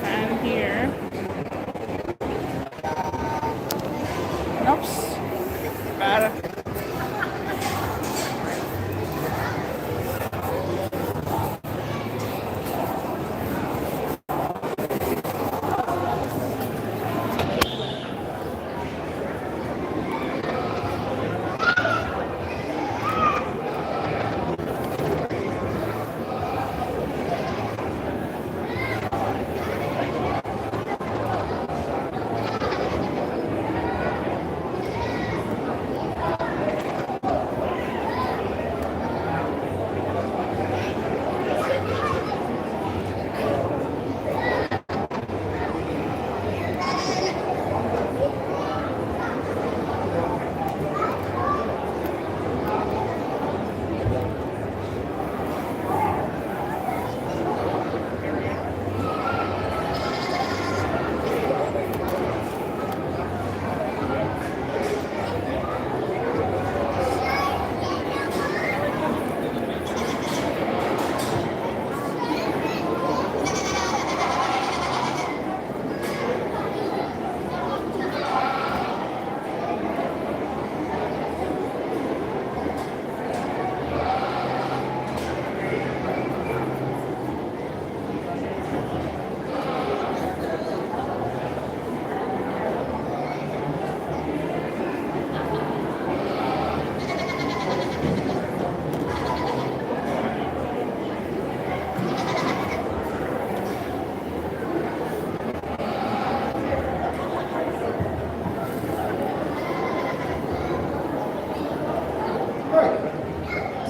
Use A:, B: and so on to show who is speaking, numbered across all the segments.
A: And here. Oops. Bad.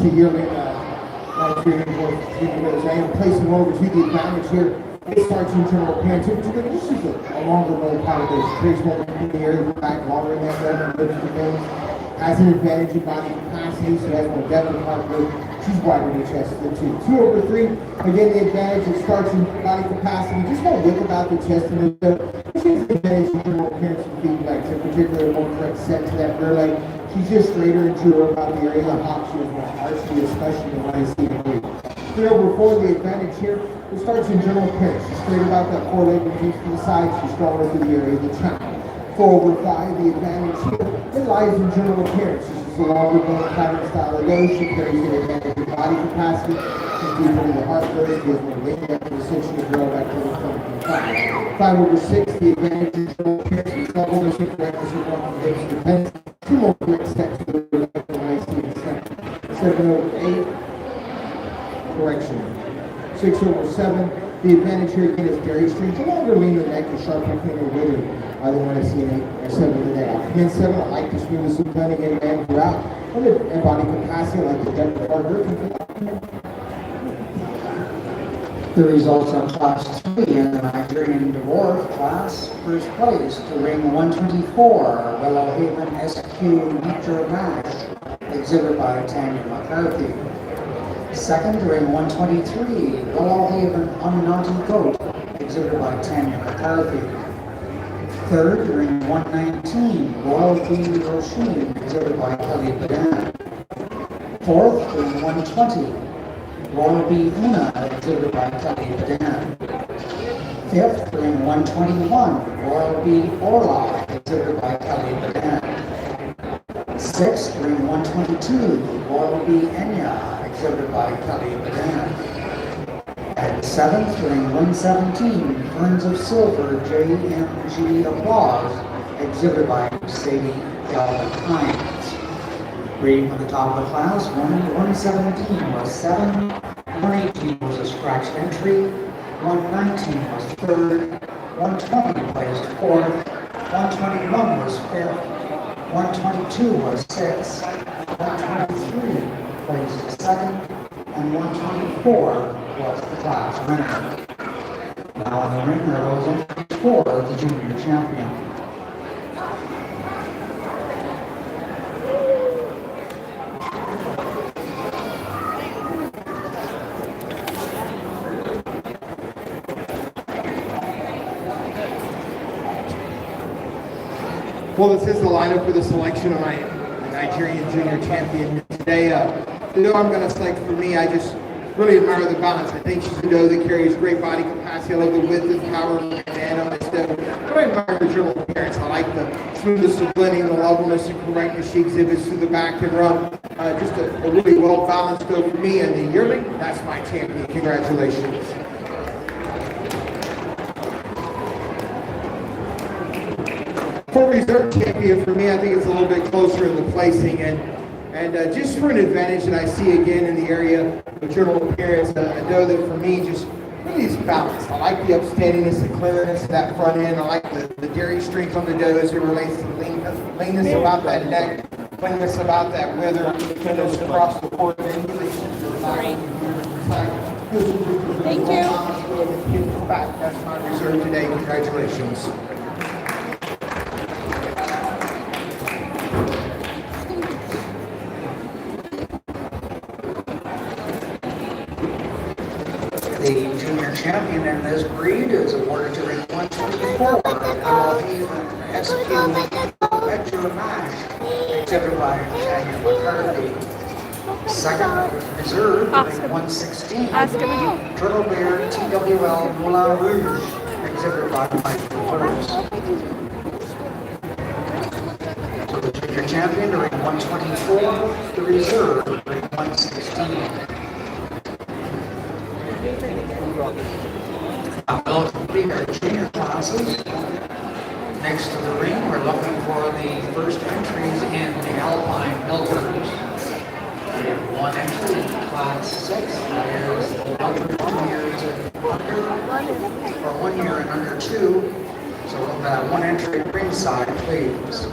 B: To yearling Nigerian dwarf, I am placing over to the advantage here. It starts in general appearance. This is a longer roll pattern. There's trace more in the area, the back longer in that red and lives the veins. Has an advantage in body capacity, so has more depth of heart rate. She's wider in the chest than 2 over 3. Again, the advantage, it starts in body capacity. Just want to look about the chest and the she has an advantage in general appearance and feet legs, in particular a more correct set to that rear leg. She's just straighter and truer about the area of the hop. She is more archy, especially when I see the weight. 3 over 4, the advantage here, it starts in general appearance. She's straight about that foreleg and deep to the side. She's stronger to the area of the trunk. 4 over 5, the advantage here, it lies in general appearance. She's just a longer bone pattern style of those. She carries the advantage of body capacity. She's deeper in the heart first. She has more weight depth and essentially a girl back to the front and 5 over 6, the advantage in general appearance. She's double this with correctness with one hips depends. 2 more quick steps to the left when I see the center. 7 over 8, correction. 6 over 7, the advantage here again is very strange. A longer lean the neck, a sharper cleaner wider. Either one I see an 8 or 7 in the neck. Again, 7, I like to smoothly blending in and throughout. And body capacity, I like the depth of our grip.
C: The results of Class 3 in the Nigerian dwarf class. First place to ring 124, Willow Haven SQ Nature Mash, exhibit by Tanya McCarthy. Second to ring 123, Willow Haven Unnaughty Goat, exhibit by Tanya McCarthy. Third to ring 119, Royal Bee Roisin, exhibit by Kelly Badan. Fourth to ring 120, Royal Bee Una, exhibited by Kelly Badan. Fifth, ring 121, Royal Bee Orla, exhibited by Kelly Badan. Sixth, ring 122, Royal Bee Enya, exhibited by Kelly Badan. At seventh, ring 117, Ferns of Silver, JMG Applause, exhibited by Sadie Alpine. Reading from the top of the class, 117 was 7, 118 was a scratch entry, 119 was third, 120 placed fourth, 121 was fifth, 122 was sixth, 123 placed second, and 124 was the class winner. Now in the ring are those entries for the junior champion.
B: Well, this is the lineup for the selection of my Nigerian junior champion today. I'm going to select for me. I just really admire the balance. I think she's a doe that carries great body capacity. I love the width and power of the man on this doe. I really admire her general appearance. I like the smoothness of blending, the levelness and correctness she exhibits through the back and run. Just a really well-balanced doe for me. And the yearling, that's my champion. Congratulations. For reserve champion for me, I think it's a little bit closer in the placing, and just for an advantage that I see again in the area of general appearance, a doe that for me just really is balanced. I like the upstandiness, the clearness of that front end. I like the dairy strength on the doe as it relates to the leanness about that neck, cleanness about that wither, cleanness across the court.
A: Thank you.
B: That's my reserve today. Congratulations.
C: The junior champion in this breed is awarded to ring 124, Alpine SQ Metro Mash, exhibited by Daniel McCarthy. Second reserve, ring 116, Turtle Bear TWL Moulin Rouge, exhibited by Michael Burns. So the junior champion, ring 124, the reserve, ring 116. We'll complete our junior classes. Next to the ring, we're looking for the first entries in the Alpine milkers. We have one entry, class 6, that is milker 2 years and under, or 1 year and under 2. So one entry ringside, please.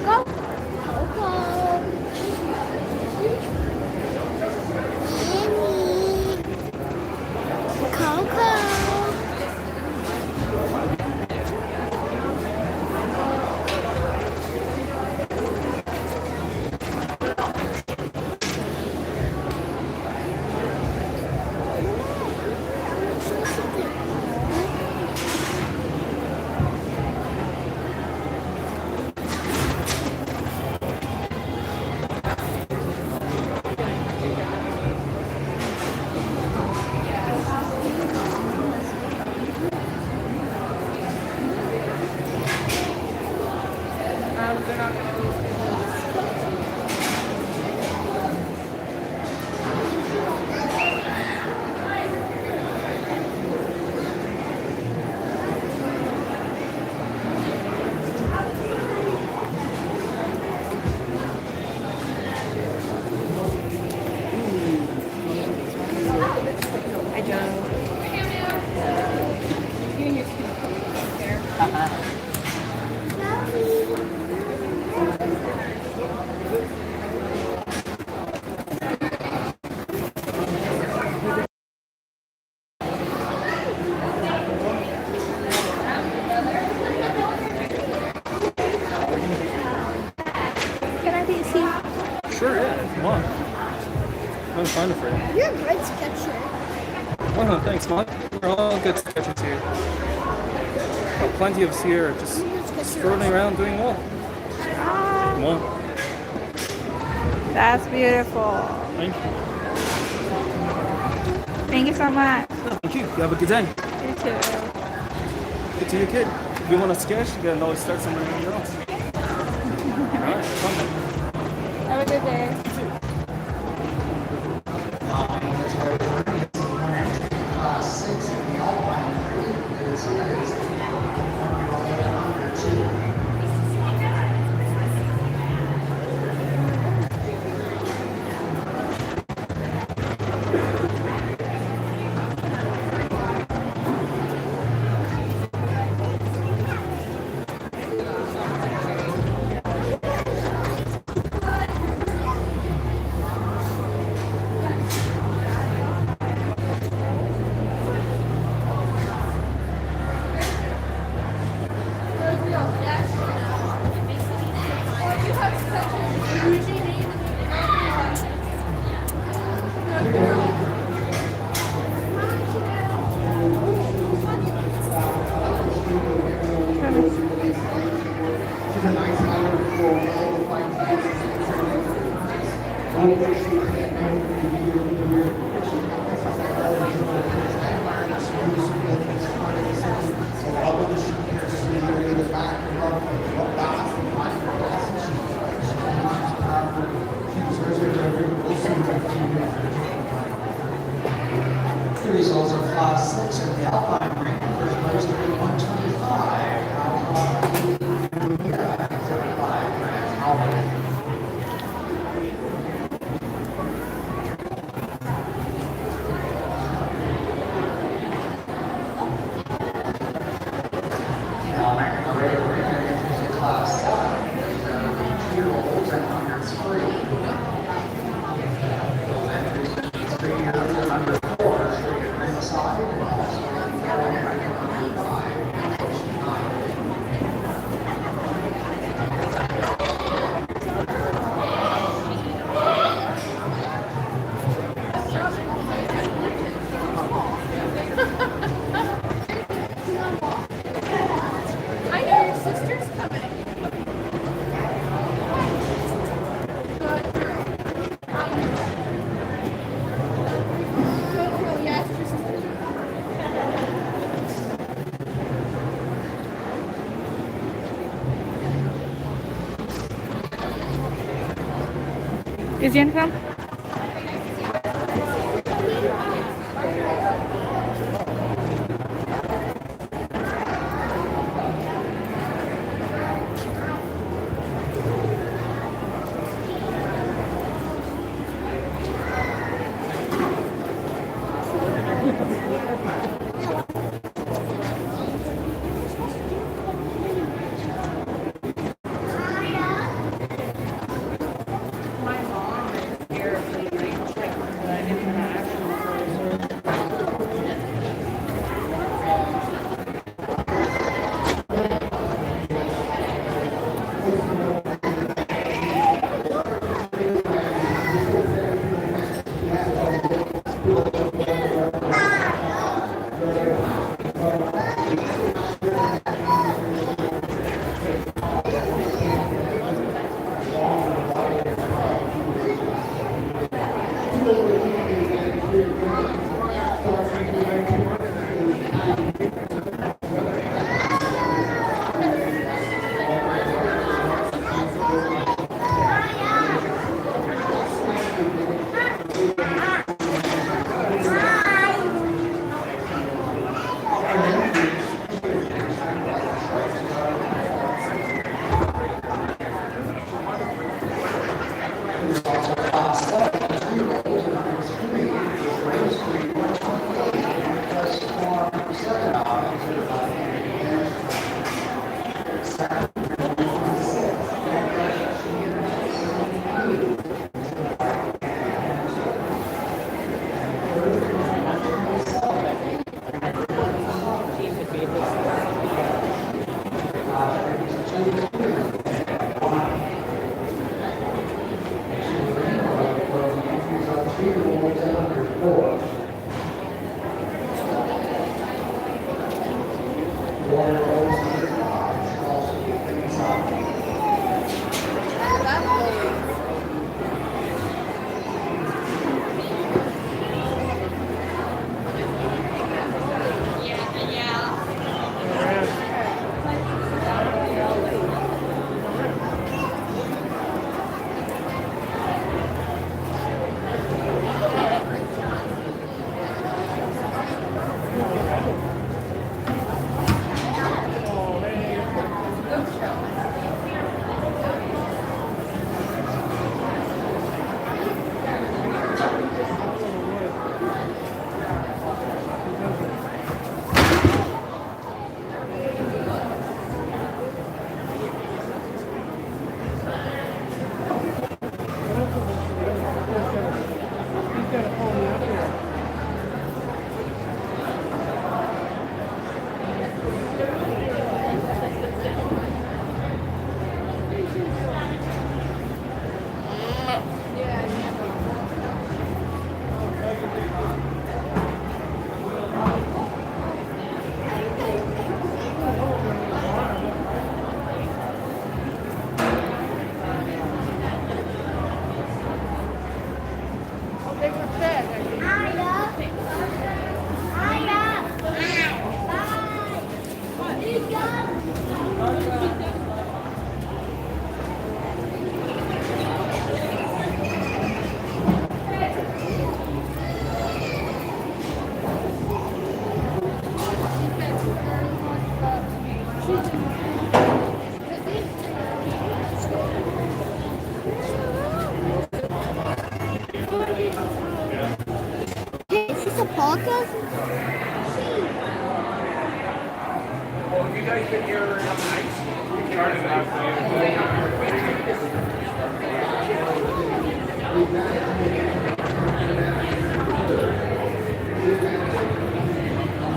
D: Coco. Coco. Annie. Coco.
A: They're not gonna lose. I don't. You and your skin there.
D: Can I be seen?
A: Sure, yeah. Come on. I'm fine for you.
D: You're a great sketcher.
A: Oh, thanks, Mom. We're all good sketchers here. Got plenty of us here just strolling around doing well. Come on.
E: That's beautiful.
A: Thank you.
E: Thank you so much.
A: Oh, thank you. You have a good day.
E: You too.
A: Good to your kid. If you want to sketch, you can always start somewhere else. Alright, fun.
E: Have a good day.
C: Class 6 in the Alpine is under 2. The results of Class 6 in the Alpine ring, first place to be 125. Alpine, yeah, 35 grand. Alpine. Now, the rate of ring is Class 7. Year-olds and under 3. Elementary 3 years and under 4 should get ringside and also under 5.
D: I know your sister's coming. Coco, yes, your sister's
E: Is Jen come?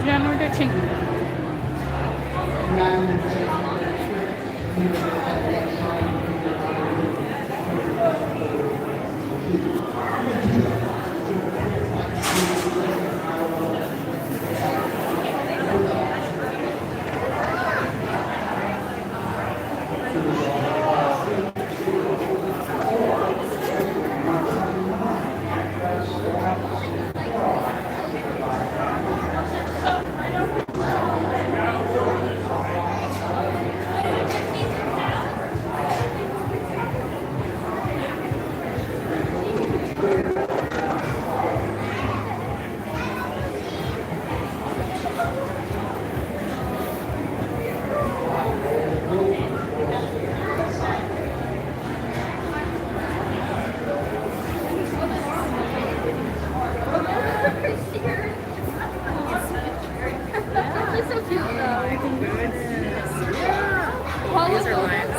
E: Jangan udah cing.
D: She's so cute though. These are lions.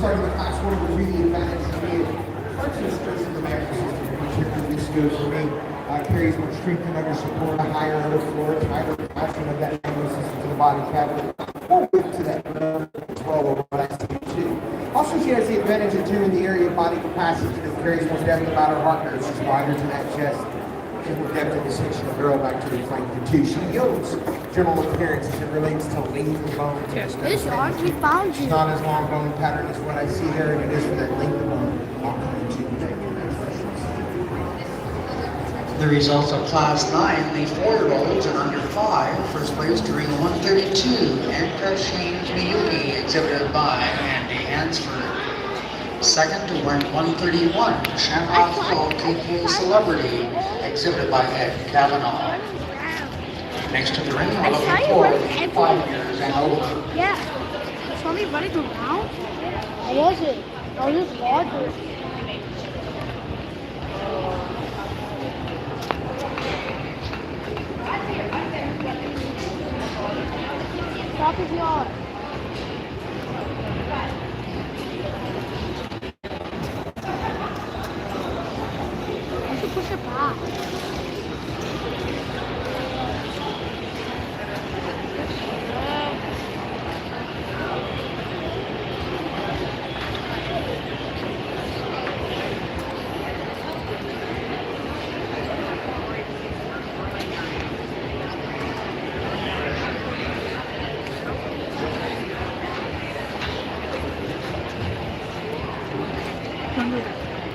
B: Starting with class 1 will be the advantage to me. Parts of the strengths of the American system, particularly this goes for me, carries more strength and under support, a higher under floor, tighter attachment of that nervous system to the body cavity, more width to that nerve as well over what I see too. Also, she has the advantage of 2 in the area of body capacity that carries more depth about her heart nerves. She's wider to that chest. And more depth in the section of girl back to the flank too. She yields general appearance as it relates to length of bone.
D: This yard, we found
B: It's
D: you.
B: not as long bone pattern as what I see there, and it is for that length of bone. I'll come into
C: The results of Class 9, the 4-year-olds and under 5, first place to ring 132, Anka Shane Miyuki, exhibited by Andy Hansford. Second to rank 131, Shamrock Hill KK Celebrity, exhibited by Ed Kavanaugh. Next to the ring, we're looking for 5 years and over.
D: Yeah. You saw me running around? I wasn't. I was just watching. Stop his yard. push it back.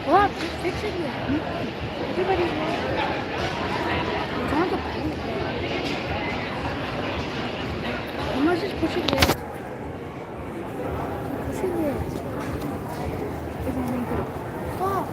D: What? Just fixing it. Everybody's wrong. It's on the plane. You must just push it there. Push it there. It's on the Stop.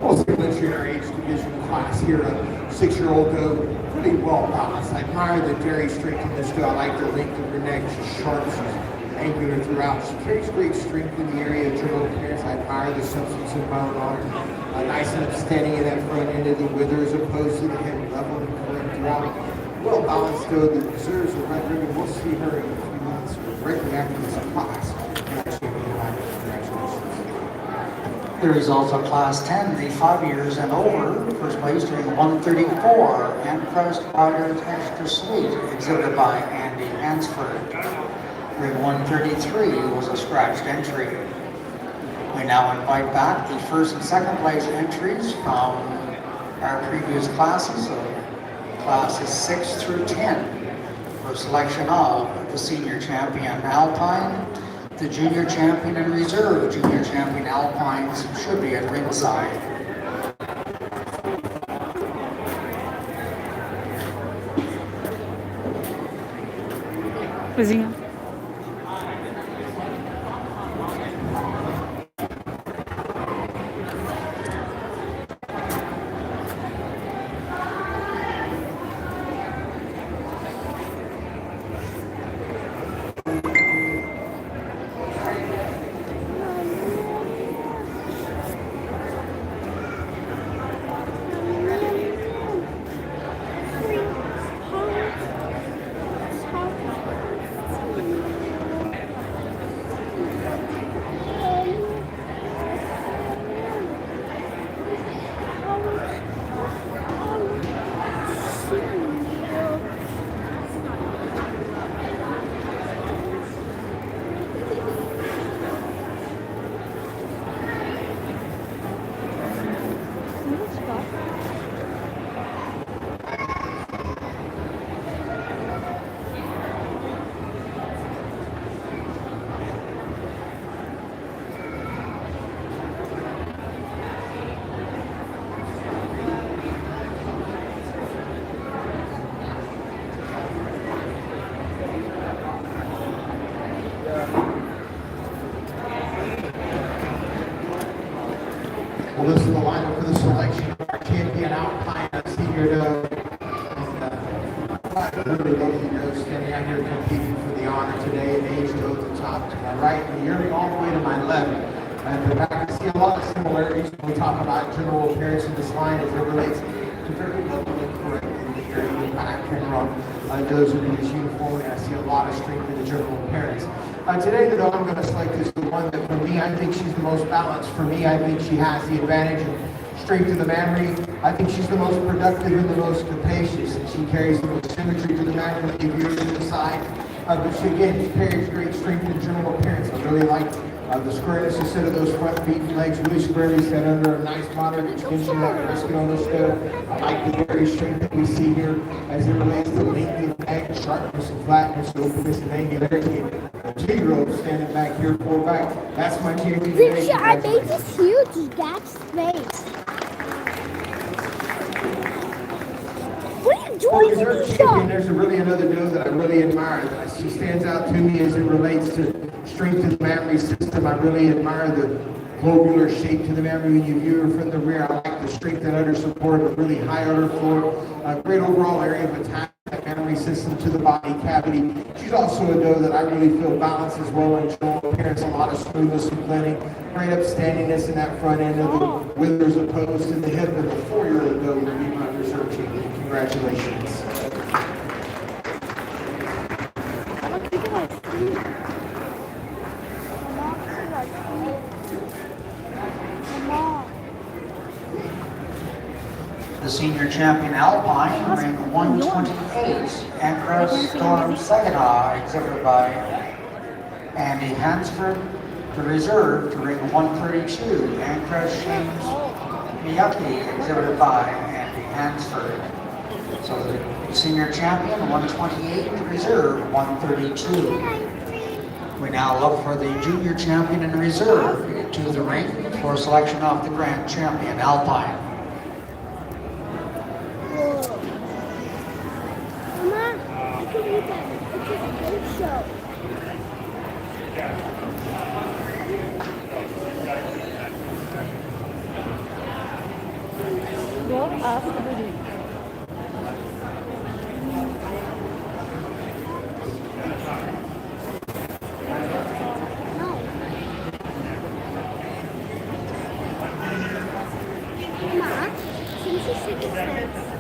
B: Also, in our age division class here, a 6-year-old doe, pretty well balanced. I admire the dairy strength in this doe. I like the length of her neck. She's sharp, she's angular throughout. She carries great strength in the area of general appearance. I admire the substance of bone on her. Nice and upstanding in that front end of the wither as opposed to the hip level and correct throughout. Well balanced doe that deserves a red ribbon. We'll see her in a few months directly after this class. Congratulations.
C: The results of Class 10, the 5 years and over, first place during 134, and Crest Rider Extra Sweet, exhibited by Andy Hansford. During 133 was a scratched entry. We now invite back the first and second place entries from our previous classes of classes 6 through 10 for selection of the senior champion Alpine. The junior champion and reserve junior champion Alpines should be at ringside.
E: Limousin.
B: Well, this is the lineup for the selection of our champion Alpine senior doe. And really lucky doe standing out here competing for the honor today. An age doe at the top to my right, and yearning all the way to my left. And the back, I see a lot of similarities when we talk about general appearance in this line as it relates to very level and correct in the area of the back camera. Does in this uniform, and I see a lot of strength in the general appearance. Today, the doe I'm going to select is the one that, for me, I think she's the most balanced. For me, I think she has the advantage of strength to the mammary. I think she's the most productive and the most capacious, and she carries the most symmetry to the mammary when you view her to the side. But she, again, she carries great strength and general appearance. I really like the squareness instead of those front feet and legs really squarely set under a nice moderate extension like a brisket on this doe. I like the very strength that we see here as it relates to length of neck, sharpness and flatness, openness and angularity. Two-year-old standing back here, full back. That's my champion today.
D: Richie, I made this huge gap's face. What are you doing to me,
B: champion, there's really another doe that I really admire. She stands out to me as it relates to strength of the mammary system. I really admire the globular shape to the mammary when you view her from the rear. I like the strength and udder support, a really high udder floor, a great overall area of attack. That mammary system to the body cavity. She's also a doe that I really feel balanced as well in general appearance, a lot of smoothness and blending, great upstandiness in that front end of the withers opposed to the hip of the 4-year-old doe. Congratulations.
D: I'm gonna keep it like Steve. Mama, keep it like Steve. Mama.
C: The senior champion Alpine, ring 128, Anchorage Storm Saginaw, exhibited by Andy Hansford. The reserve to ring 132, Anchorage James Miyake, exhibited by Andy Hansford. So the senior champion 128, the reserve 132. We now look for the junior champion in reserve to the ring for selection of the grand champion Alpine.
D: Mama, I can read that. It's a good show. Go after the Mama, since you said it's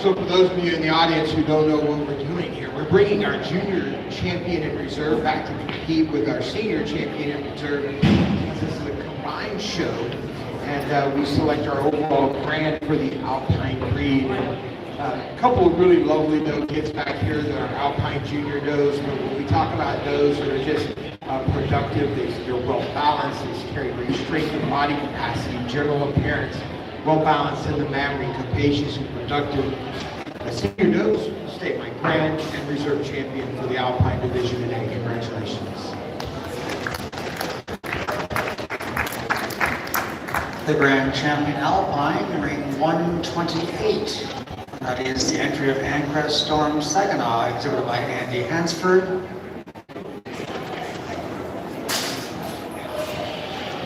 B: So for those of you in the audience who don't know what we're doing here, we're bringing our junior champion in reserve back to compete with our senior champion in reserve. This is a combined show, and we select our overall brand for the Alpine breed. A couple of really lovely doe kids back here that are Alpine junior does, but when we talk about does that are just productive, they're well balanced, they carry great strength and body capacity, general appearance, well balanced in the mammary, capacious and productive. Senior does state my grand and reserve champion for the Alpine division today. Congratulations.
C: The grand champion Alpine, ring 128. That is the entry of Ancrest Storm Saginaw, exhibited by Andy Hansford.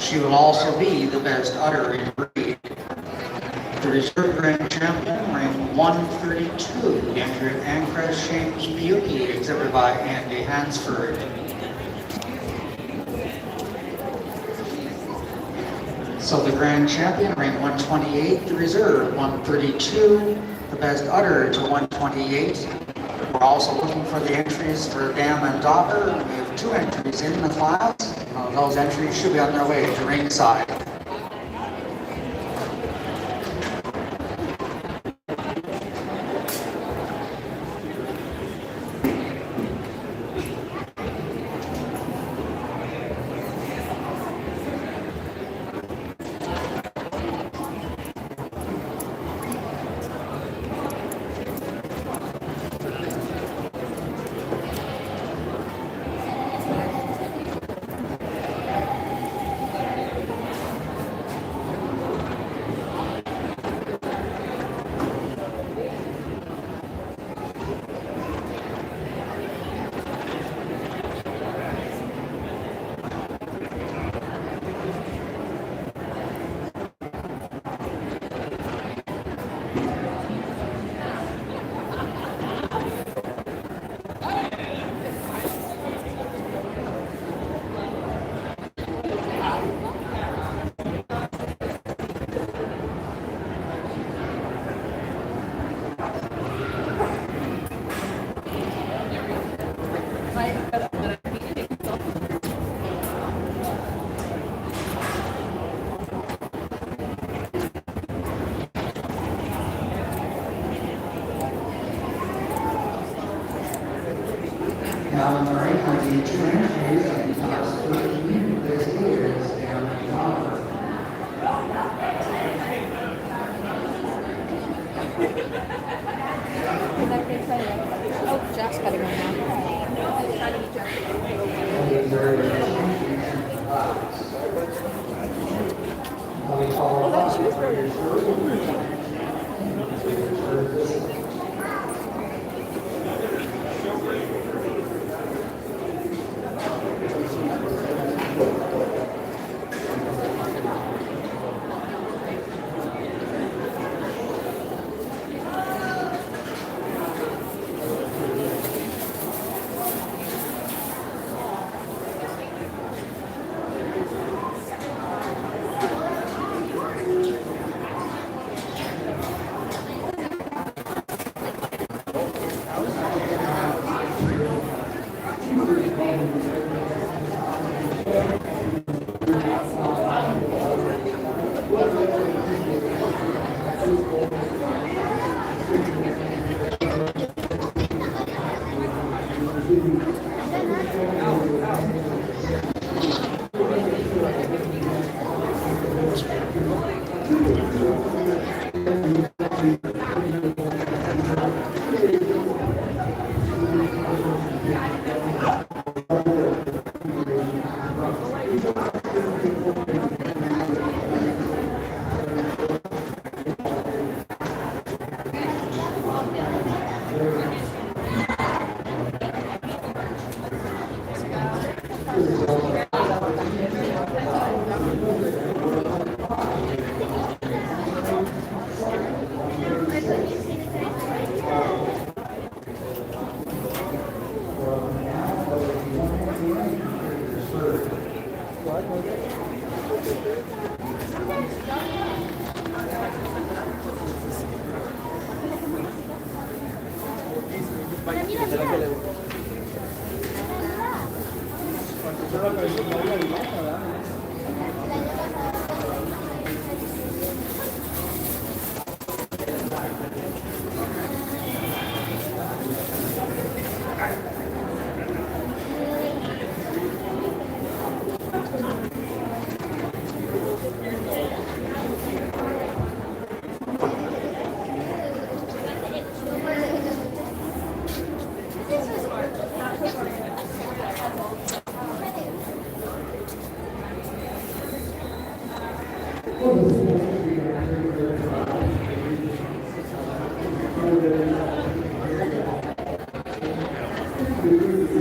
C: She will also be the best udder in breed. The reserve grand champion, ring 132, the entry of Ancrest James Beauty, exhibited by Andy Hansford. So the grand champion, ring 128, the reserve 132, the best udder to 128. We're also looking for the entries for dam and daughter. We have 2 entries in the class. Those entries should be on their way to ringside. Now in the right are the 2 entries in class 13. This is dam and daughter.
D: Oh, Jack's cutting right now.
C: These are the entries in the class. We follow up for your reserve.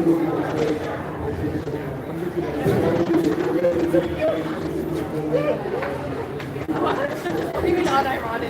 E: Even unironically.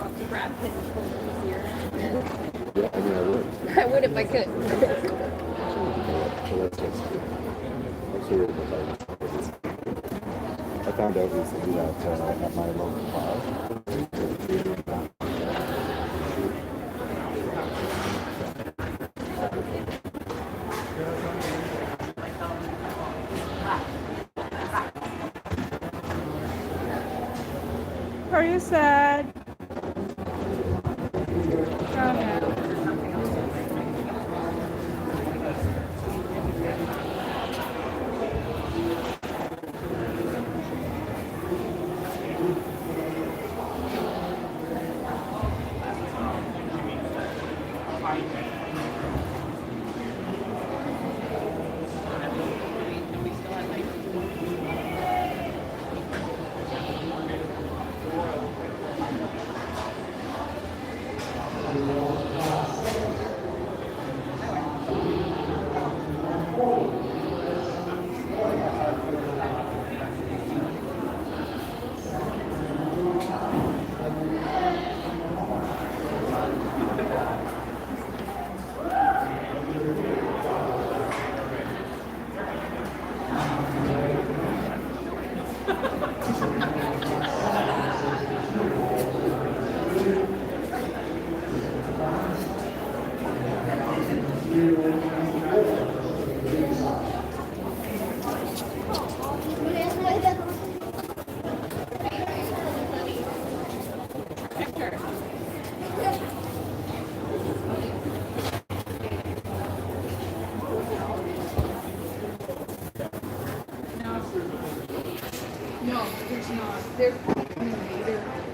E: talk to Brad Pitt this year.
F: Yeah, I mean, I would.
E: I would if I could.
F: So that's just I'm sure I found out recently that at my local class,
G: Are you sad? Oh no. No, there's not. They're later.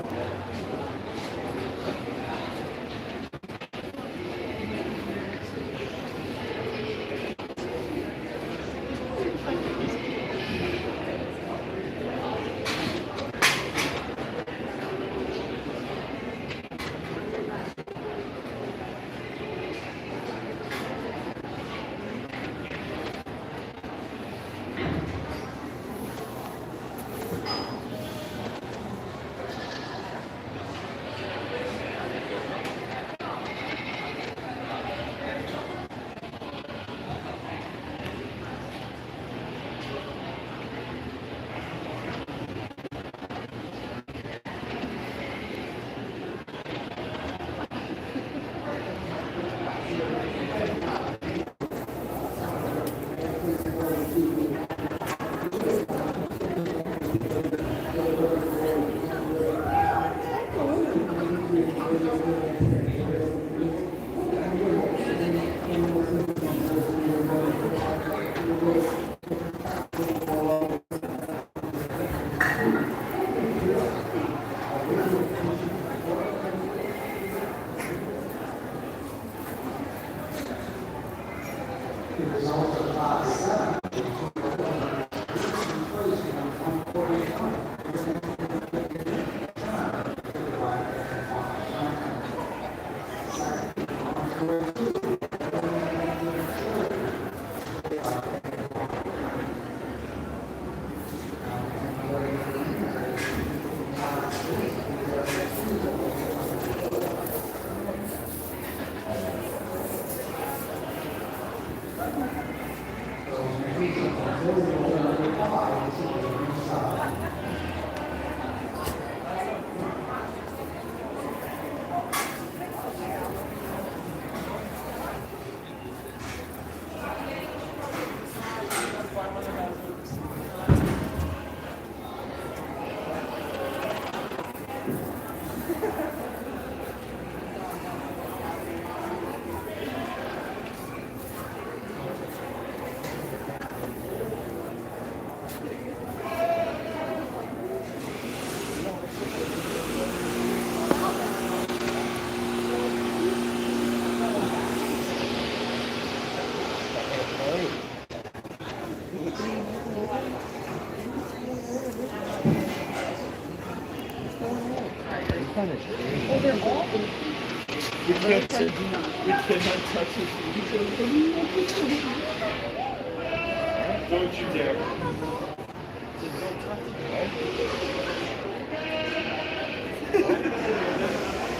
H: Don't you dare. Just don't touch it, right?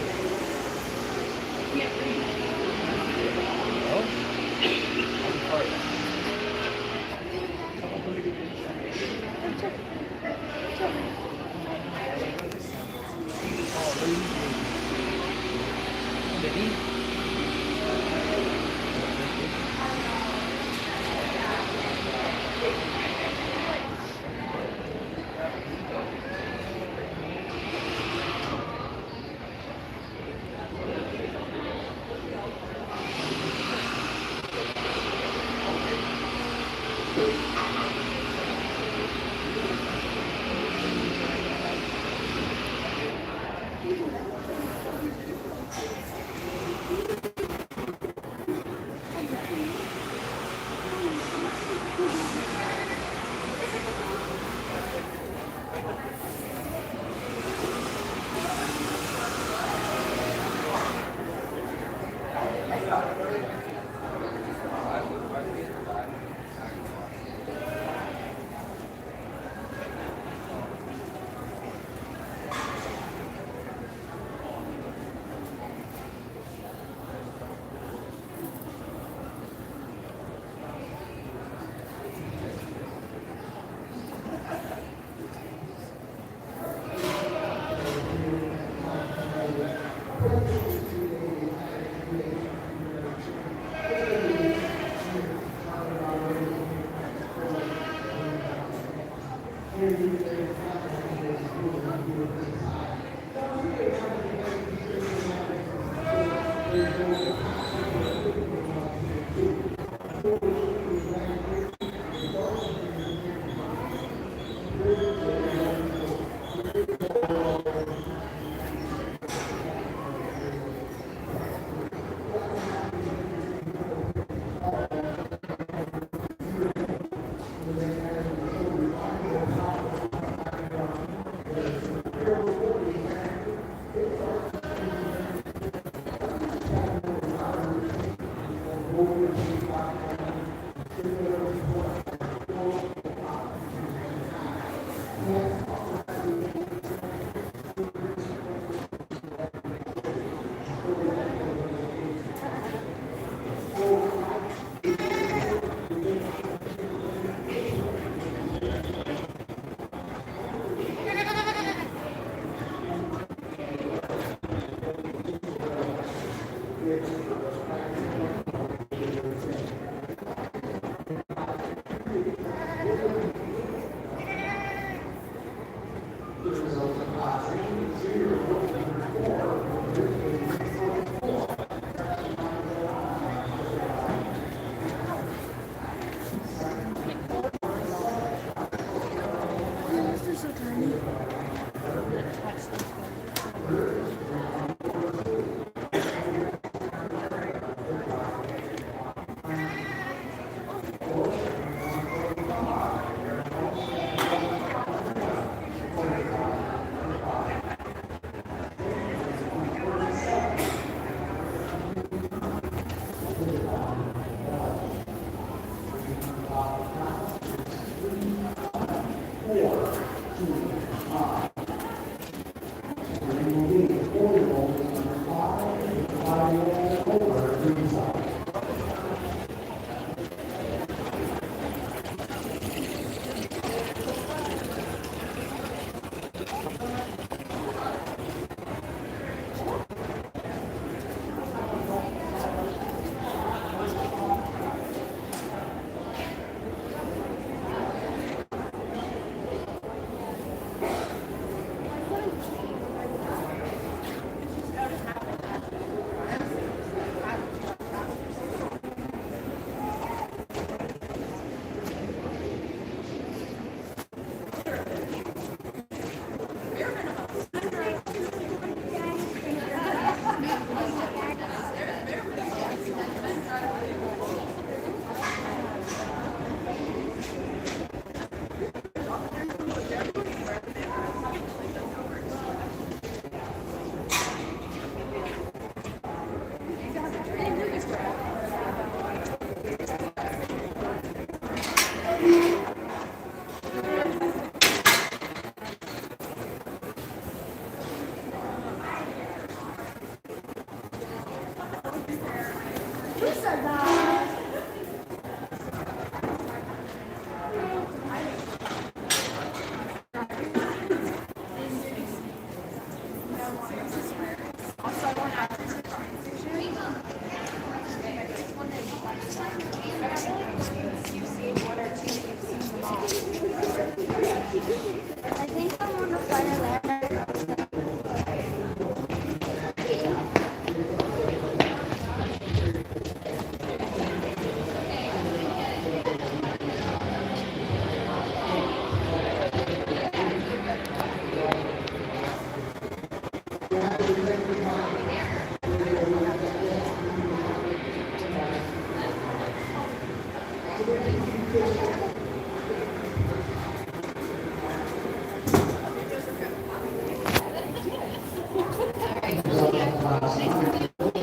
C: last night. First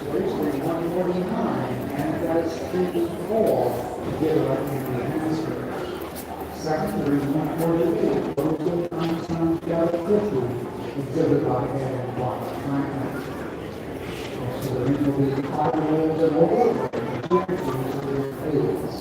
C: place, 149, and that's 54 to get up in the answer. Second, there's 148, Rosewood Einstein got 50, exhibit by Evan Block. So the ring will be 5 rolls and over, and 2 entries of their fields.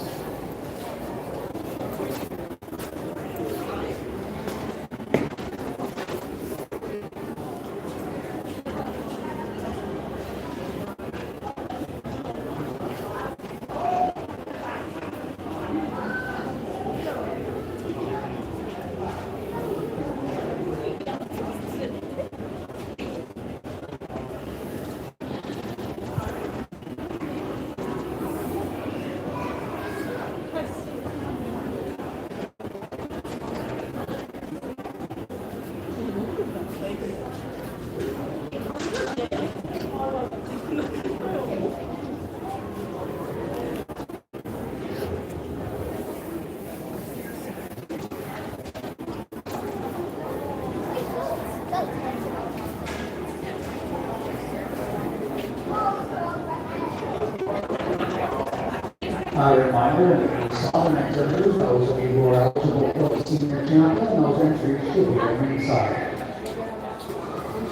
C: A reminder, the solemn exhibitors, those of you who are eligible for the senior champion, those entries should be on the inside.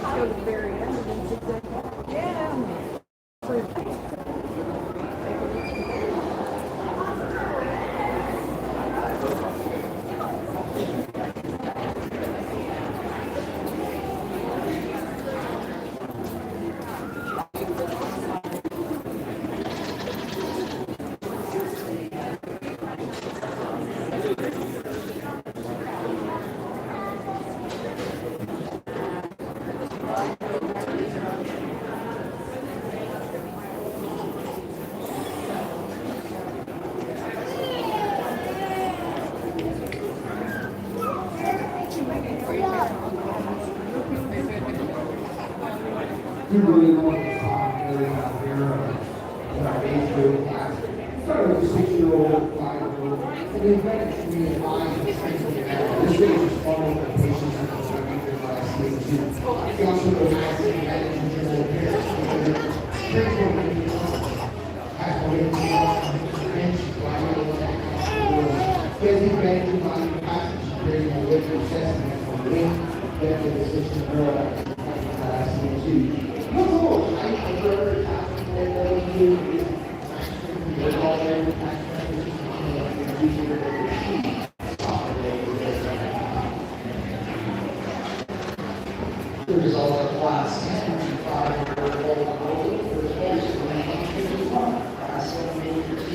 E: Go to the very end and then zigzag.
B: You really want to talk really out there about age group. Started with a 6-year-old, 5-year-old, and then eventually 5 to 10. This thing is following the patients and the surroundings last week too. He also goes back to the individual parents. Here's what we need to talk. Has what we need to talk. And she's flying over that hospital. Getting ready to buy the passage, creating a living assessment for me. Then the decision girl last week too. No, I prefer to do the result of class 10 and 5-year-old first place for 1951. Class 7 major to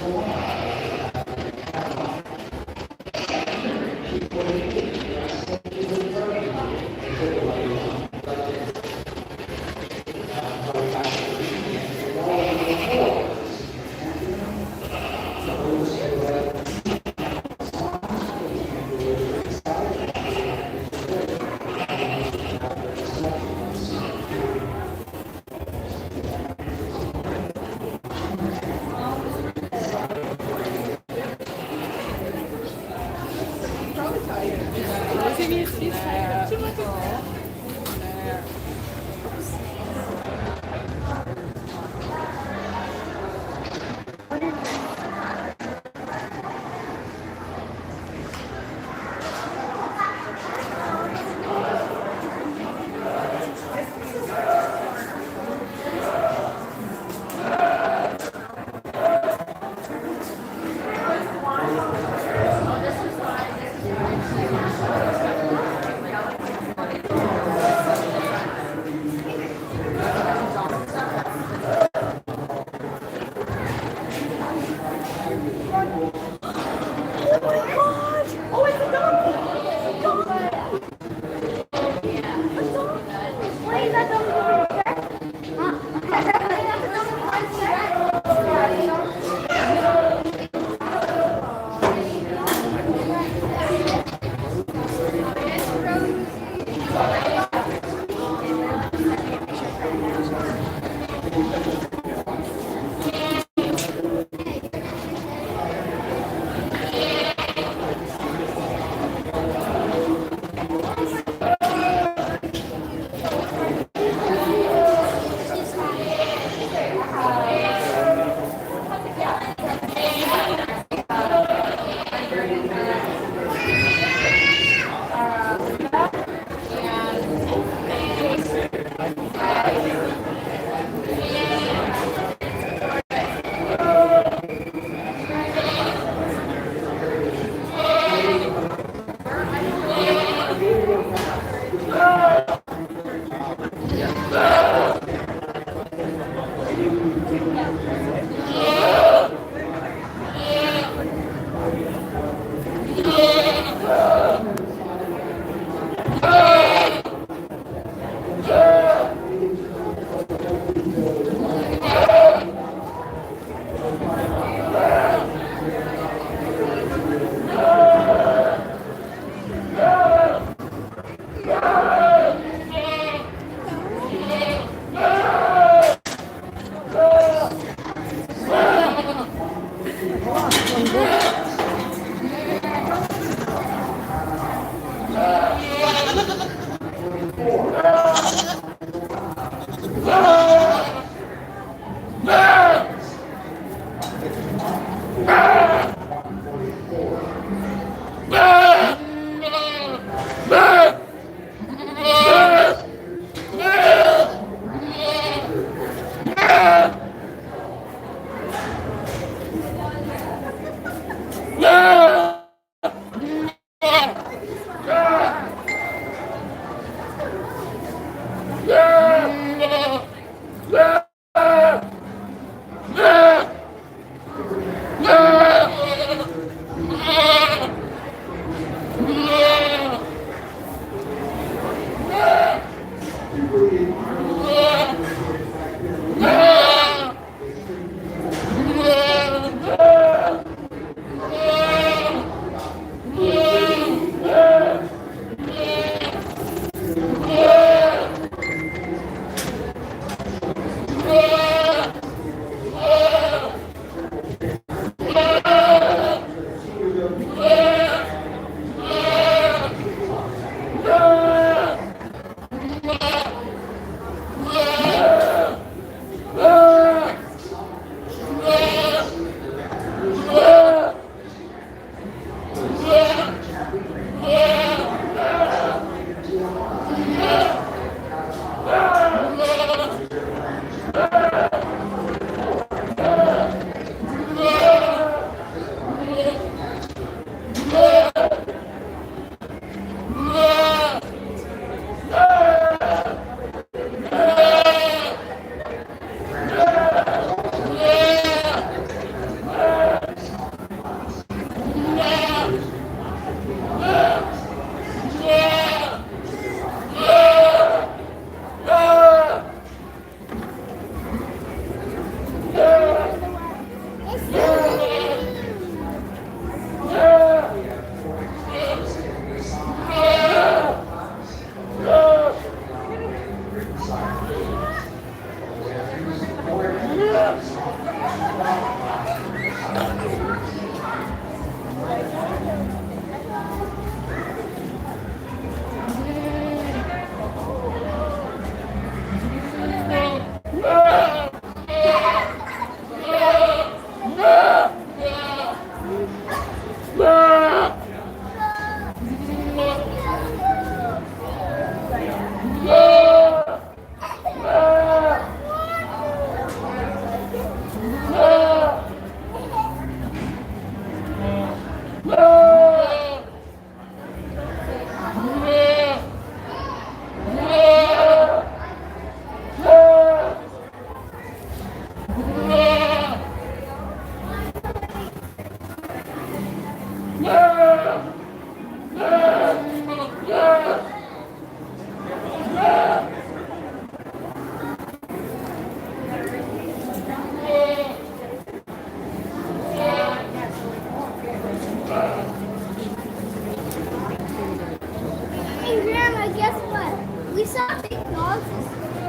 D: Hey, Grandma, guess what? We saw big dogs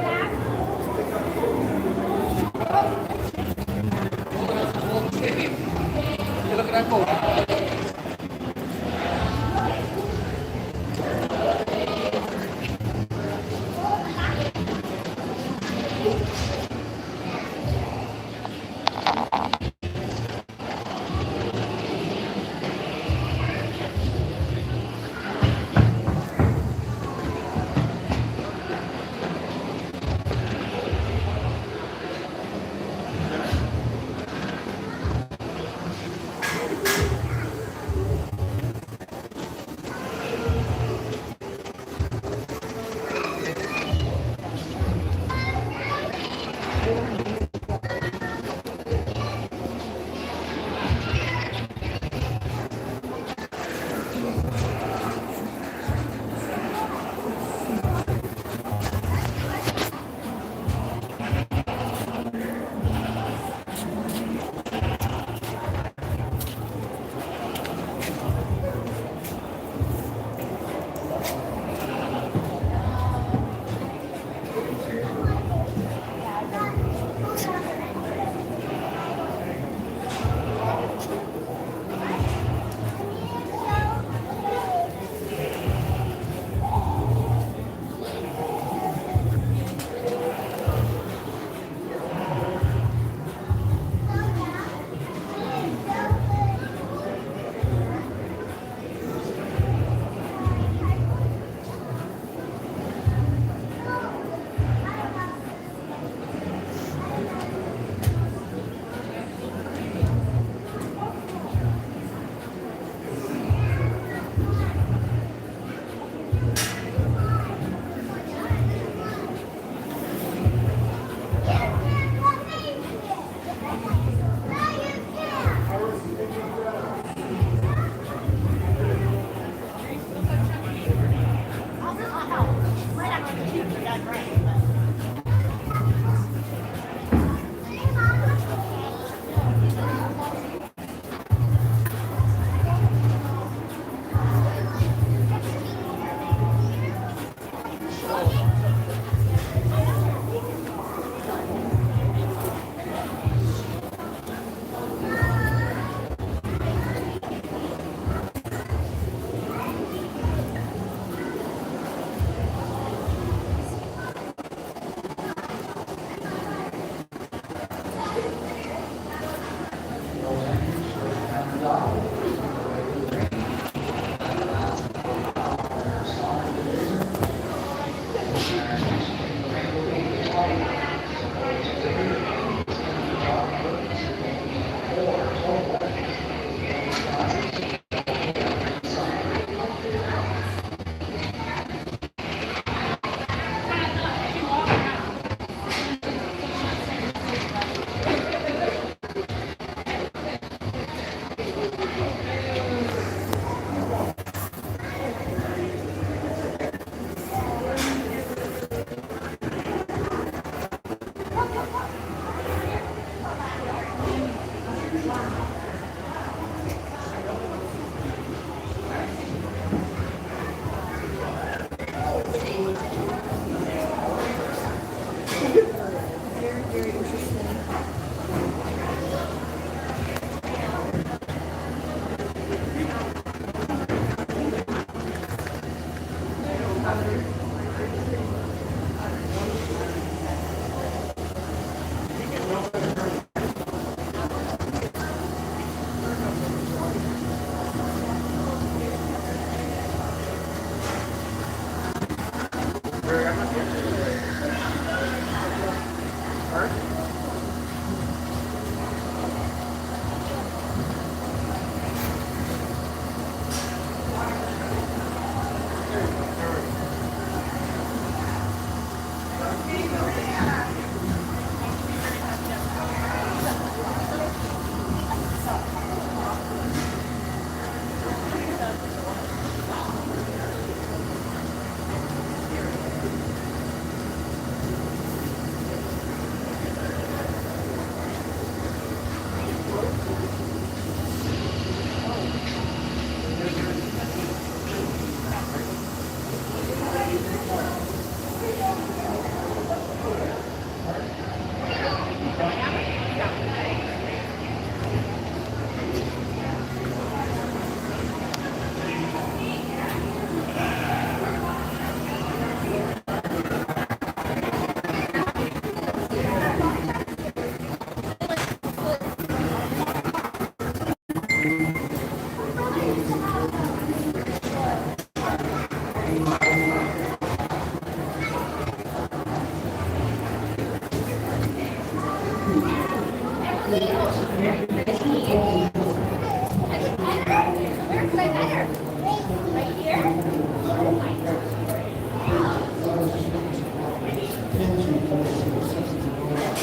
D: back.
E: Very, very interesting.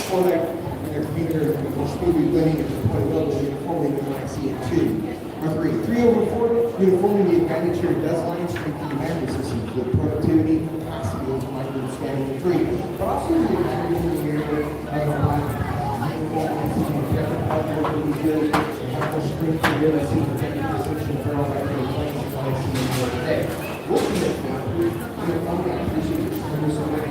B: Or their computer, or speed letting it put a little uniformly, they might see it too. Or three. 3/4, uniformity, the advantage here does line strength the memory system, the productivity, capacity of microunderstanding and three. But also the advantage here of really good, have more strength to really see the technical position for all that really playing like today. We'll see it now. Uniformity, I appreciate your service on that.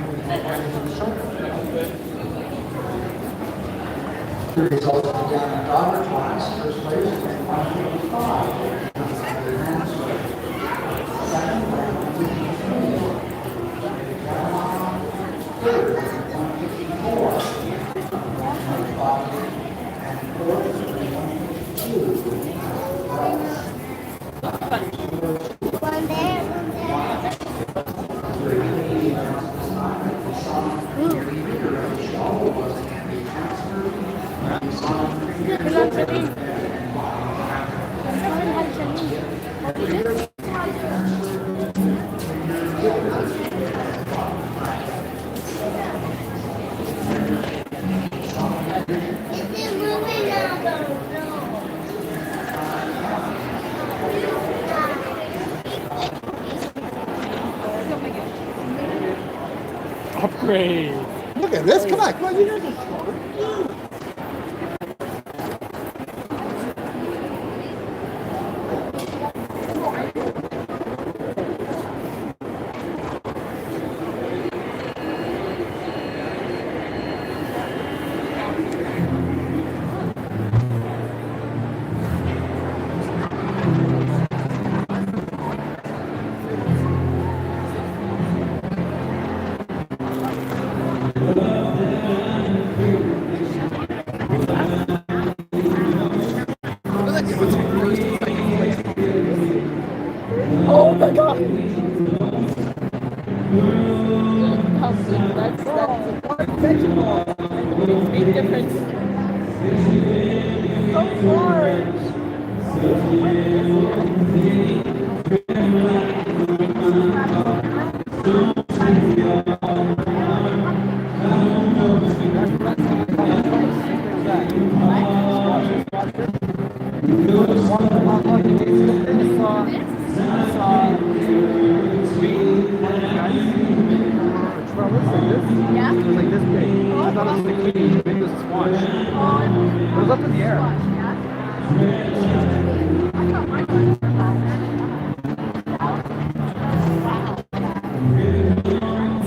C: The results of the young daughter class, first place, 155. Second, 153. Third, 154. 155. And fourth, 152.
D: One there, one there.
A: Upgrade.
B: Look at this. Come on, come on. You know this.
A: Eight different. So large.
D: Yeah?
A: It was like this big. I thought it was like big as a squash. It was up in the air.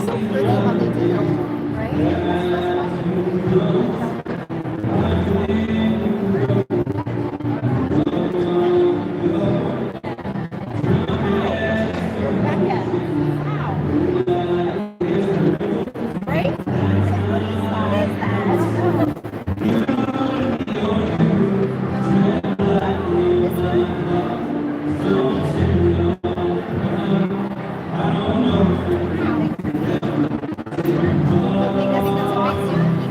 D: So pretty how they did it, right? Rebecca, wow. Right? What is that? I don't know. This one?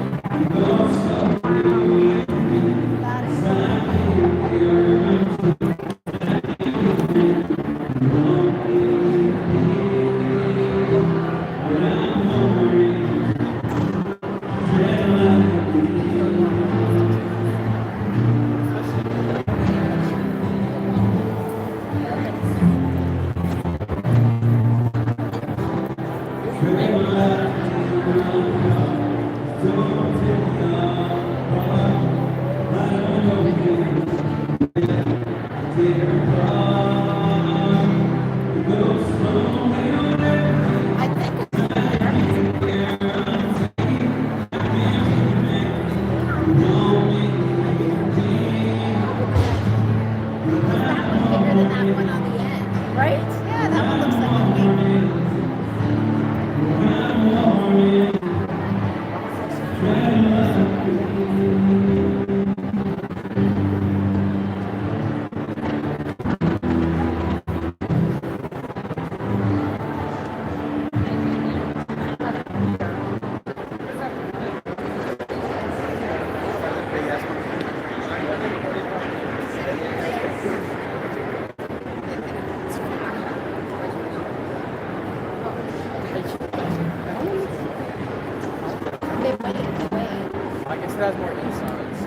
D: I think that's a big zoo. Got it. I think that one's bigger than that one on the end. Right? Yeah, that one looks like a big. They wait.
A: I guess it has more insides.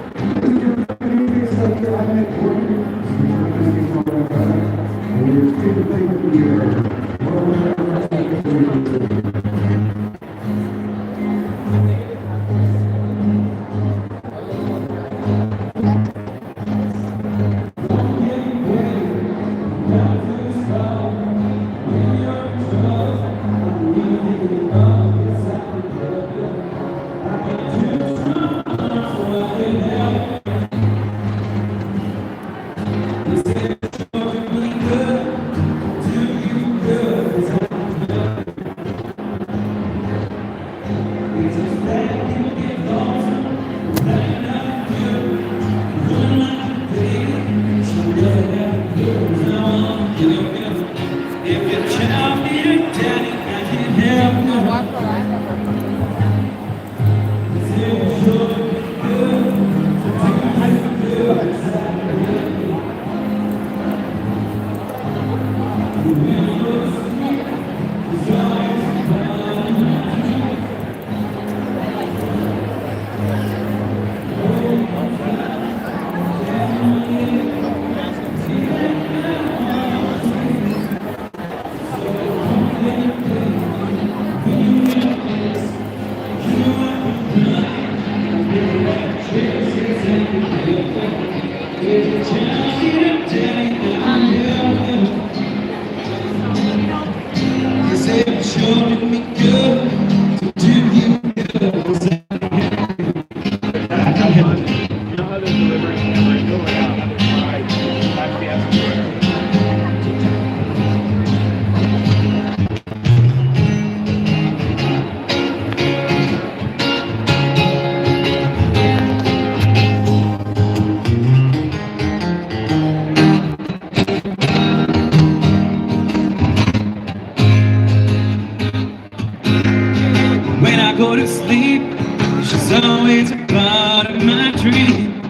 A: was always a part of my dream,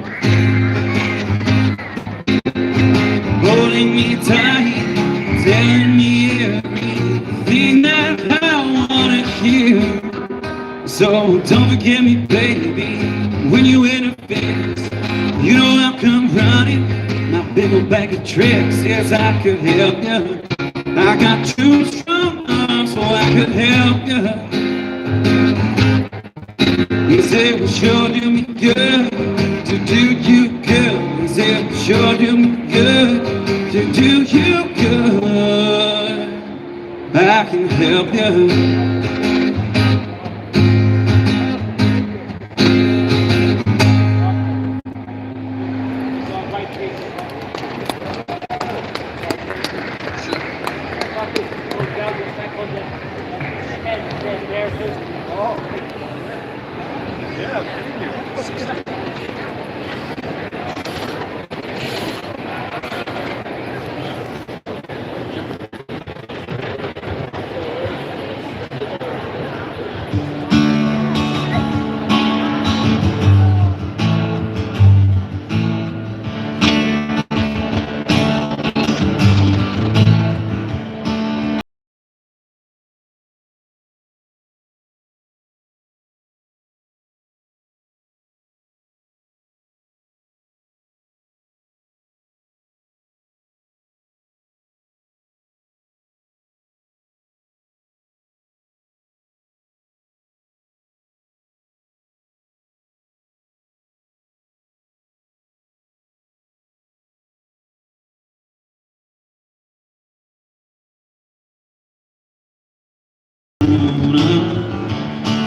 A: holding me tight, telling me everything that I wanna hear. So don't forget me, baby, when you interfere. You know I'll come running, my big old bag of tricks. Yes, I could help you. I got two strong arms, so I could help you. You say, well, sure do me good to do you good. You say, well, sure do me good to do you good. I can help you.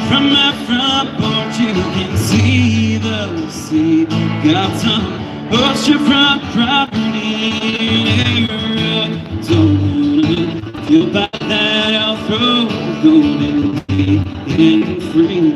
A: From my front porch you can see the sea. Got some oceanfront property. Don't feel bad that I'll throw golden and free.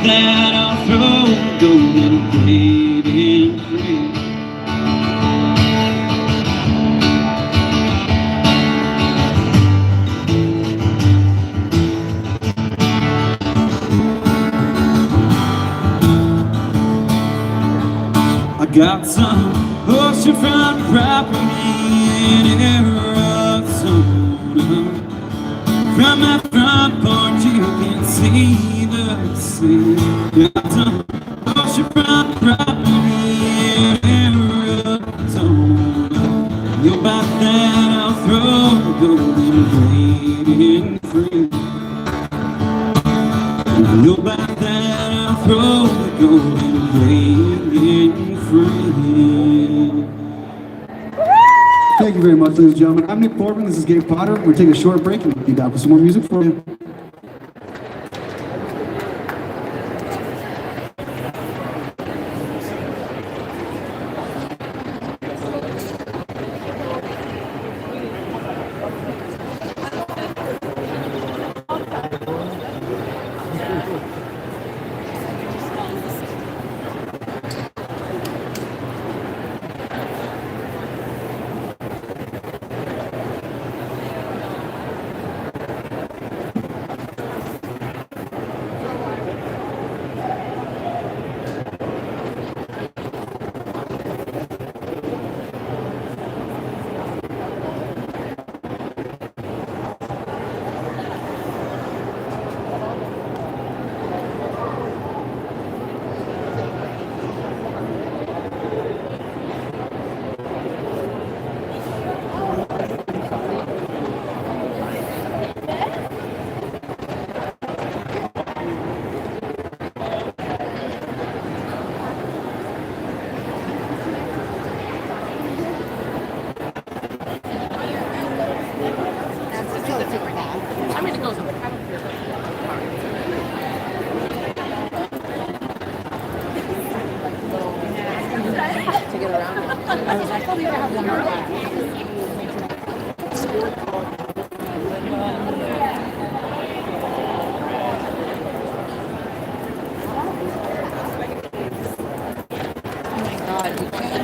A: That I'll throw golden great and free. I got some oceanfront property in Arizona. From my front porch you can see the sea. Got some oceanfront property in Arizona. You'll buy that I'll throw golden great and free. You'll buy that I'll throw golden great and free.
H: Thank you very much, ladies and gentlemen. I'm Nick Portman. This is Gabe Potter. We're taking a short break and we'll be back with some more music for you.
D: get around it. I was like, oh, we have one more back. Oh my God, we can't.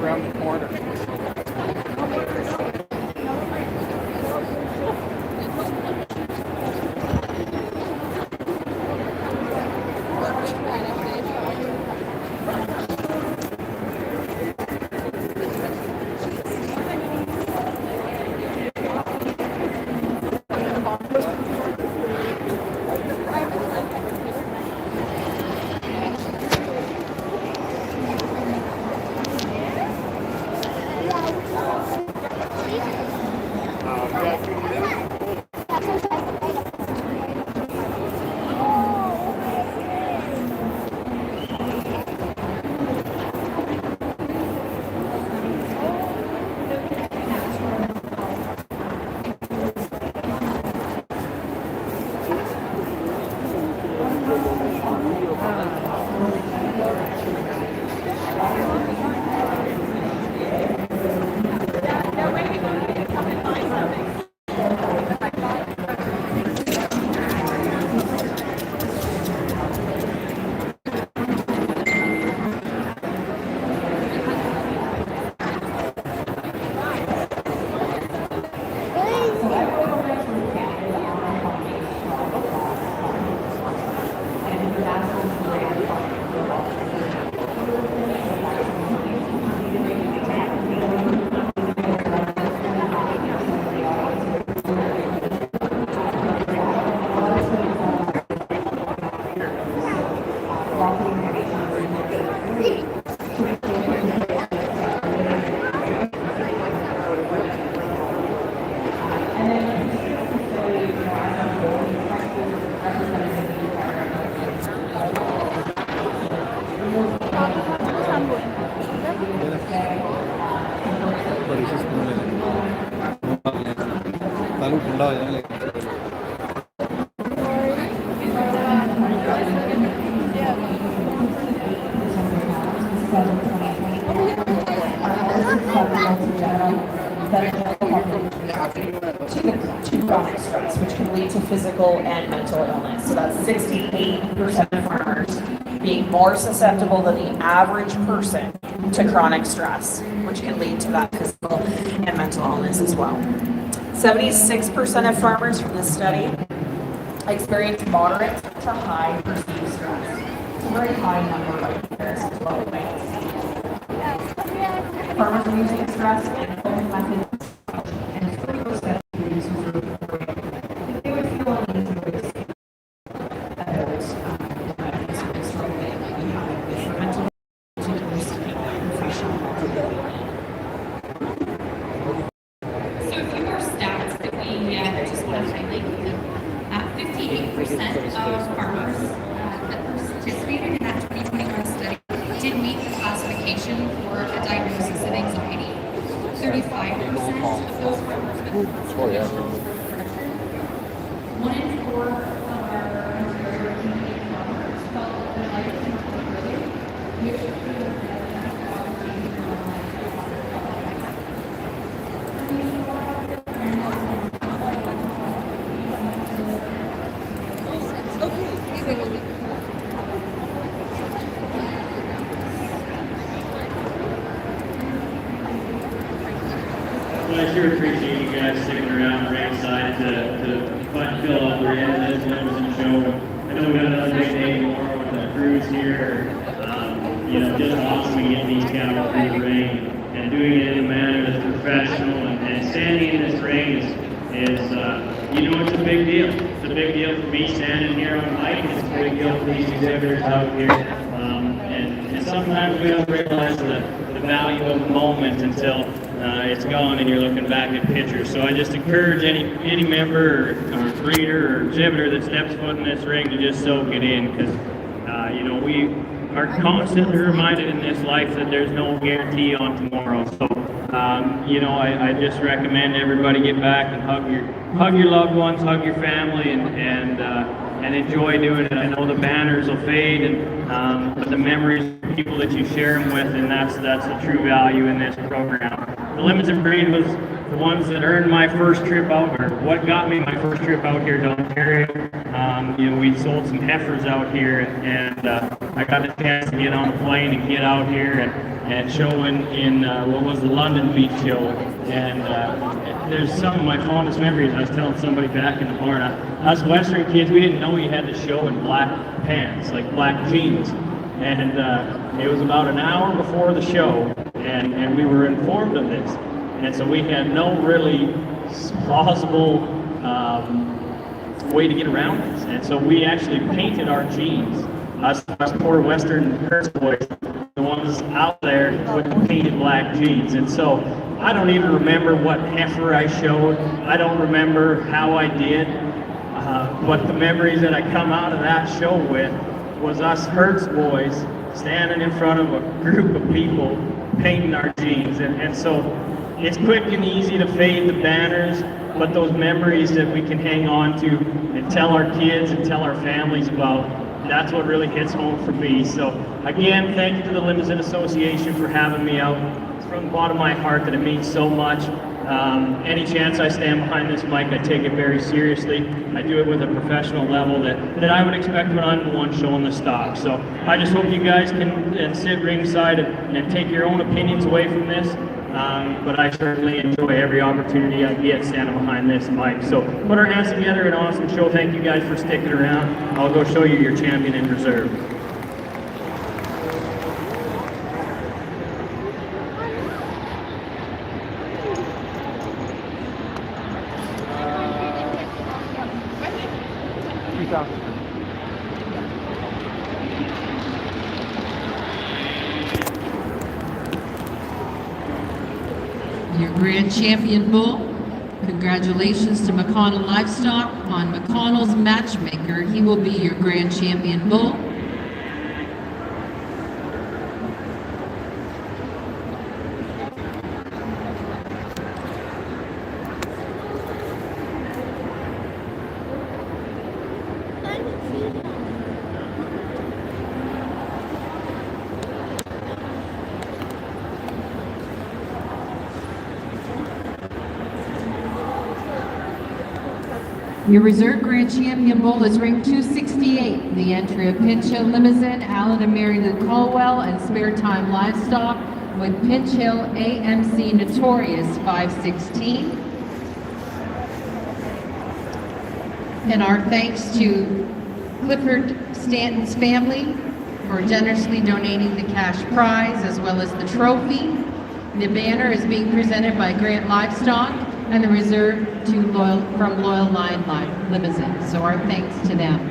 I: around the corner. तालू ठंडा हो जाए
J: to chronic stress, which can lead to physical and mental illness. So that's 68% of farmers being more susceptible than the average person to chronic stress, which can lead to that physical and mental illness as well. 76% of farmers from this study experience moderate to high perceived stress. It's a very high number by comparison to what we might see. Farmers are using stress and coping methods, and 40% of these were reporting they would feel uneasy with others struggling with mental professional.
K: So a few more stats that we just want to highlight. 58% of farmers that participated in that 2021 study did meet the classification for a diagnosis of anxiety. 35% of those farmers with one in four of our Canadian farmers felt that their life was not really.
L: Well, I sure appreciate you guys sticking around ringside to fill out the end of this Limousin show. I know we got another big day tomorrow with the crews here. Just awesome to get these cattle through the ring and doing it in a manner that's professional and standing in this ring is it's a big deal. It's a big deal for me standing here on the mic. It's a big deal for these exhibitors out here. And sometimes we don't realize the value of the moment until it's gone and you're looking back at pictures. So I just encourage any member or breeder or exhibitor that steps foot in this ring to just soak it in, because we are constantly reminded in this life that there's no guarantee on tomorrow. So I just recommend everybody get back and hug your loved ones, hug your family, and enjoy doing it. I know the banners will fade, but the memories of people that you share them with, and that's the true value in this program. The Limousin breed was the ones that earned my first trip out, or what got me my first trip out here to Ontario. We sold some heifers out here, and I got a chance to get on a plane and get out here, and showing in what was the London Beach show. And there's some of my fondest memories. I was telling somebody back in the barn, us Western kids, we didn't know you had to show in black pants, like black jeans. And it was about an hour before the show, and we were informed of this. And so we had no really plausible way to get around this. And so we actually painted our jeans, us poor Western Kurtz boys, the ones out there with the painted black jeans. And so I don't even remember what heifer I showed. I don't remember how I did. But the memories that I come out of that show with was us Hertz boys standing in front of a group of people painting our jeans. And so it's quick and easy to fade the banners, but those memories that we can hang on to and tell our kids and tell our families about, that's what really hits home for me. So again, thank you to the Limousin Association for having me out. It's from the bottom of my heart that it means so much. Any chance I stand behind this mic, I take it very seriously. I do it with a professional level that I would expect when I'm the one showing the stock. So I just hope you guys can sit ringside and take your own opinions away from this. But I certainly enjoy every opportunity I get standing behind this mic. So put our hands together, an awesome show. Thank you guys for sticking around. I'll go show you your champion in reserve.
I: Your grand champion bull. Congratulations to McConnell Livestock on McConnell's matchmaker. He will be your grand champion bull. Your reserve grand champion bull is ring 268. The entry of Pinch Hill Limousin, Alan and Mary Lou Colwell, and Spare Time Livestock with Pinch Hill AMC Notorious 516. And our thanks to Clifford Stanton's family for generously donating the cash prize as well as the trophy. The banner is being presented by Grant Livestock and the reserve from Loyal Line Limousin. So our thanks to them.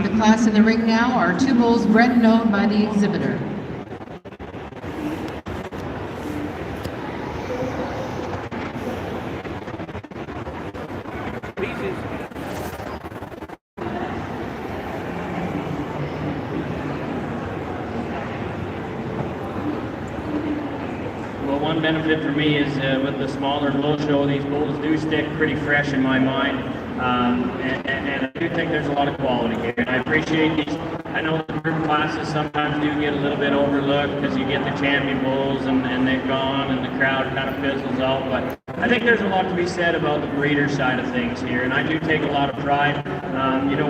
I: The class in the ring now are two bulls bred and owned by the exhibitor.
L: Well, one benefit for me is with the smaller bull show, these bulls do stick pretty fresh in my mind. And I do think there's a lot of quality here, and I appreciate these. I know the group classes sometimes do get a little bit overlooked because you get the champion bulls and they're gone and the crowd kind of fizzles out, but I think there's a lot to be said about the breeder side of things here, and I do take a lot of pride.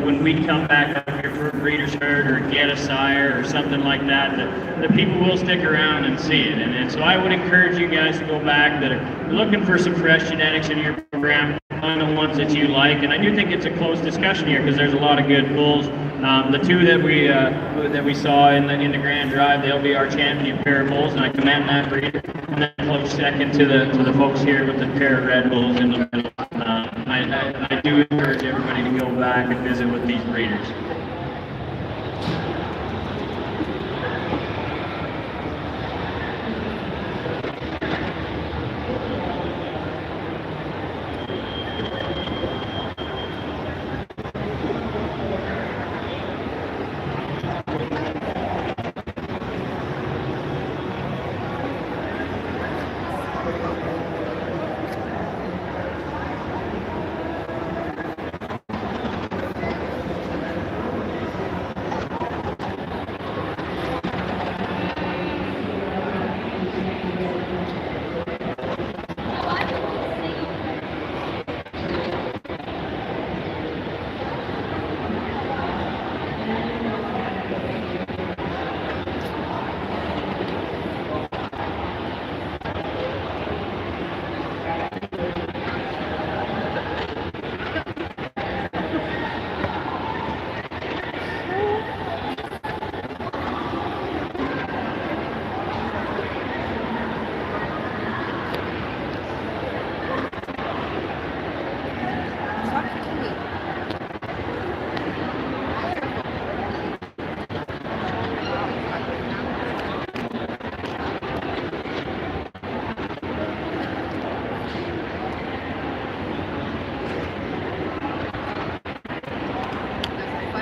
L: When we come back up here for a breeder's herd or get a sire or something like that, the people will stick around and see it. And so I would encourage you guys to go back that are looking for some fresh genetics in your program, find the ones that you like. And I do think it's a close discussion here because there's a lot of good bulls. The two that we saw in the Grand Drive, they'll be our champion pair of bulls, and I commend that breeder. And then close second to the folks here with the pair of red bulls in the middle. I do encourage everybody to go back and visit with these breeders.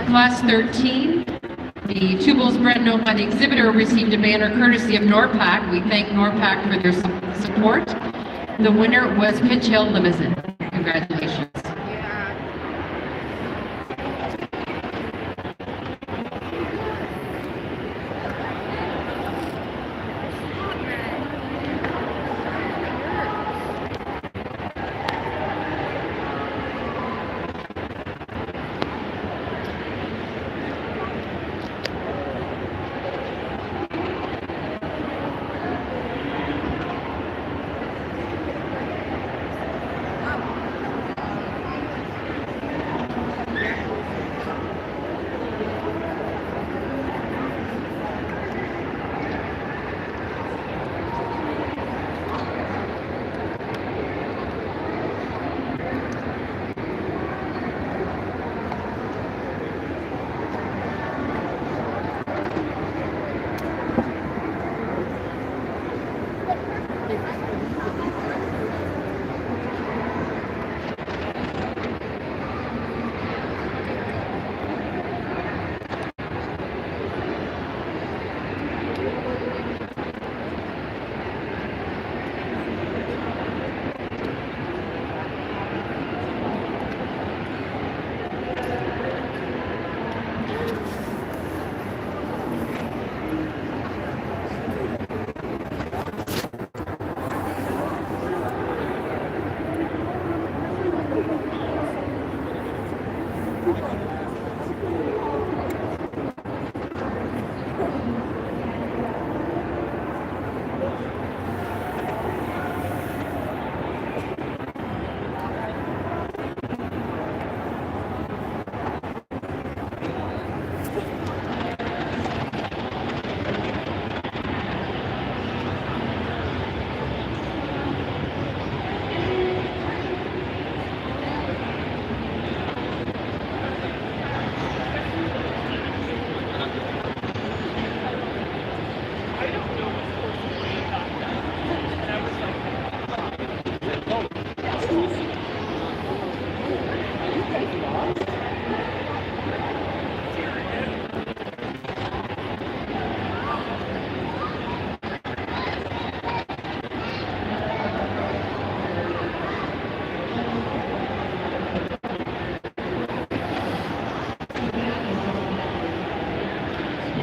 I: Class 13, the two bulls bred and owned by the exhibitor received a banner courtesy of NORPAC. We thank NORPAC for their support. The winner was Pitch Hill Limousin. Congratulations.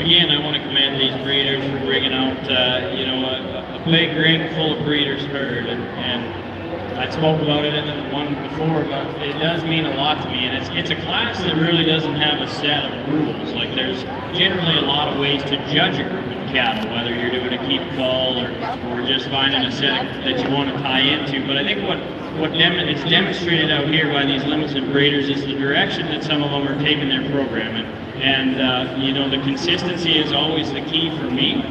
L: Again, I want to commend these breeders for bringing out, a big ring full of breeders herd, and I spoke about it in the one before, but it does mean a lot to me, and it's a class that really doesn't have a set of rules. Like there's generally a lot of ways to judge a group of cattle, whether you're doing a keep call or just finding a set that you want to tie into. But I think it's demonstrated out here by these Limousin breeders is the direction that some of them are taking their program, and you know, the consistency is always the key for me.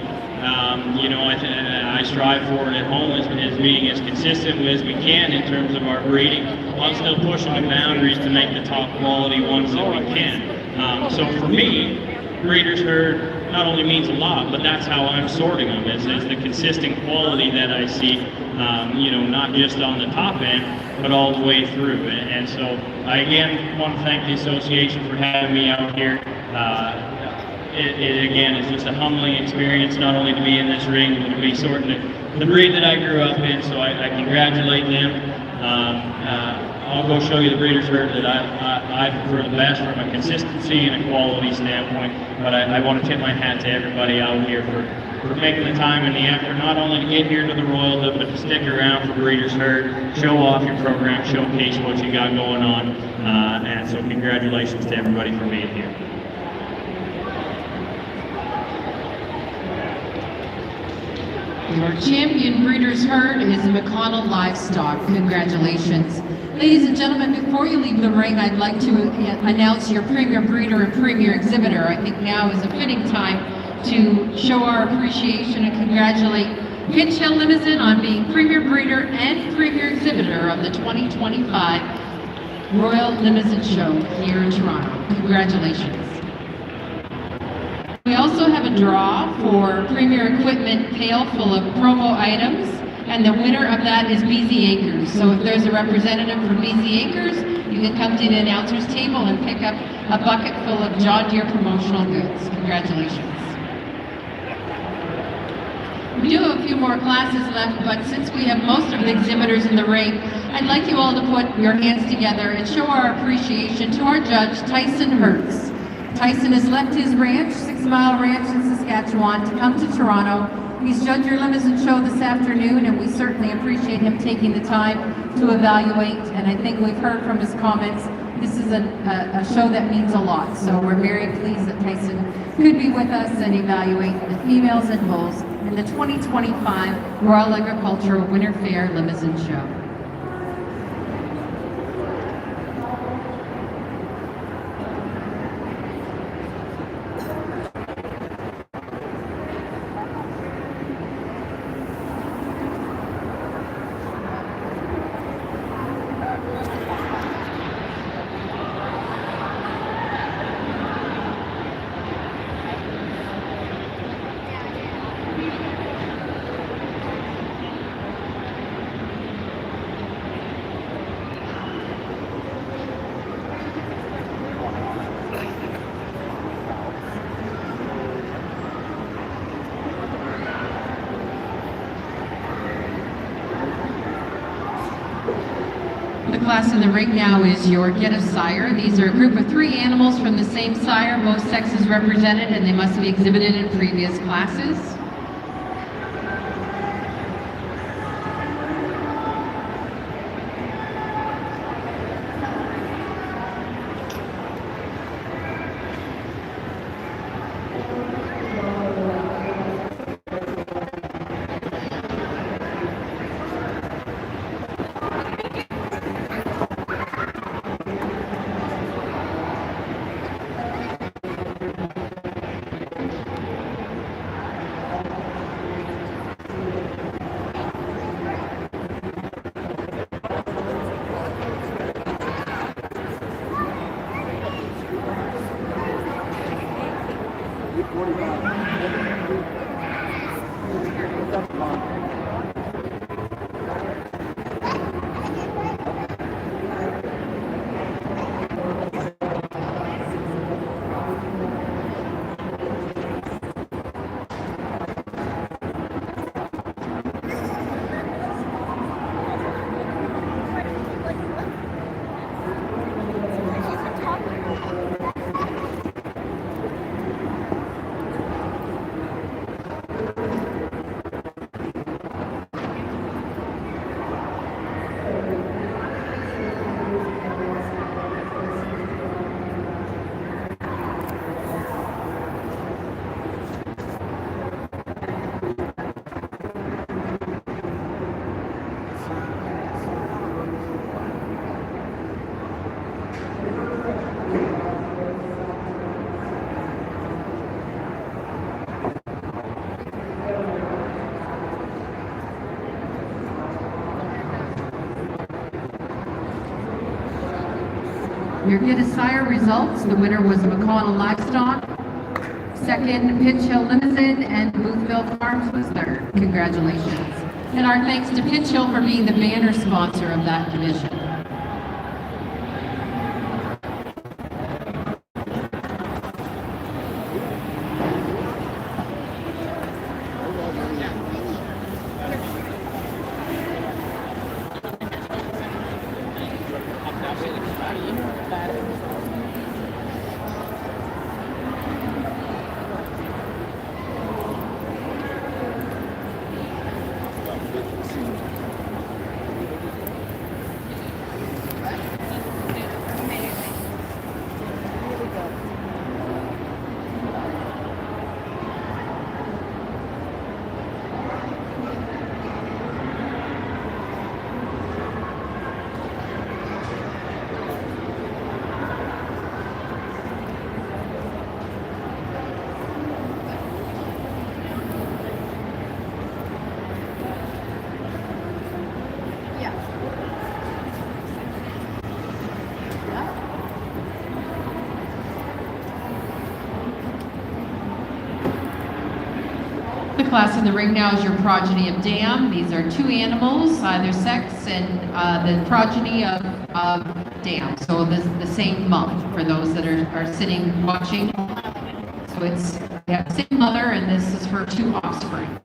L: You know, I strive for it at home as being as consistent as we can in terms of our breeding, while still pushing the boundaries to make the top quality ones that we can. So for me, breeder's herd not only means a lot, but that's how I'm sorting them, is the consistent quality that I see, you know, not just on the top end, but all the way through. And so I again want to thank the association for having me out here. It again is just a humbling experience, not only to be in this ring, but to be sorting the breed that I grew up in. So I congratulate them. I'll go show you the breeder's herd that I prefer the best from a consistency and a quality standpoint. But I want to tip my hat to everybody out here for making the time and the effort, not only to get here to the Royal, but to stick around for breeder's herd, show off your program, showcase what you got going on. And so congratulations to everybody for being here.
I: Your champion breeder's herd is McConnell Livestock. Congratulations. Ladies and gentlemen, before you leave the ring, I'd like to announce your premier breeder and premier exhibitor. I think now is a fitting time to show our appreciation and congratulate Pinch Hill Limousin on being premier breeder and premier exhibitor of the 2025 Royal Limousin Show here in Toronto. Congratulations. We also have a draw for Premier Equipment pail full of promo items, and the winner of that is BZ Acres. So if there's a representative from BZ Acres, you can come to the announcer's table and pick up a bucket full of John Deere promotional goods. Congratulations. We do have a few more classes left, but since we have most of the exhibitors in the ring, I'd like you all to put your hands together and show our appreciation to our judge, Tyson Hertz. Tyson has left his ranch, 6 Mile Ranch in Saskatchewan, to come to Toronto. He's judged your Limousin show this afternoon, and we certainly appreciate him taking the time to evaluate. And I think we've heard from his comments, this is a show that means a lot. So we're very pleased that Tyson could be with us and evaluate the females and bulls in the 2025 Royal Agricultural Winter Fair Limousin Show. The class in the ring now is your Get a Sire. These are a group of 3 animals from the same sire, both sexes represented, and they must be exhibited in previous classes. Your Guinness Sire results, the winner was McConnell Livestock. Second, Pitch Hill Limousin, and Boothville Farms was third. Congratulations. And our thanks to Pitch Hill for being the banner sponsor of that division. The class in the ring now is your progeny of dam. These are two animals, either sex, and the progeny of dam. So the same mom for those that are sitting watching. So it's the same mother, and this is her two offspring.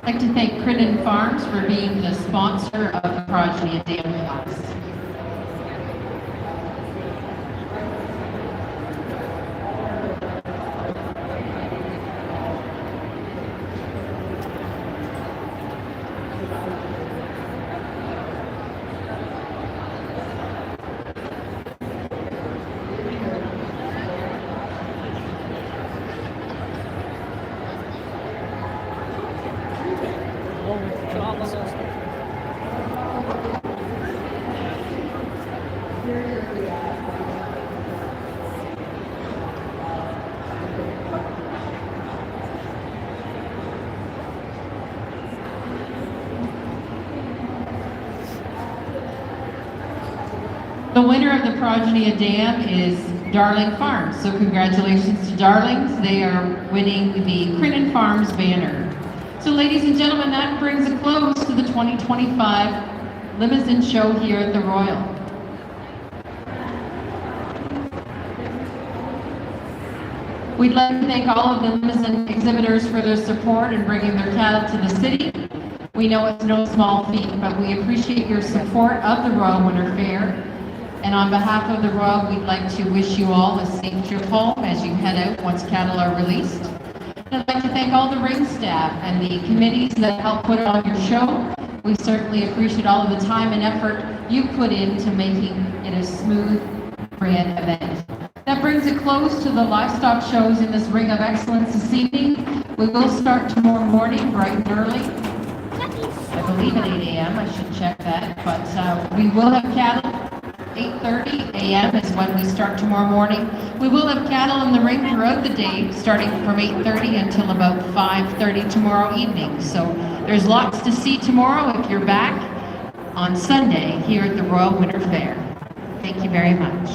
I: I'd like to thank Crinan Farms for being the sponsor of the Progeny of Dam class. The winner of the Progeny of Dam is Darling Farms. So congratulations to Darlings. They are winning the Crinan Farms banner. So ladies and gentlemen, that brings a close to the 2025 Limousin show here at the Royal. We'd like to thank all of the Limousin exhibitors for their support in bringing their cattle to the city. We know it's no small feat, but we appreciate your support of the Royal Winter Fair. And on behalf of the Royal, we'd like to wish you all a safe trip home as you head out once cattle are released. And I'd like to thank all the ring staff and the committees that help put on your show. We certainly appreciate all of the time and effort you put into making it a smooth, grand event. That brings a close to the livestock shows in this Ring of Excellence this evening. We will start tomorrow morning bright and early. I believe at 8 a.m. I should check that, but we will have cattle. 8:30 a.m. is when we start tomorrow morning. We will have cattle in the ring throughout the day, starting from 8:30 until about 5:30 tomorrow evening. So there's lots to see tomorrow if you're back on Sunday here at the Royal Winter Fair. Thank you very much.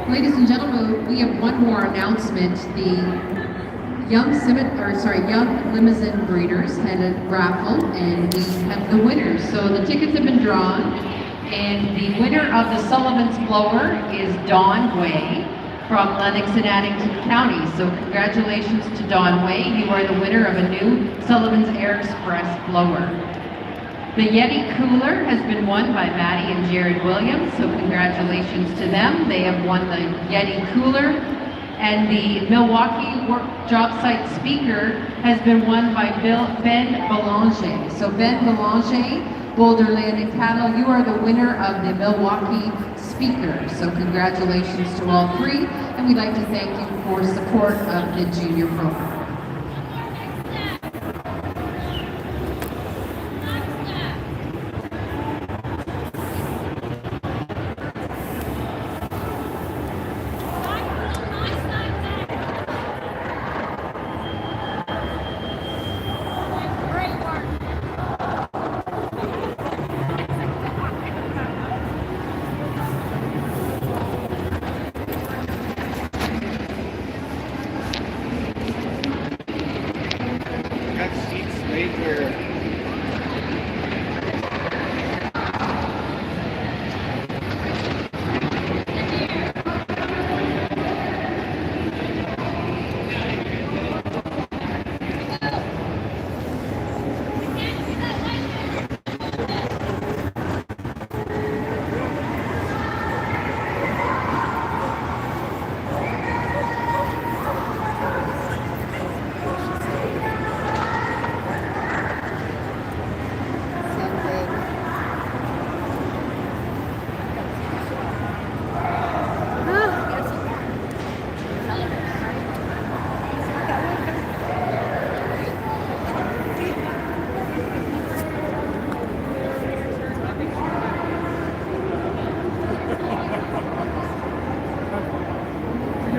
I: Ladies and gentlemen, we have one more announcement. The Young Limousin breeders had a raffle, and we have the winners. So the tickets have been drawn, and the winner of the Sullivan's blower is Dawn Way from Lennox and Addington County. So congratulations to Dawn Way. You are the winner of a new Sullivan's Air Express blower. The Yeti cooler has been won by Maddie and Jared Williams, so congratulations to them. They have won the Yeti cooler. And the Milwaukee Work Job Site speaker has been won by Ben Belanger. So Ben Belanger, Boulderland and Cattle, you are the winner of the Milwaukee speaker. So congratulations to all three, and we'd like to thank you for support of the junior program.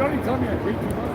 F: already told me I agreed to.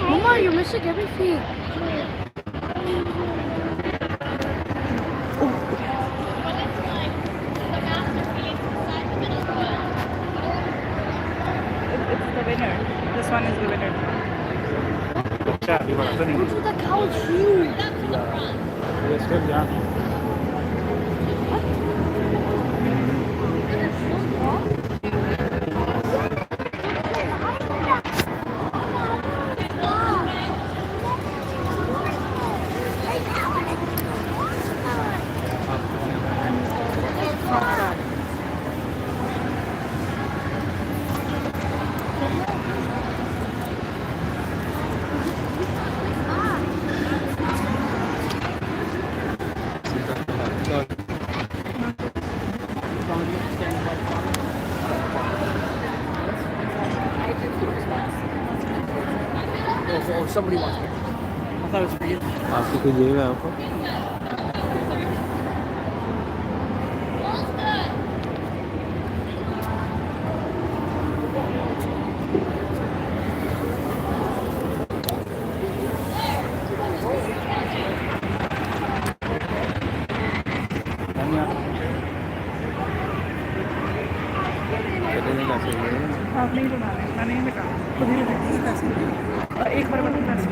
D: Mama, you're missing everything.
G: It's the winner. This one is the winner.
D: What's with the cow shoes?
M: Oh, somebody wants me. I thought it was for you.
F: आपको कोई देगा आपको
G: आप नहीं बना रहे, मैं नहीं बता खुद ही बता एक बार बता दस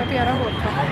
G: प्यारा बहुत था।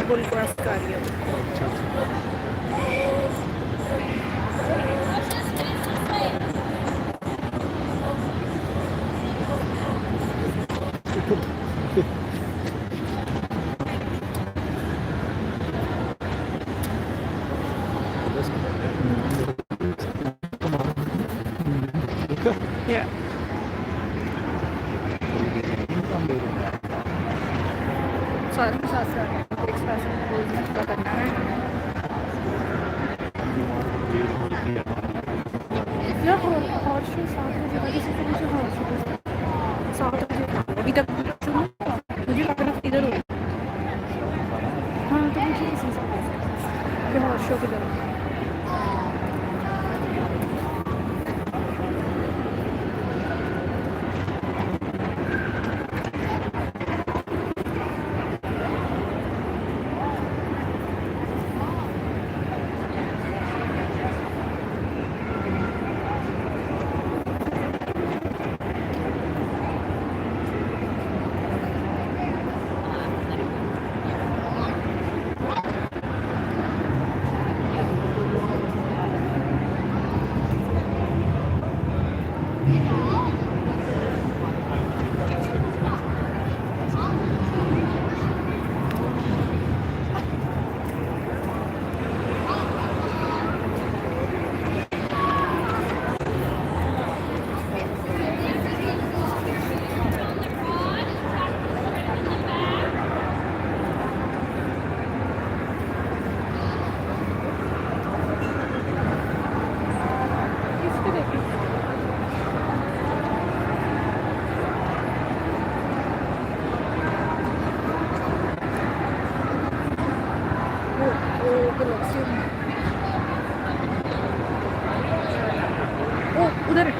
E: double cross carrier. Yeah. सारे के साथ साथ एक साथ का करना है या हॉट शो 7 बजे वाली से मुझे हॉट शो 7 बजे अभी तक मुझे लगना इधर हो हाँ तो मुझे किसी से हॉट शो किधर उधर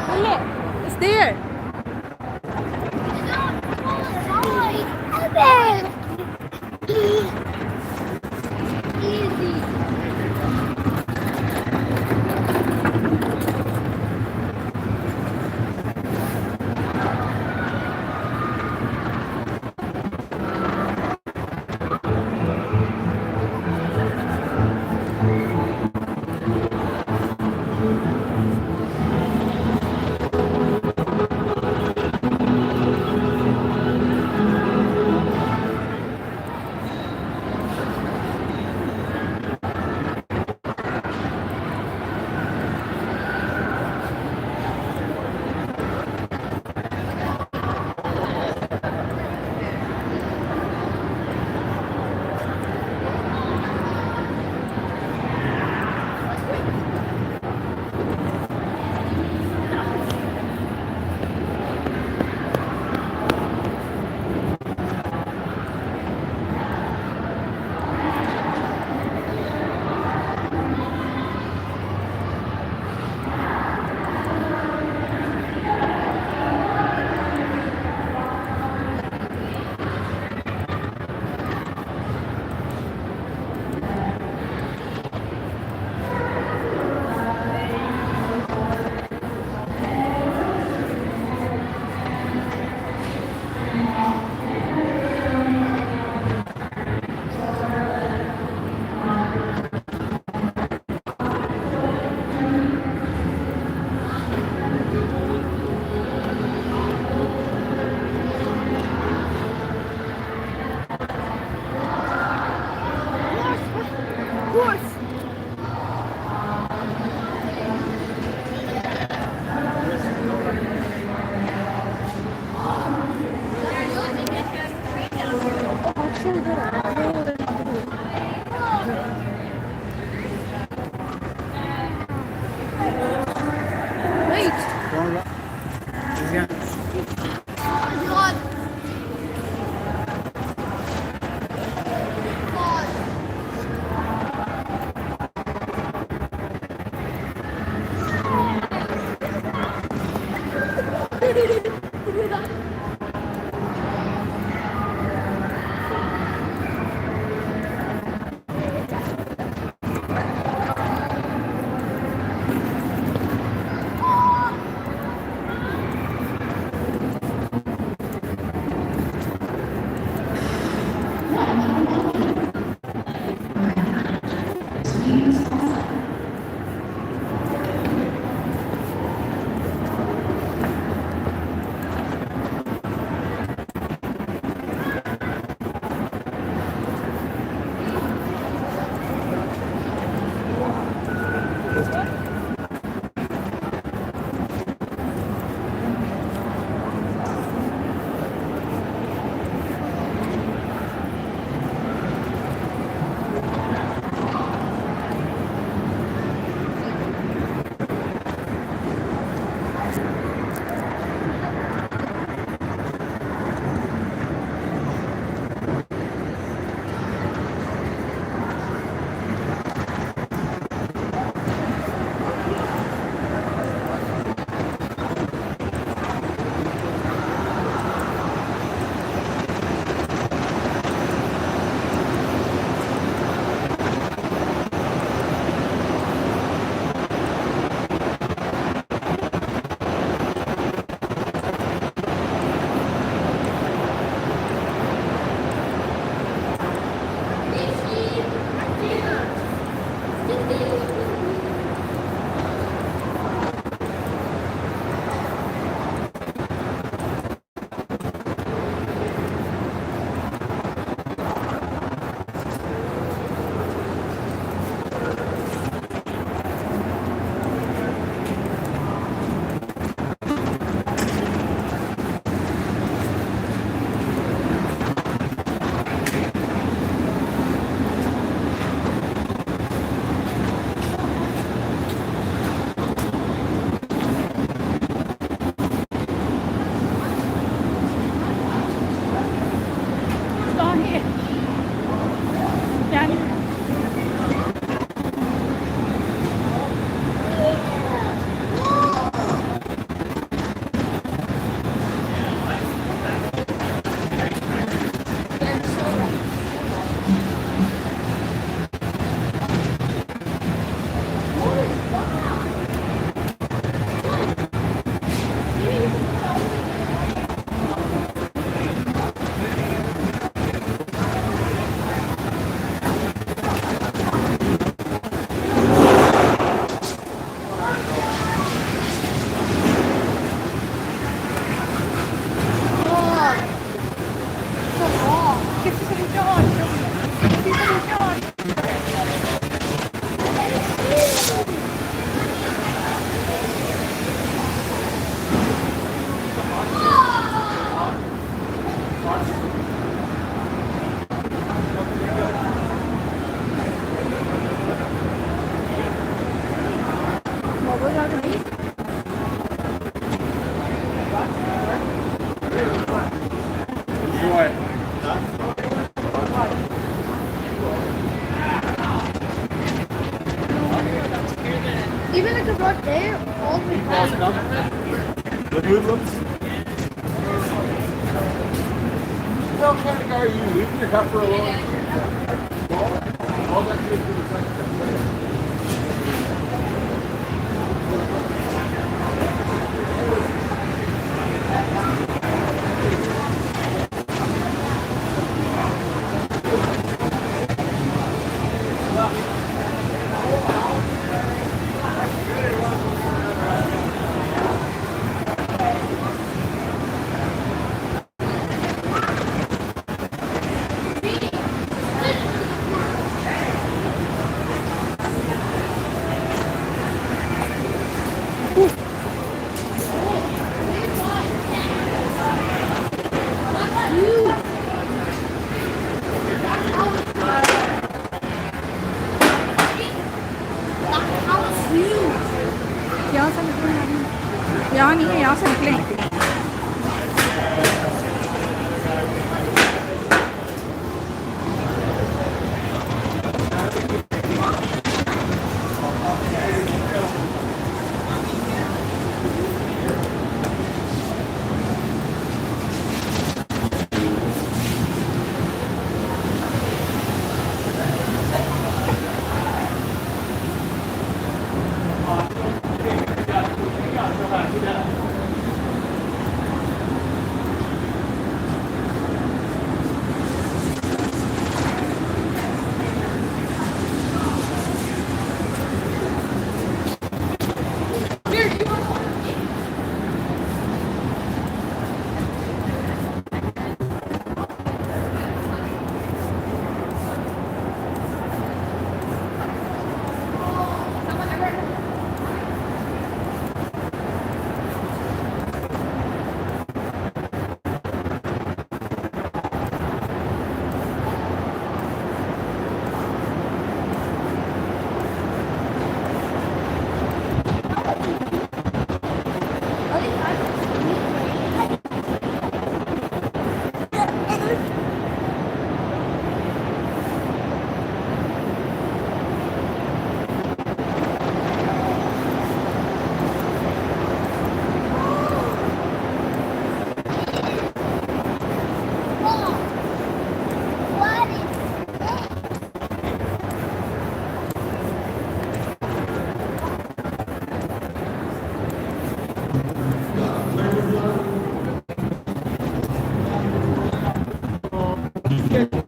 E: Mille, it's there.
D: Even if it's not there, all the
F: The hoodlums? What kind of guy are you? Leaving your heifer alone? All that good for the second.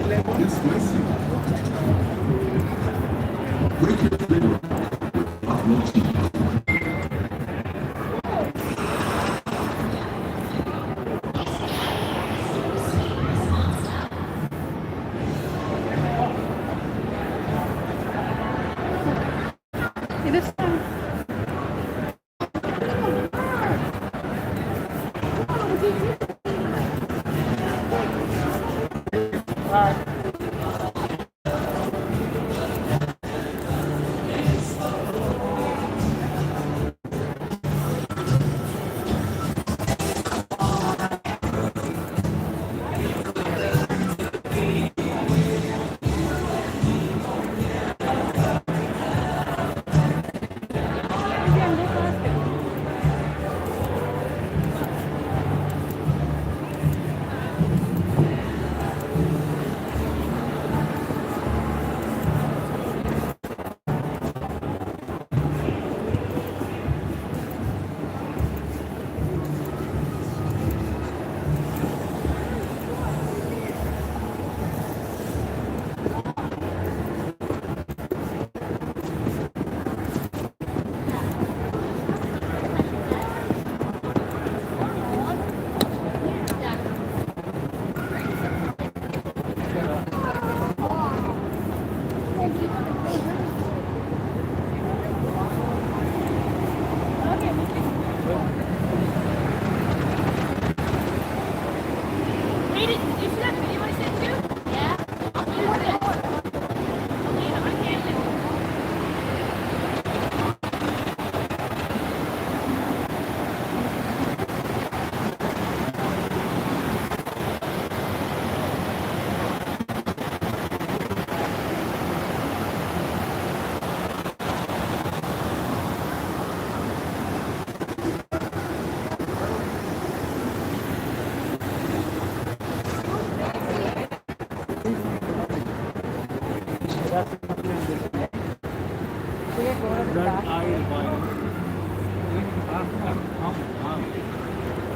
H: Yes, spicy. Break your finger. Buffalo cheese.
E: It is fun.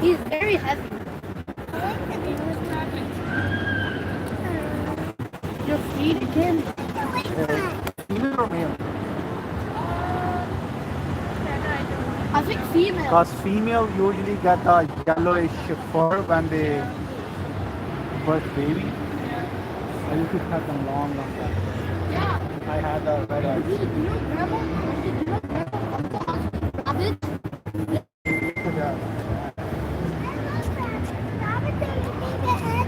E: He's very heavy. Your feet again.
N: Female or male?
E: I think female.
N: Because female usually get the yellowish fur when they birth baby. I used to have them long like that.
E: Yeah.
N: I had a red eye.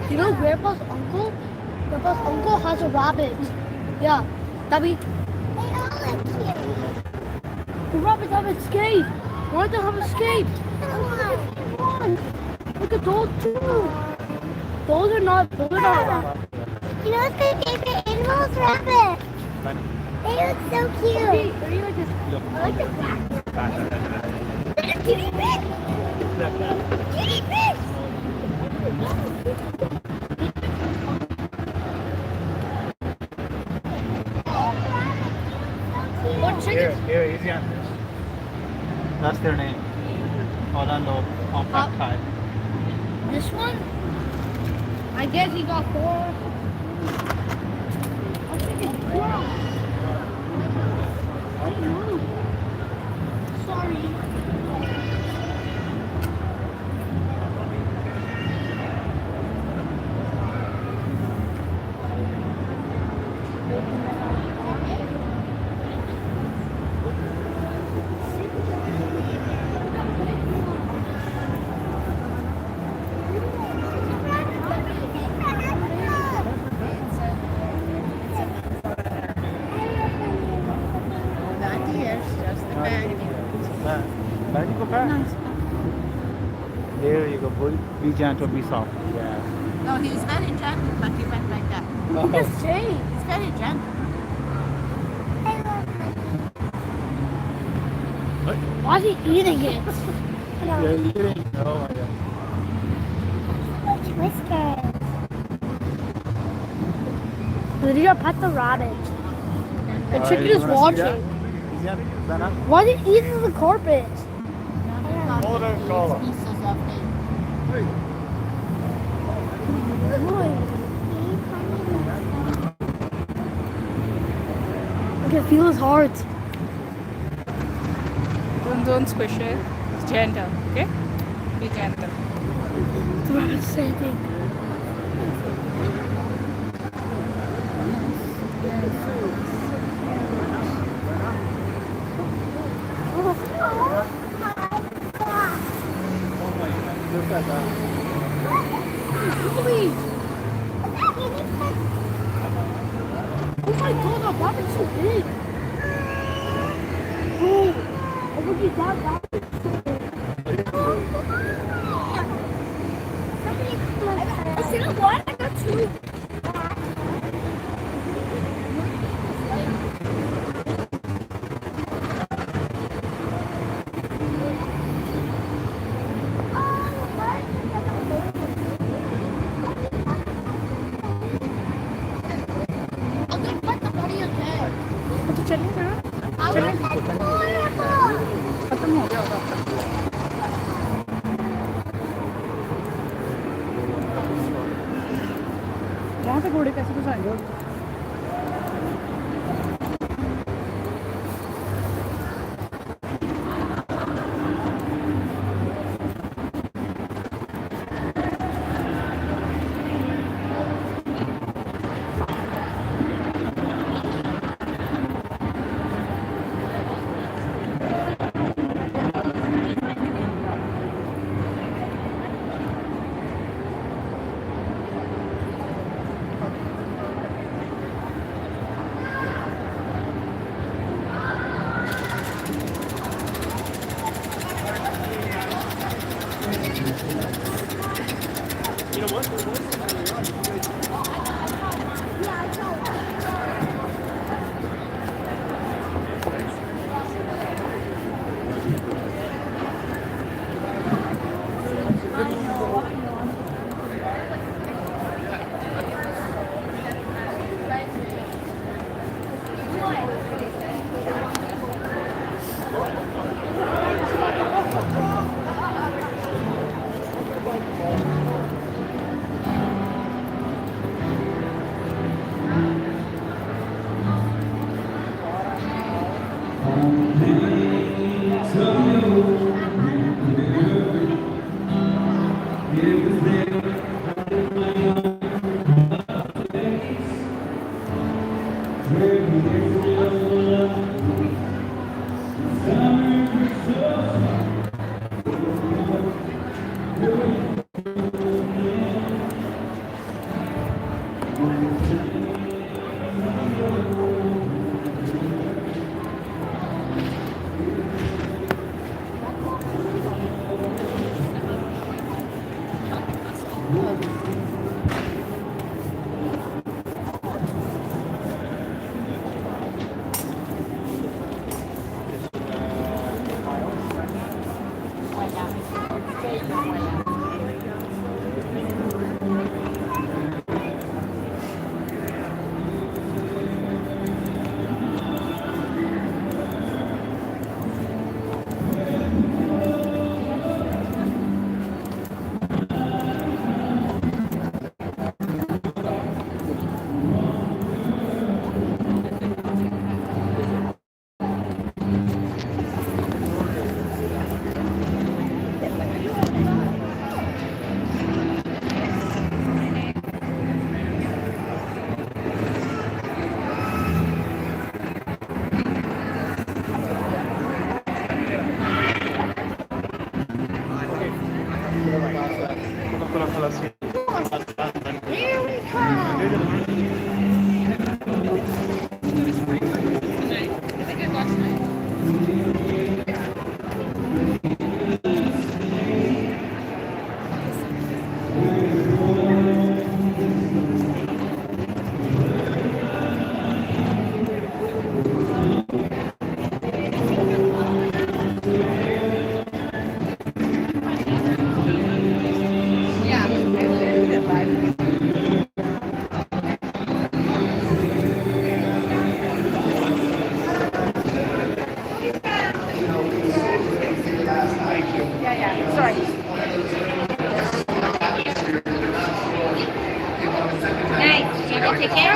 E: You know Grandpa's uncle? Grandpa's uncle has a rabbit. Yeah. Dabby. The rabbits have escaped. Why do they have escaped? Look at those two. Those are not rabbits.
D: You know what's my favorite animals? Rabbits. They look so cute.
E: Are you like this?
D: I like the black. Kitty fish. Kitty fish.
E: What chicken?
N: Here, easy on this. That's their name. Orlando compact type.
E: This one? I guess he got 4. Sorry.
N: There you go back. There you go. Be gentle, be soft. Yeah.
O: No, he was very gentle, but he went like that.
E: Just say.
O: He's very gentle.
E: Why is he eating it?
N: You're eating. Oh my god.
D: Whiskers.
E: Did you pet the rabbit? The chicken is watching. Why is he eating the carpet?
N: Hold on, collar.
D: can feel his heart.
G: Don't squish it. It's gentle, okay? Be gentle.
D: It's about the same thing.
N: Look at that.
D: Oh my god, that rabbit's so big. Oh, look at that rabbit. Is it one? I got two.
G: तो चलेगा खत्म हो गया होगा वहाँ पे घोड़े कैसे कुछ आएंगे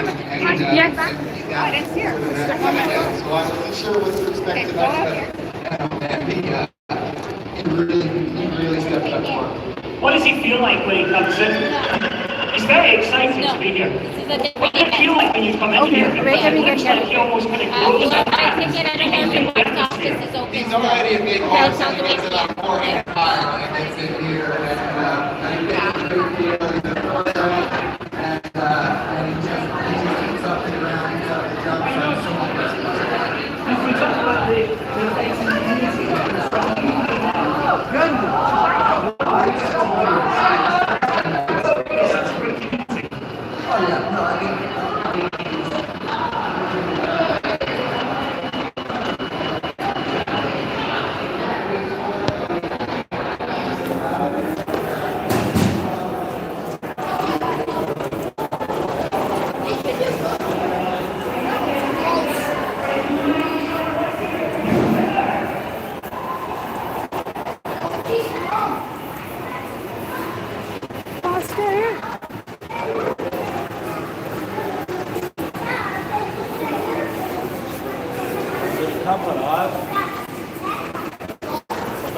E: Yeah, exactly.
B: So I wasn't sure what to expect tonight, but he really stepped up for it.
P: What does he feel like when he comes in? He's very excited to be here. What does it feel like when you come in here? Because it looks like he almost kind of grows up.
B: He's already a big horse and he runs it on 4 mile and it's in here and he gets a big deal, he's a thorough and he just keeps up and around, he's up and jumps so much.
P: If we talk about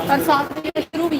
E: और साथ में शुरू भी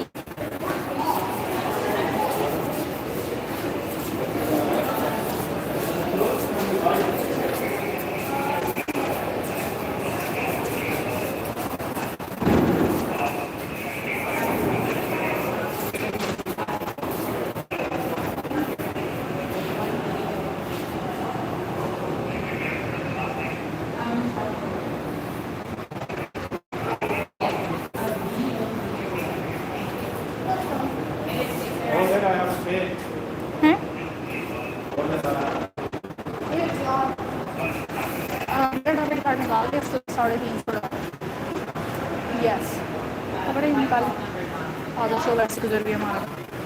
E: गुजर गया हमारा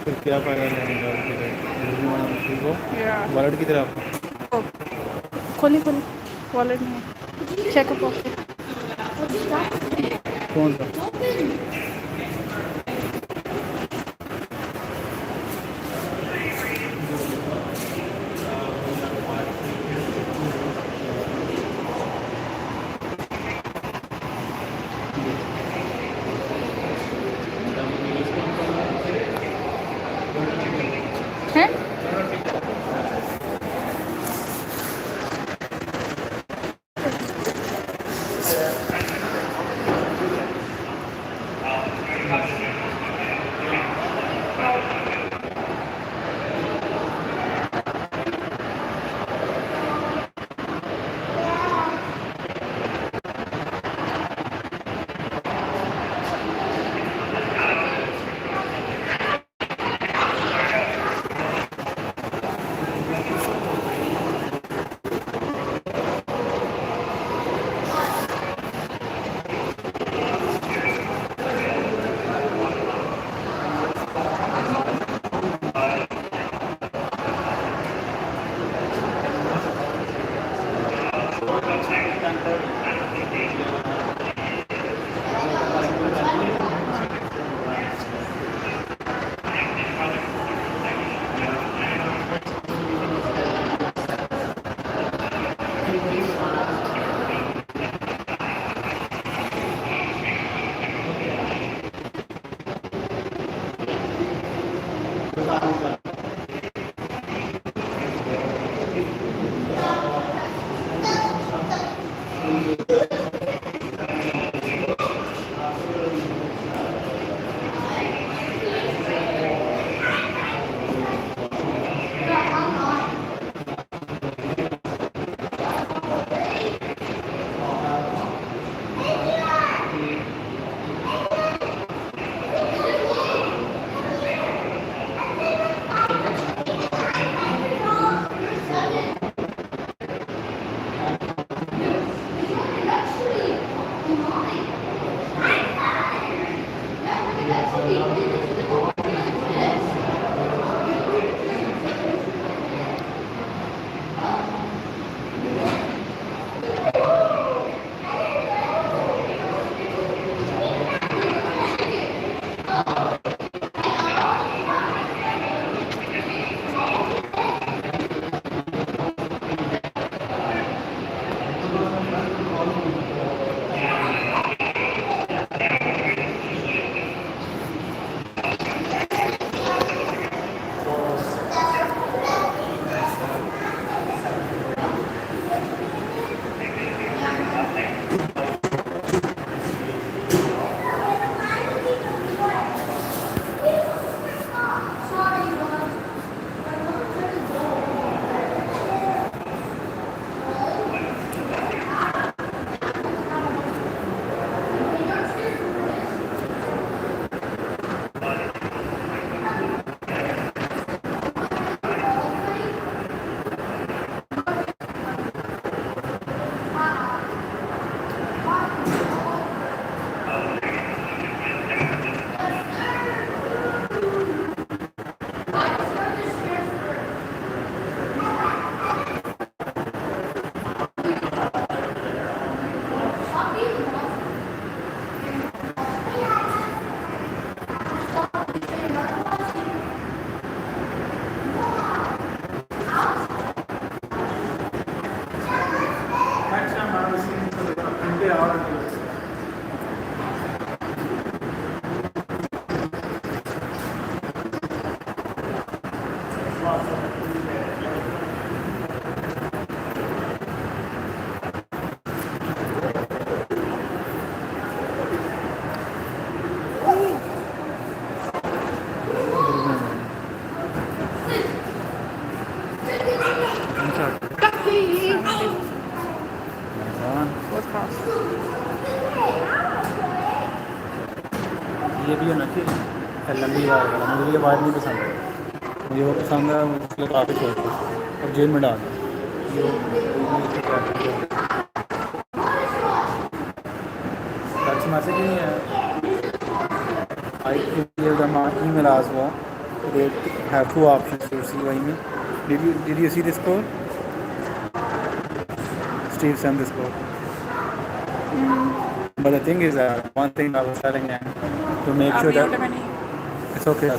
N: फिर क्या फायदा लेने का वॉलेट की तरफ
E: खोली वॉलेट में चेक पॉकेट
N: कौन सा ये भी होना चाहिए लंबी वायर वाला, मुझे ये वायर नहीं पसंद है, मुझे वो पसंद है उसके काफ़ी छोटा और जेब में डाल मैसेज ही नहीं है। I give them an email as well. They have two options to receive an email. Did you see this code? Steve sent this code. But the thing is that one thing I was telling him to make sure that it's okay.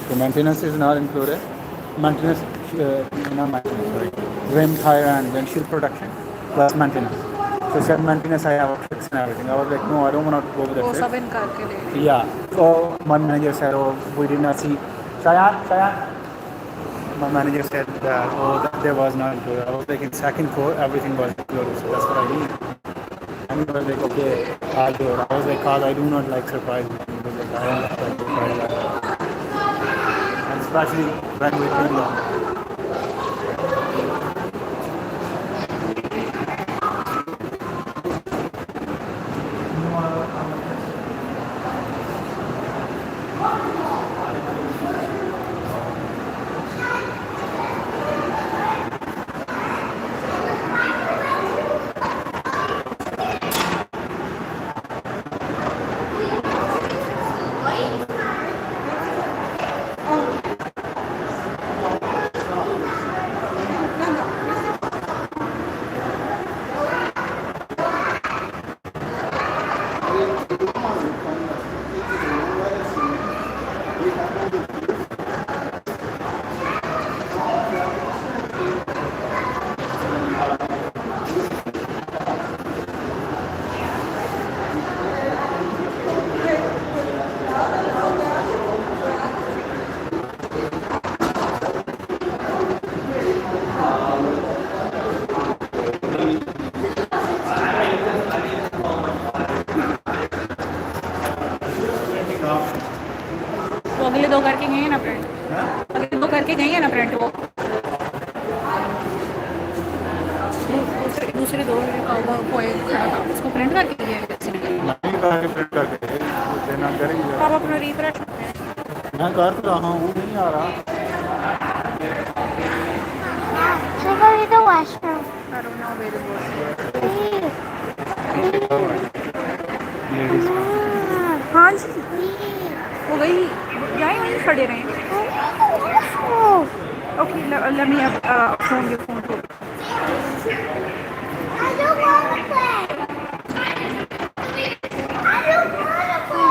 N: So maintenance is not included. Maintenance, not maintenance, sorry. Rim, tire, and windshield protection plus maintenance. So said maintenance, I have a fix and everything. I was like, no, I don't want to go with the
G: वो
N: fix.
G: सब इनकार के लिए
N: Yeah. So my manager said, oh, we did not see. Shayan. My manager said that, oh, that there was not included. I was like, in second core, everything was included. So that's what I need. And he was like, okay, I'll do it. I was like, Carl, I do not like surprises. He was like, I don't like surprises. And especially when we came down.
G: वो अगले दो करके गए हैं ना print, अगले दो करके गए हैं ना प्रिंट वो दूसरे दो कोई खड़ा था उसको प्रिंट करके दिया किसी ने।
N: प्रिंट करके देना करेंगे।
G: आप अपना रिफ्रेश
N: मैं कर रहा हूँ, नहीं आ रहा।
D: Should I go to the washroom?
G: I don't know where it was. हाँ जी वो गई जाए वहीं खड़े रहे। Okay let me phone your phone to
D: I don't want to play. I don't want to play.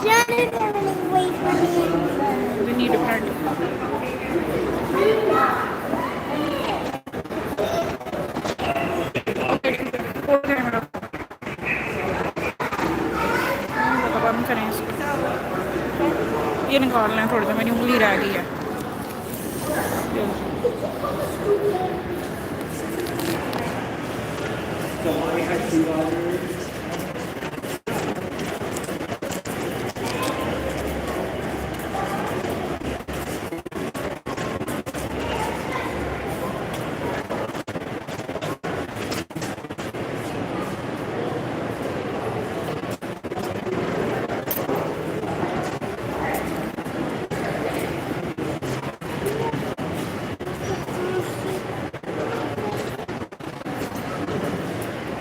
D: Jonathan's running away from me.
G: we need a print. ये निकालना है थोड़ी देर, मेरी उंगली रह गई है।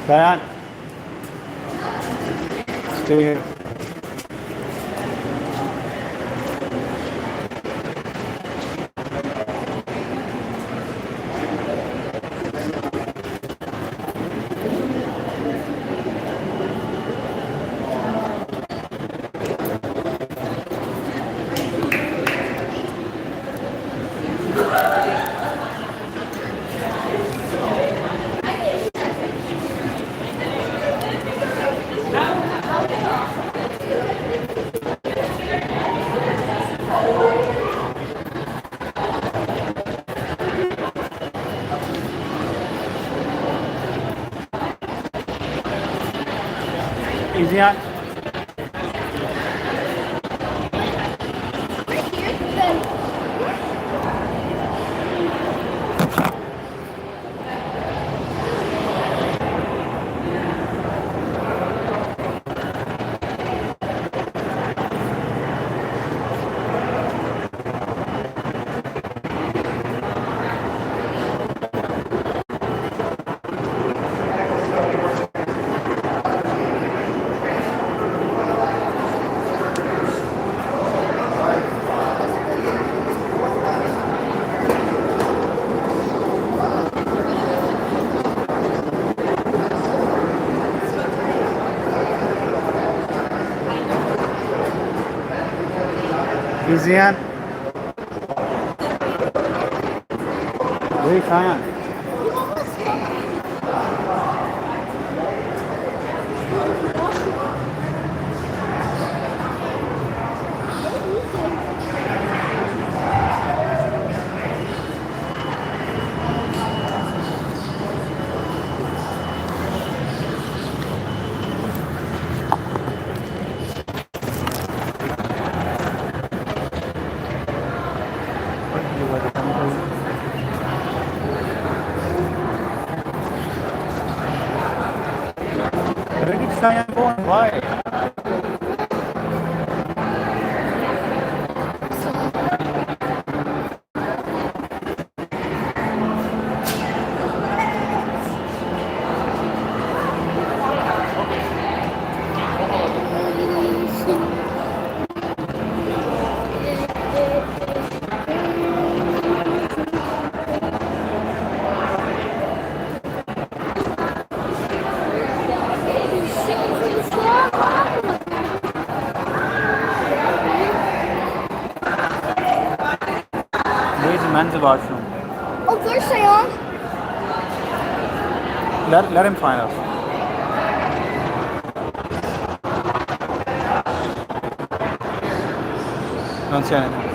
N: Diane, stay here. Easy on. Easy on. Wait, Cheyenne. Where did Cheyenne go and why? Where's the men's washroom?
D: Oh, there's Seong.
N: Let him find us. Don't say anything.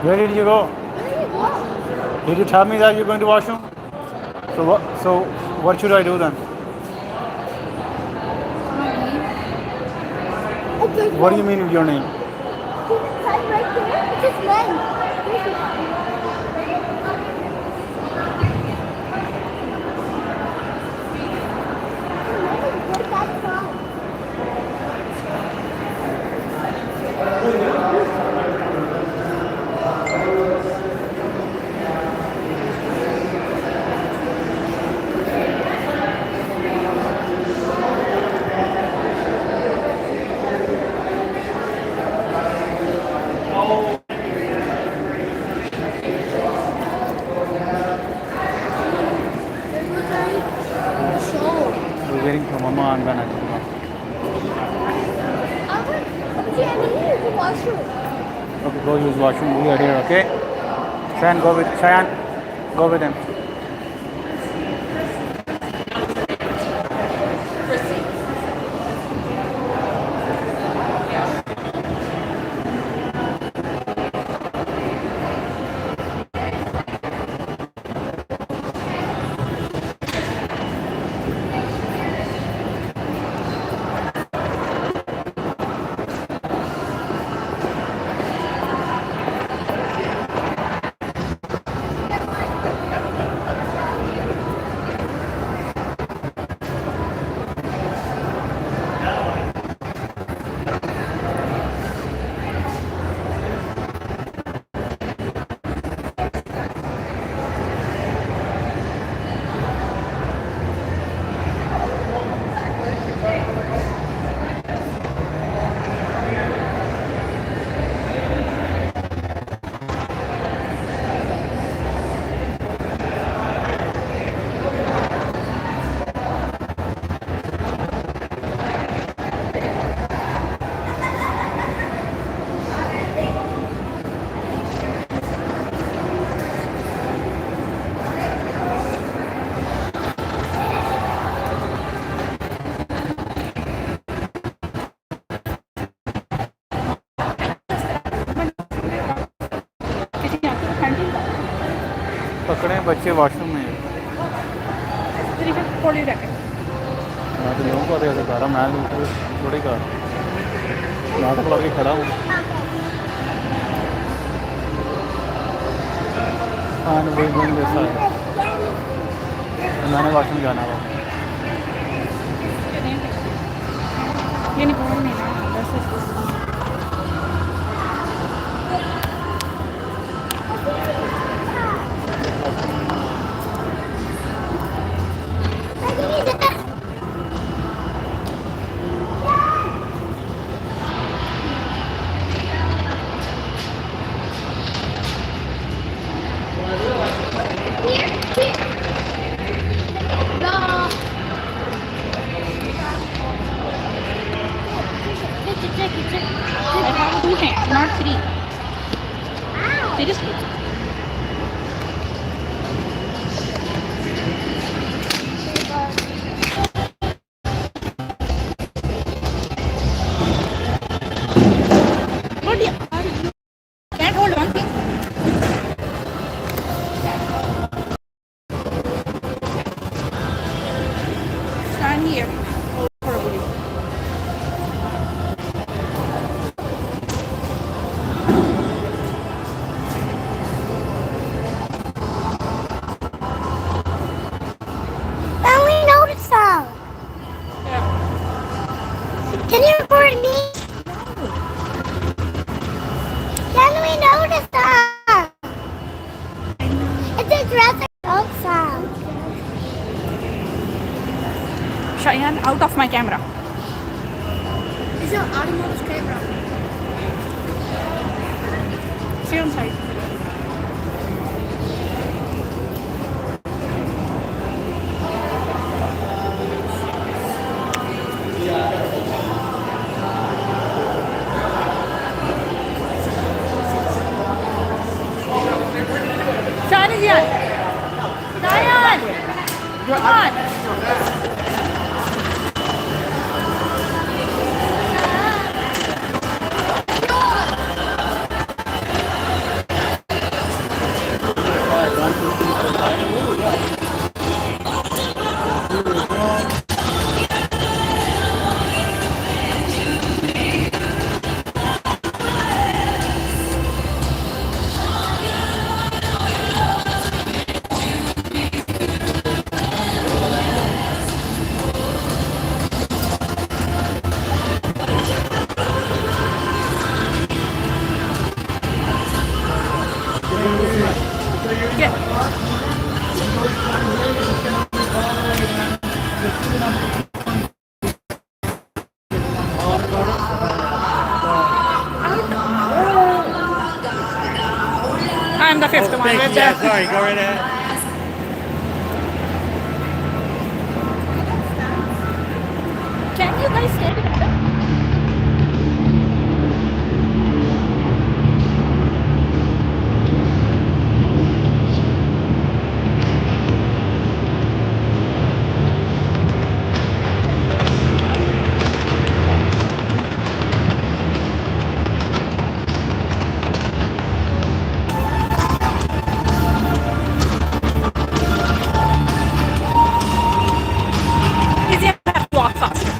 N: Where did you go? Did you tell me that you're going to washroom? So what should I do then? What do you mean with your name?
D: Right there. It's his name.
N: We're waiting for Mama and Ben. Okay, go use washroom. We are here, okay? Cheyenne, go with him. पकड़े बच्चे washroom में
G: तेरी फिर थोड़ी रखे
N: मैं तो नहीं कर रहा कर मैं थोड़ी कर नाटक लगा के खड़ा हूँ हाँ वही घूम जैसा है मैंने वॉशरूम जाना हुआ
G: ये नहीं बोल नहीं ना बस I have 2 hands, not 3. Seriously. But yeah, can't hold one thing. Stand here. Probably.
D: I only noticed some. Can you record me? Can we notice some? It's a dresser dog sound.
G: Cheyenne, out of my camera.
D: It's an automotive camera.
G: Stay on side. Cheyenne is here. Cheyenne! Come on! I'm the fifth one.
L: Yeah, sorry, go right ahead.
G: Can you guys stay together? Easy enough to walk faster.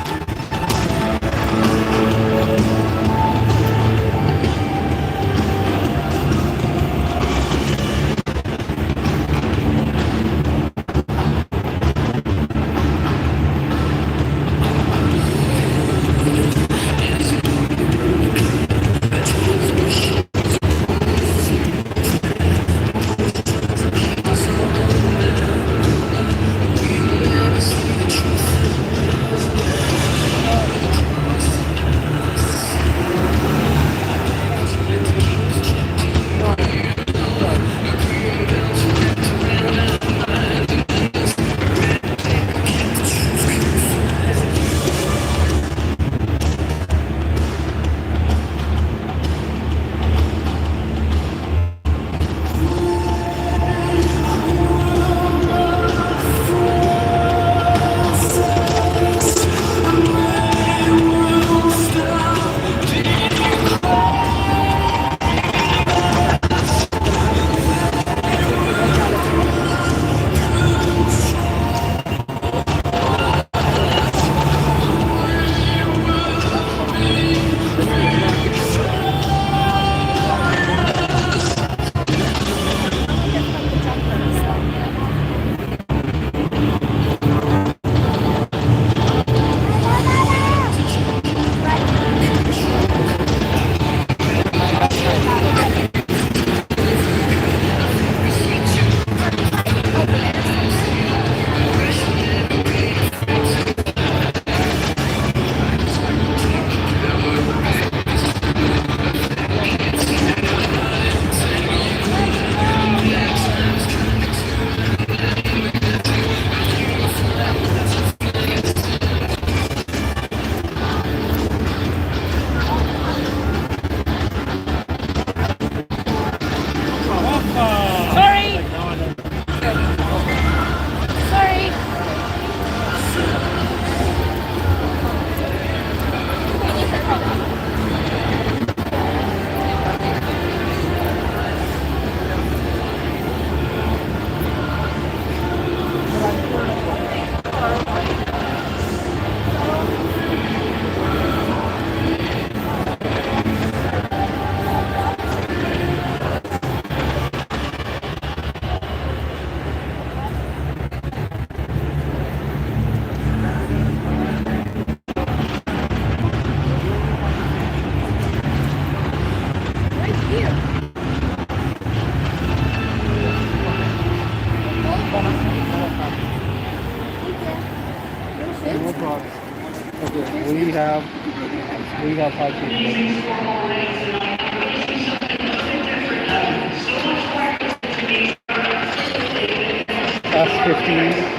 N: We got 5 people. That's 15.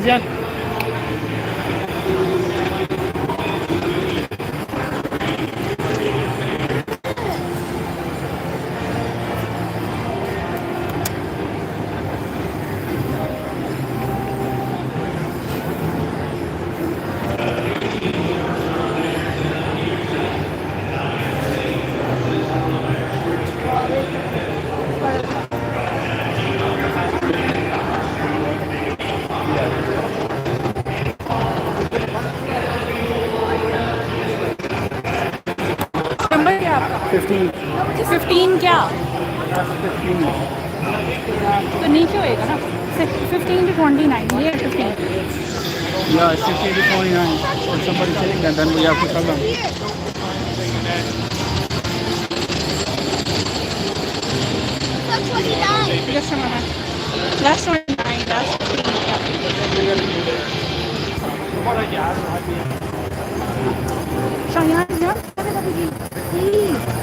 N: Jack.
E: Number क्या आपका 15 क्या तो नीचे होएगा ना 15 to 29 ये 15
N: Yeah, it's 15 to 29. If somebody's saying that, then we have to tell them.
E: That's 29. Just a moment. That's 29. That's 15. Cheyenne, yeah? Please.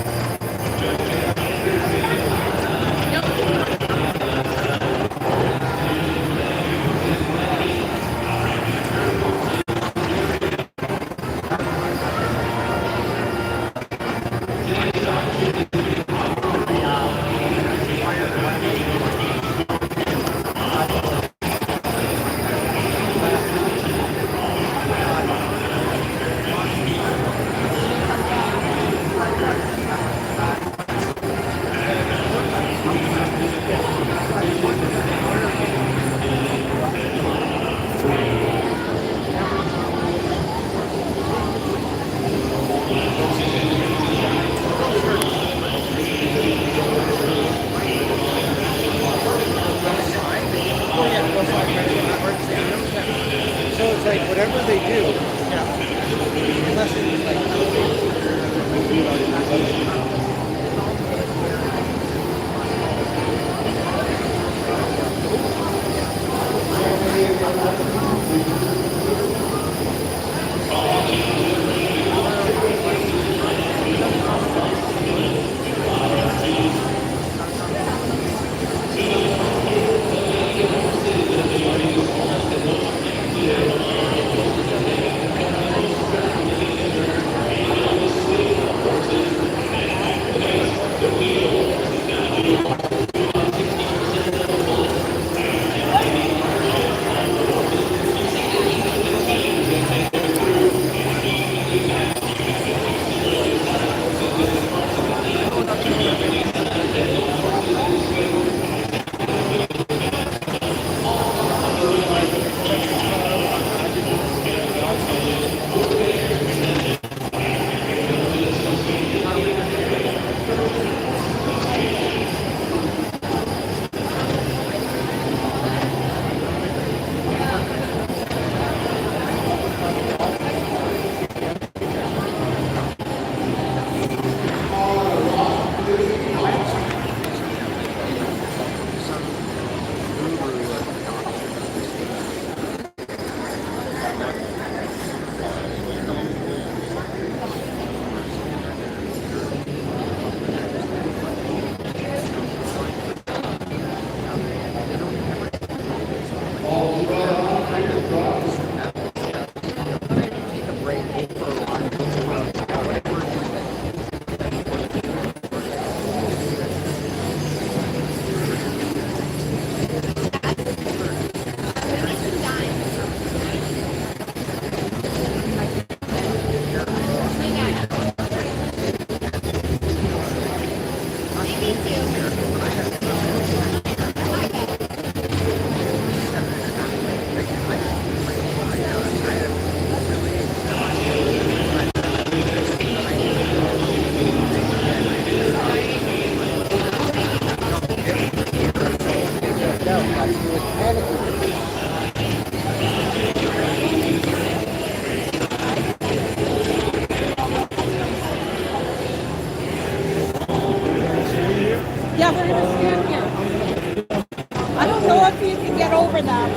E: for them.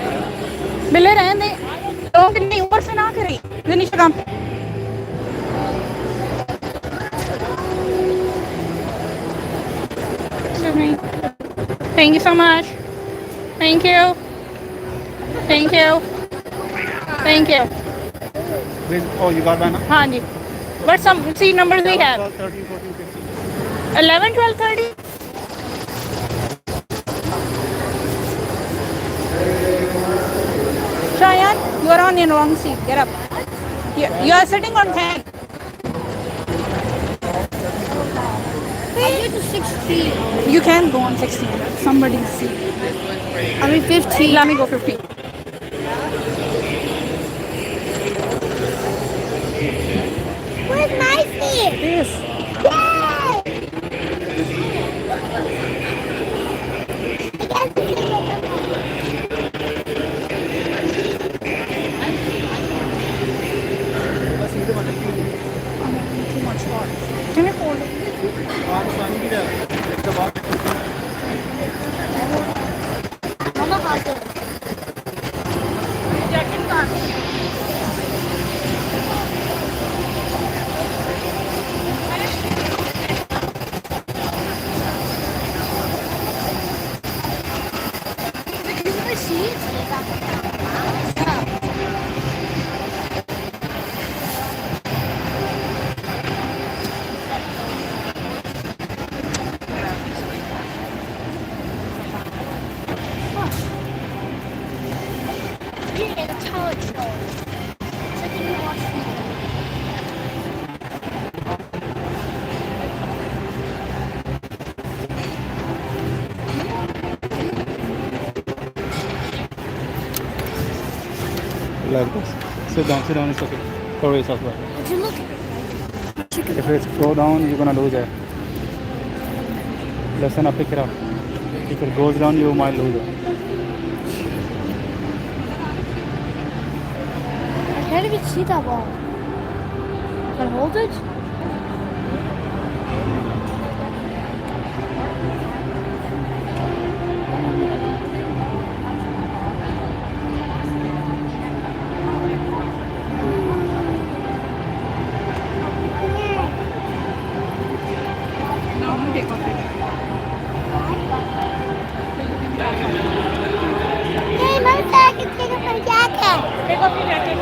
E: बिल्ले रहने दे लोग नहीं ऊपर से ना करें ये नीचे काम Excuse me. Thank you so much. Thank you. Thank you. Thank you.
N: Oh, you got banana?
E: हाँ जी. What some seat numbers we have?
N: 13, 14, 15.
E: 11, 12, 13. Shayan, you are on the wrong seat. Get up. You are sitting on 10. I get to 16. You can go on 16. Somebody's seat. I mean 15. Let me go 15. Where's my seat? This. Too much water. Can you hold it? Mama has it. Jacket gun. Is my seat?
N: Like this. Sit down, it's okay. Cover yourself well.
E: Would you look?
N: If it's go down, you're gonna lose it. Listen up, pick it up. If it goes down, you might lose it.
E: I can't even see that ball. Can I hold it? Hey, Martha, I can take off my jacket. Take off your jacket.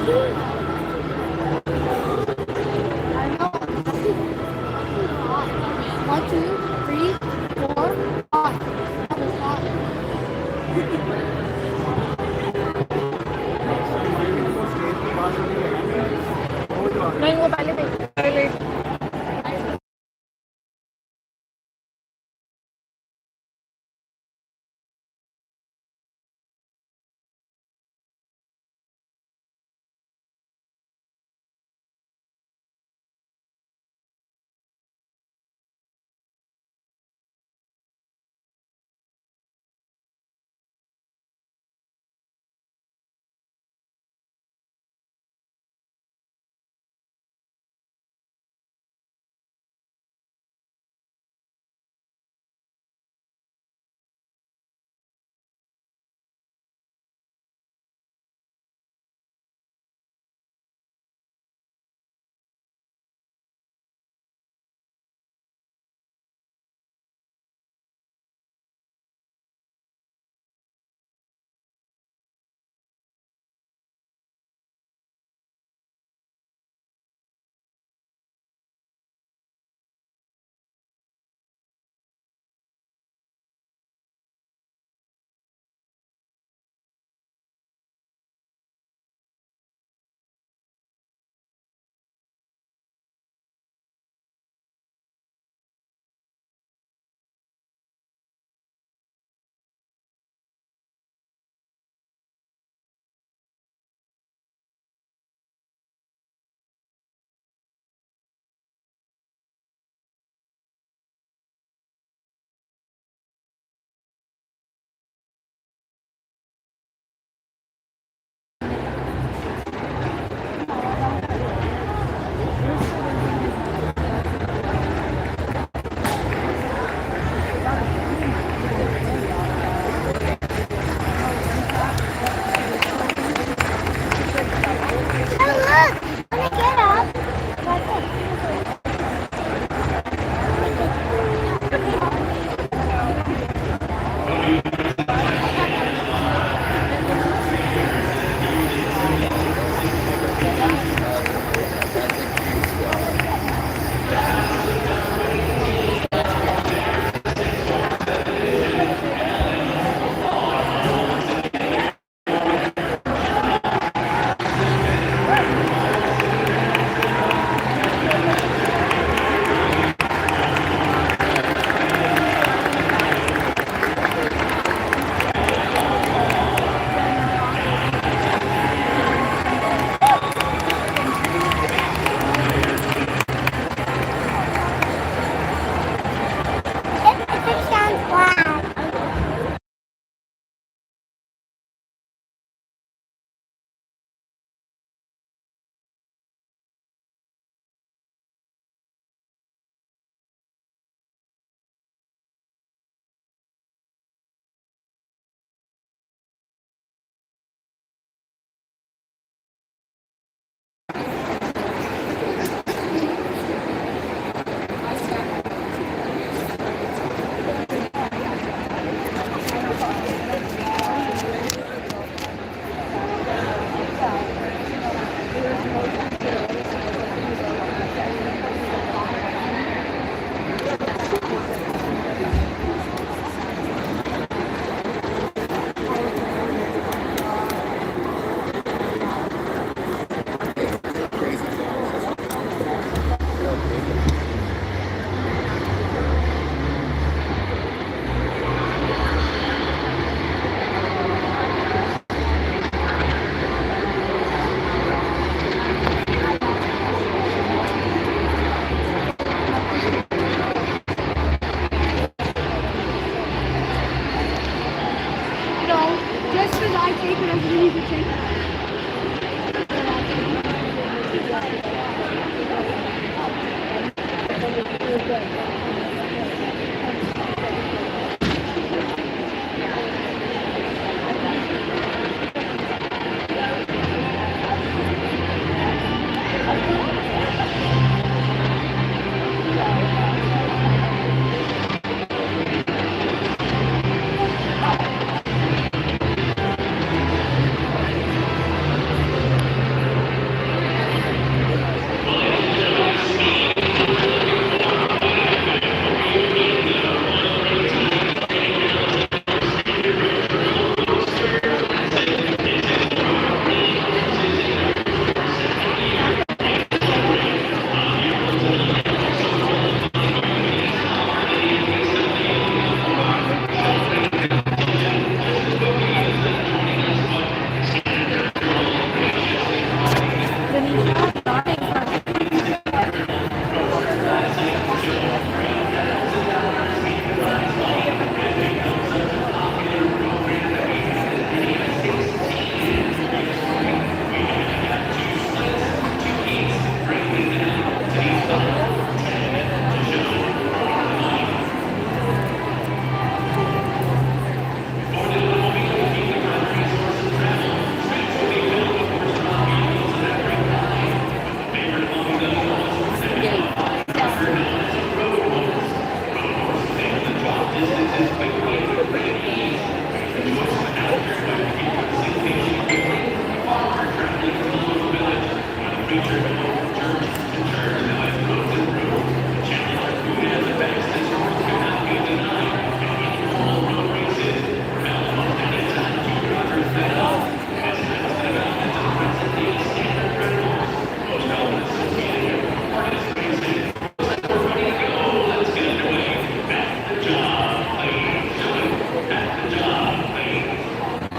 D: 1, 2, 3, 4, 5. नहीं वो पहले पहले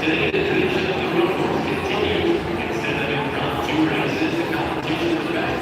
A: Today, the tradition of the road course continues. Instead of impromptu races, the competition is back.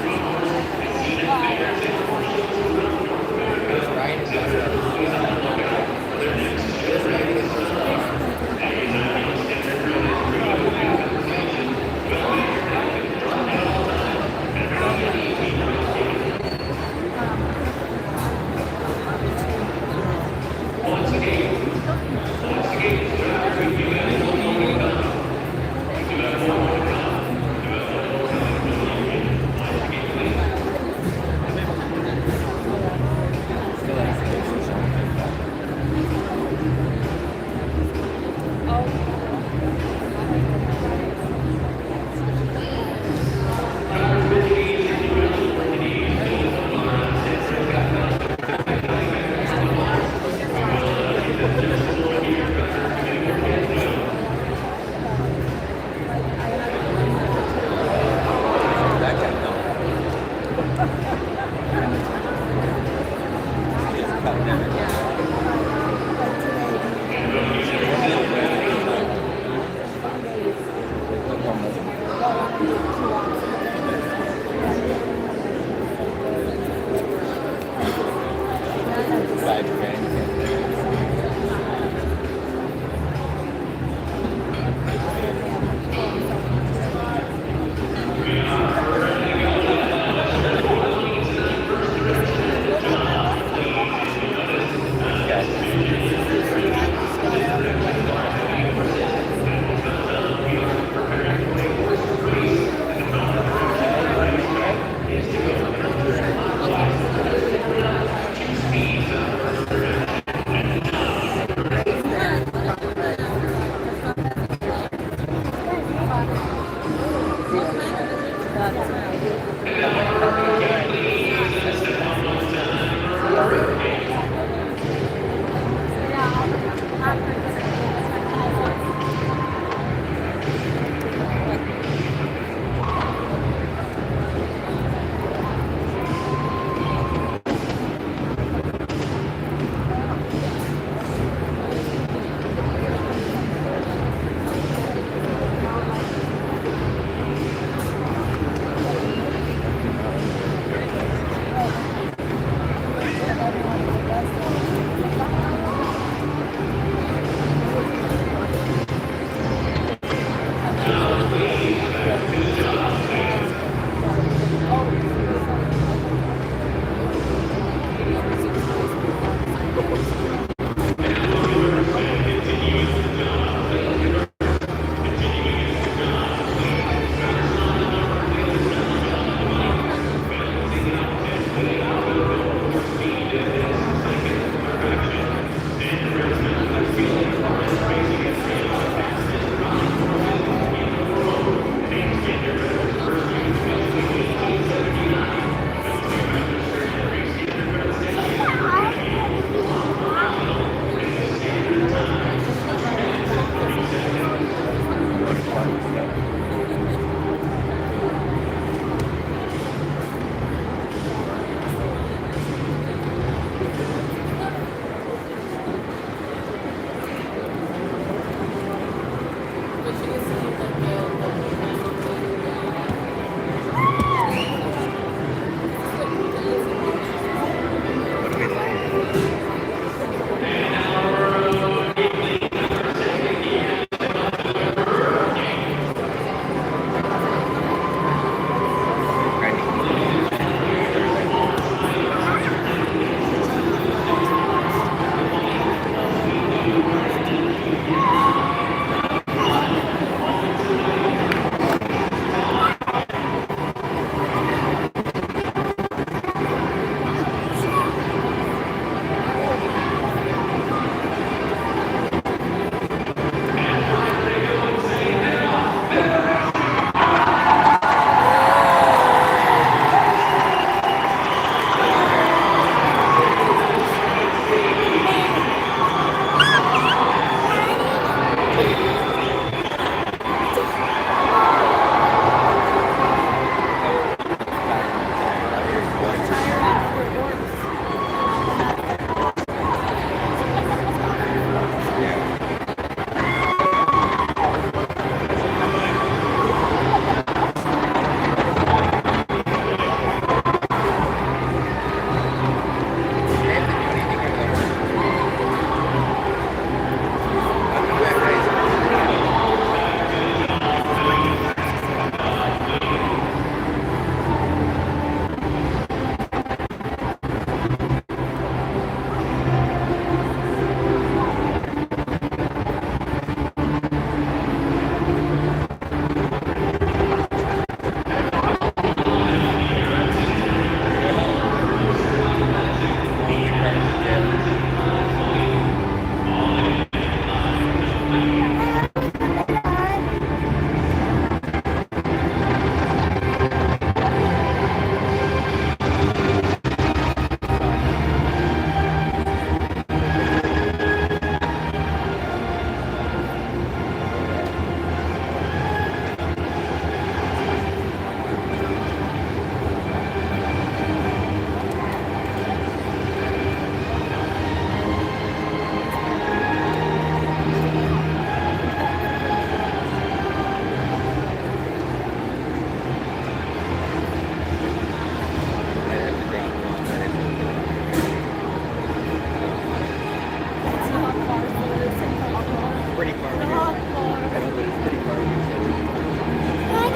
D: I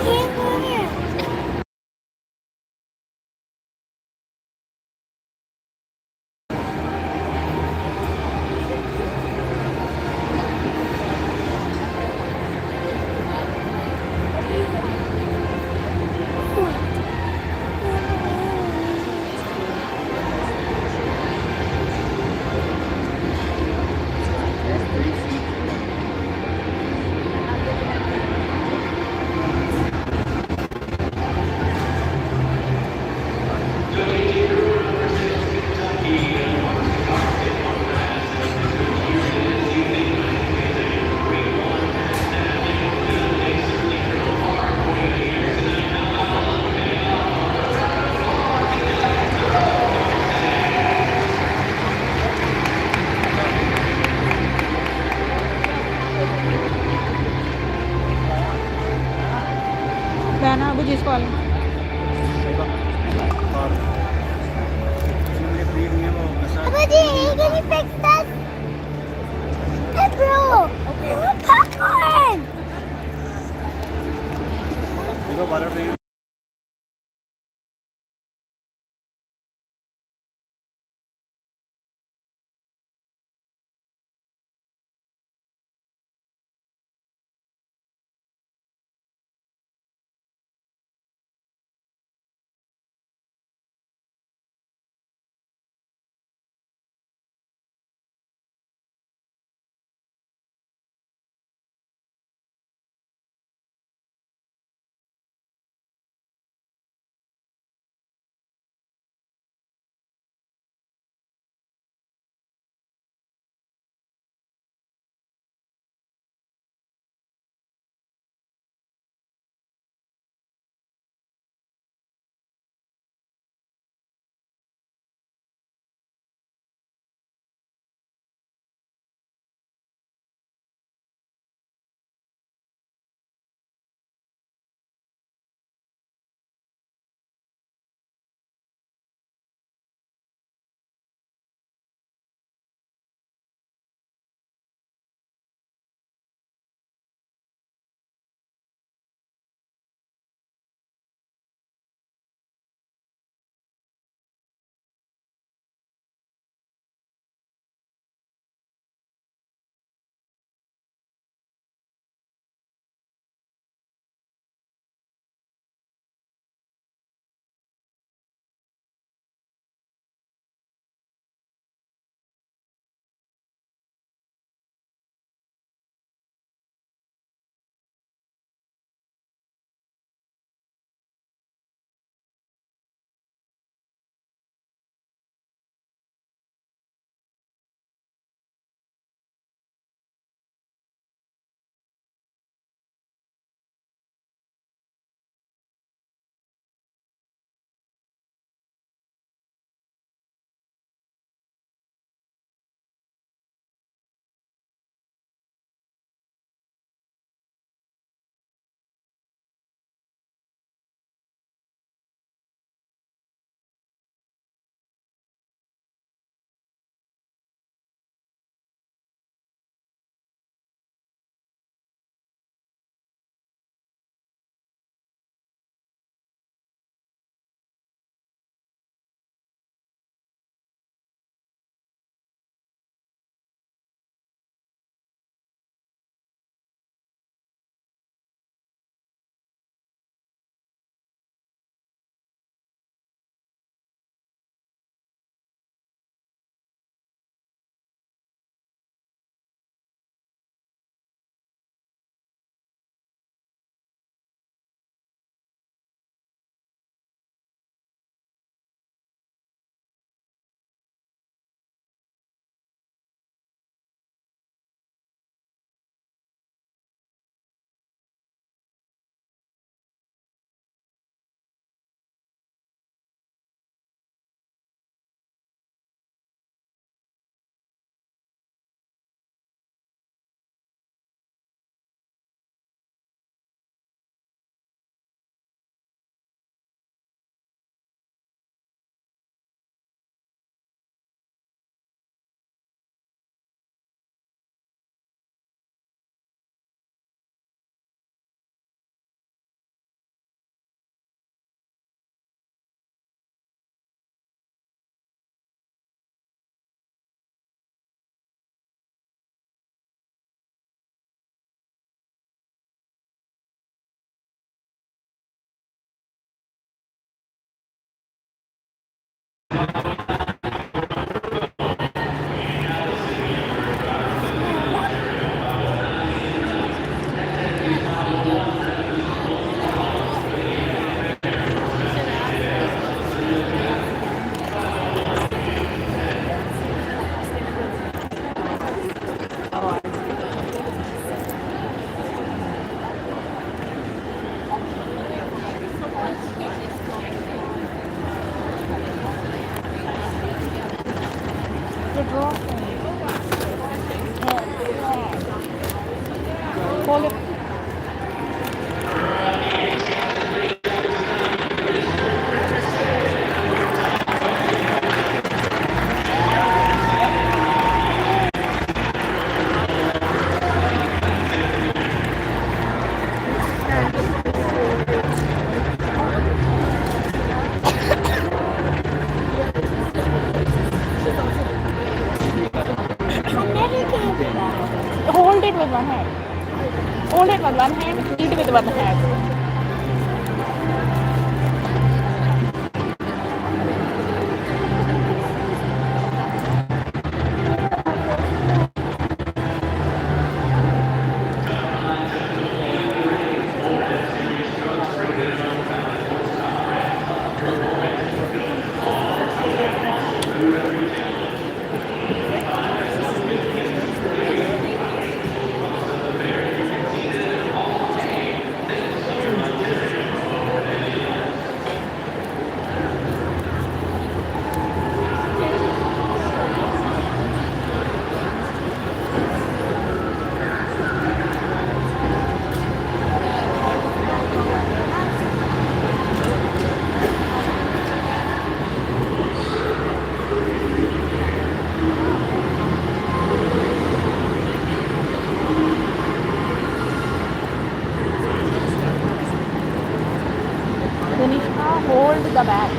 D: can't go there.
E: Dana, Abu Jis call.
D: Abaji, can you fix that? Hey, bro. Popcorn.
N: देखो बारह train
E: Hold it. Hold it with one hand. Hold it with one hand, eat with one hand. Ganishka, hold the bag.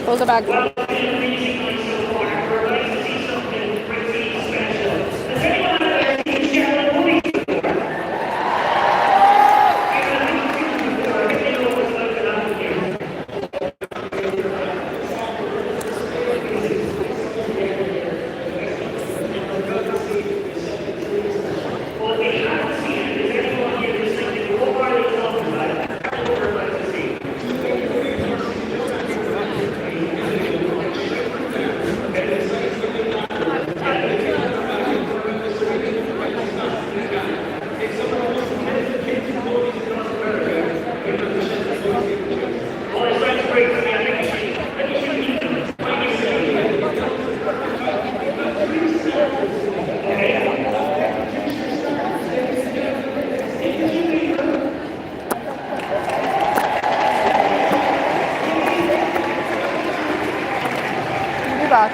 E: Hold the bag.
P: Well, it's been amazing night so far. We're about to see something pretty special. Has anyone ever seen Sherlock movies before? You know what's about to happen here. Well, we haven't seen it. Is anyone here who's thinking, what are they talking about? That's what we're about to see.
E: Be back.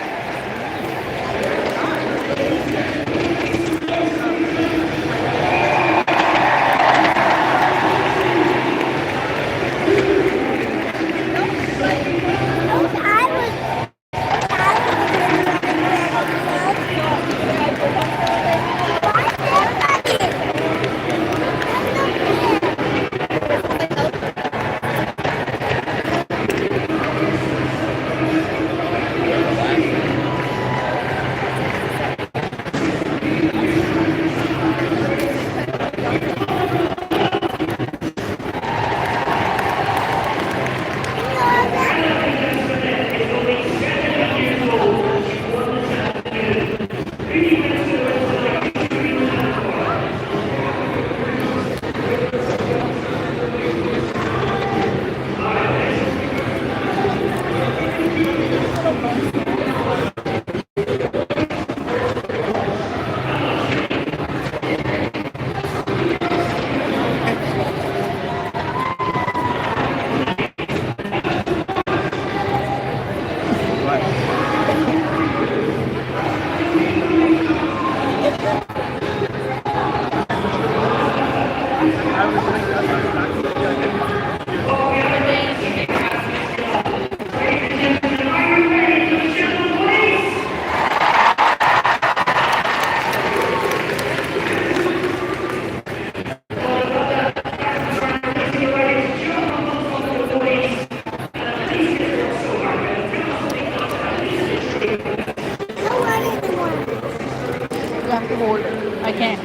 E: You have to hold. I can't.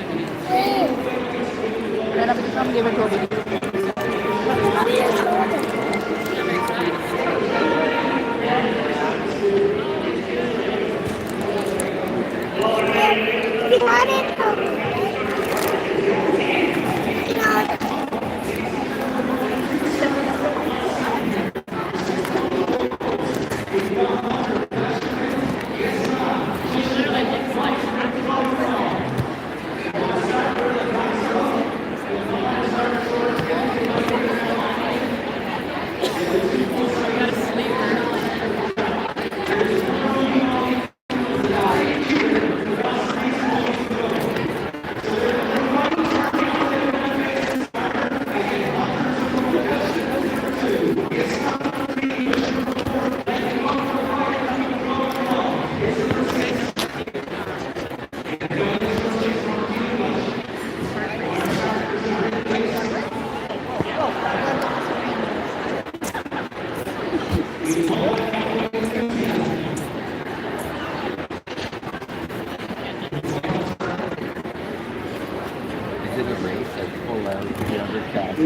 E: Then I will come give it to you.
Q: Is it a race that pull out the other cats?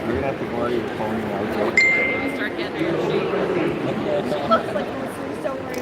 Q: You're gonna have to borrow your phone now, too.
K: Start getting her shape.
D: Looks like listeners, don't worry.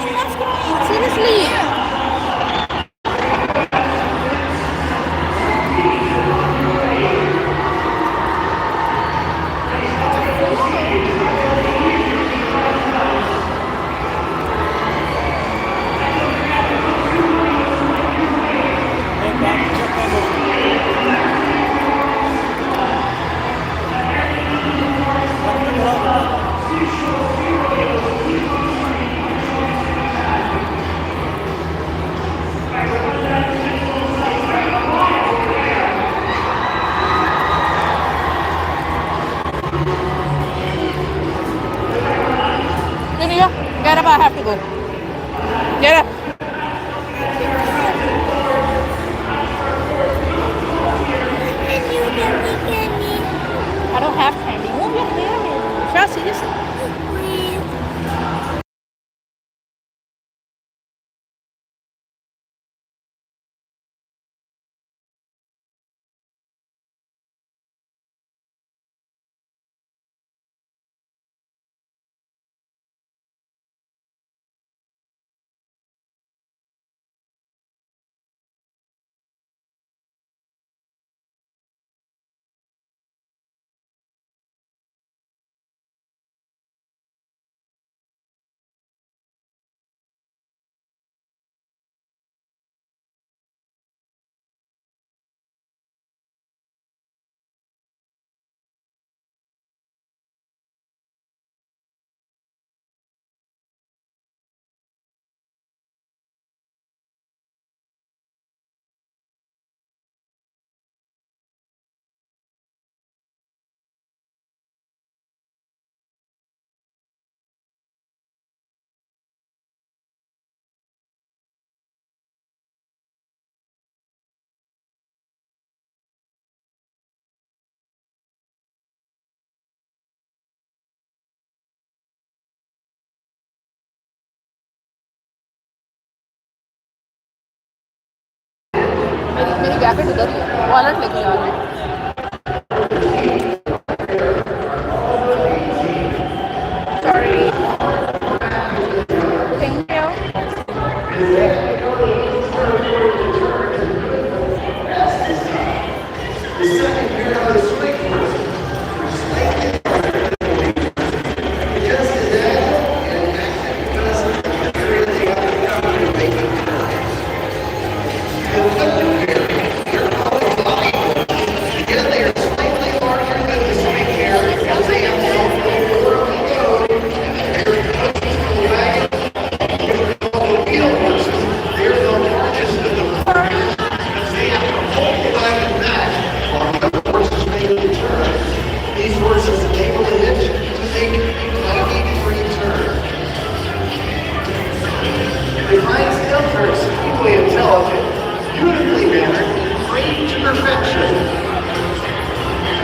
O: Seriously.
G: Junior, get up, I have to go. Get up. I don't have candy. Move your hair. Chelsea, this. मेरी jacket उधर ही है wallet लेके जा रही हूँ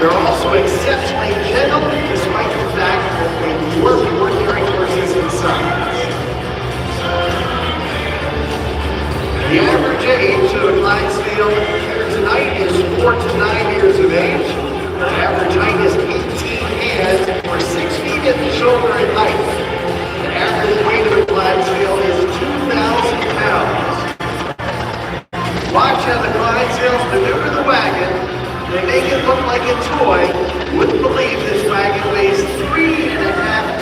R: They're also exceptionally gentle, despite the fact that they dwarf ordinary horses in size. The average age of a Clydesdale here tonight is 4 to 9 years of age. The average height is 18 hands, or 6 feet at the shoulder in height. The average weight of a Clydesdale is 2,000 pounds. Watch how the Clydesdales maneuver the wagon. They make it look like a toy. Wouldn't believe this wagon weighs 3.5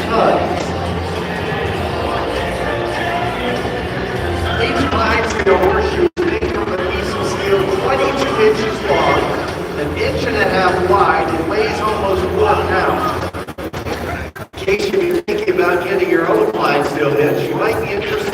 R: tons. Each Clydesdale horseshoe is made from a piece of steel 22 inches long, 1.5 inches wide, and weighs almost 4 pounds. In case you're thinking about getting your own Clydesdale hitch, you might be interested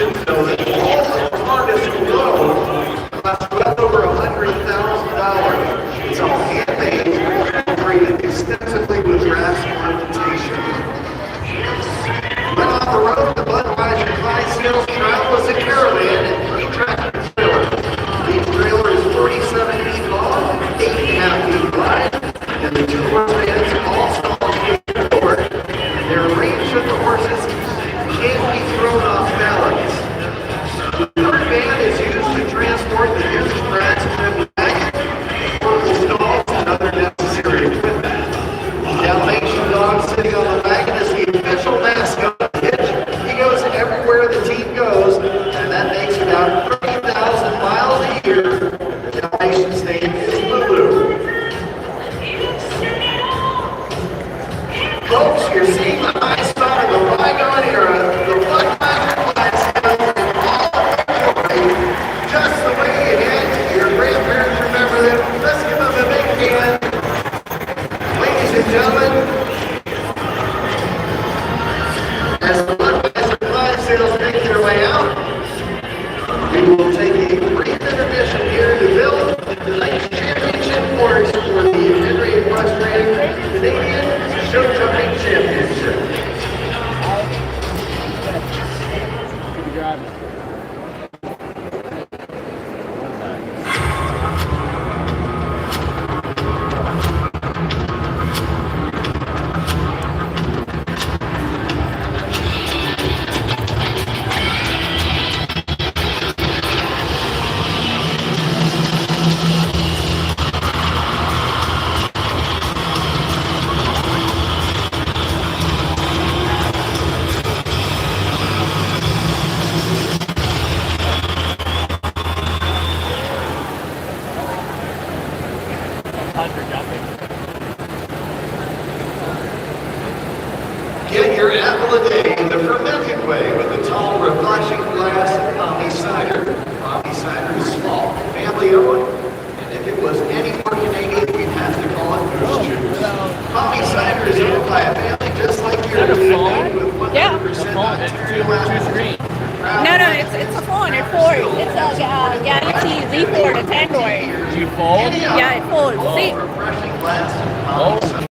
R: We will take a brief intermission here to build tonight's championship course for the Henry Equestrian Canadian Show Jumping Championship. Get your apple a day the fermented way with the tall, refreshing glass of coffee cider. Coffee cider is small, family owned, and if it was any more Canadian, we'd have to call it goose juice. Coffee cider is owned by a family just like yours, made with 100% natural.
J: No, it's a phone. It's Ford. It's a Galaxy Z4 to Android.
F: You fold?
J: Yeah, it folds. See?
R: Refreshing glass of coffee cider.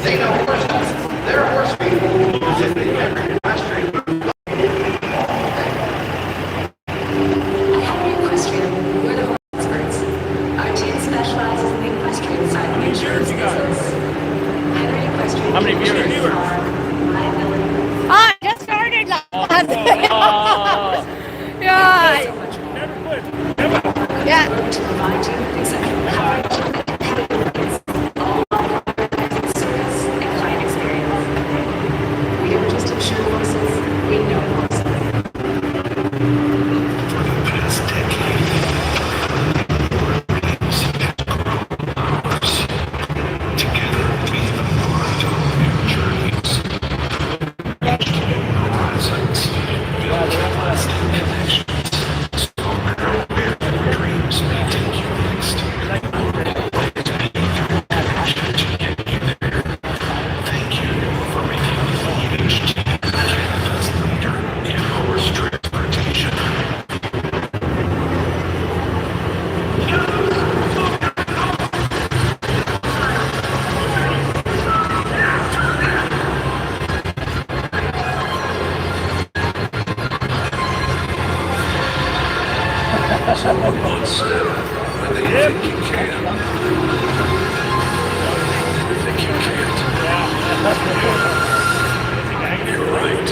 R: They know horses. They're horse people who use it in every equestrian move.
S: Equestrian, we're the horse experts. Our team specializes in the equestrian side of the insurance business. Henry Equestrian.
F: How many viewers?
J: Oh, I just started last. Yeah. Yeah.
S: To provide you executive coverage. We don't just insure horses, we know horses.
R: For the past decade, together we have embarked on new journeys. Presence, build lasting connections, no matter where your dreams may take you next. Always be your connection to get you there. Thank you for making PHT Canada's leader in horse transportation. Someone said, when they think you can, they think you can't. You're right.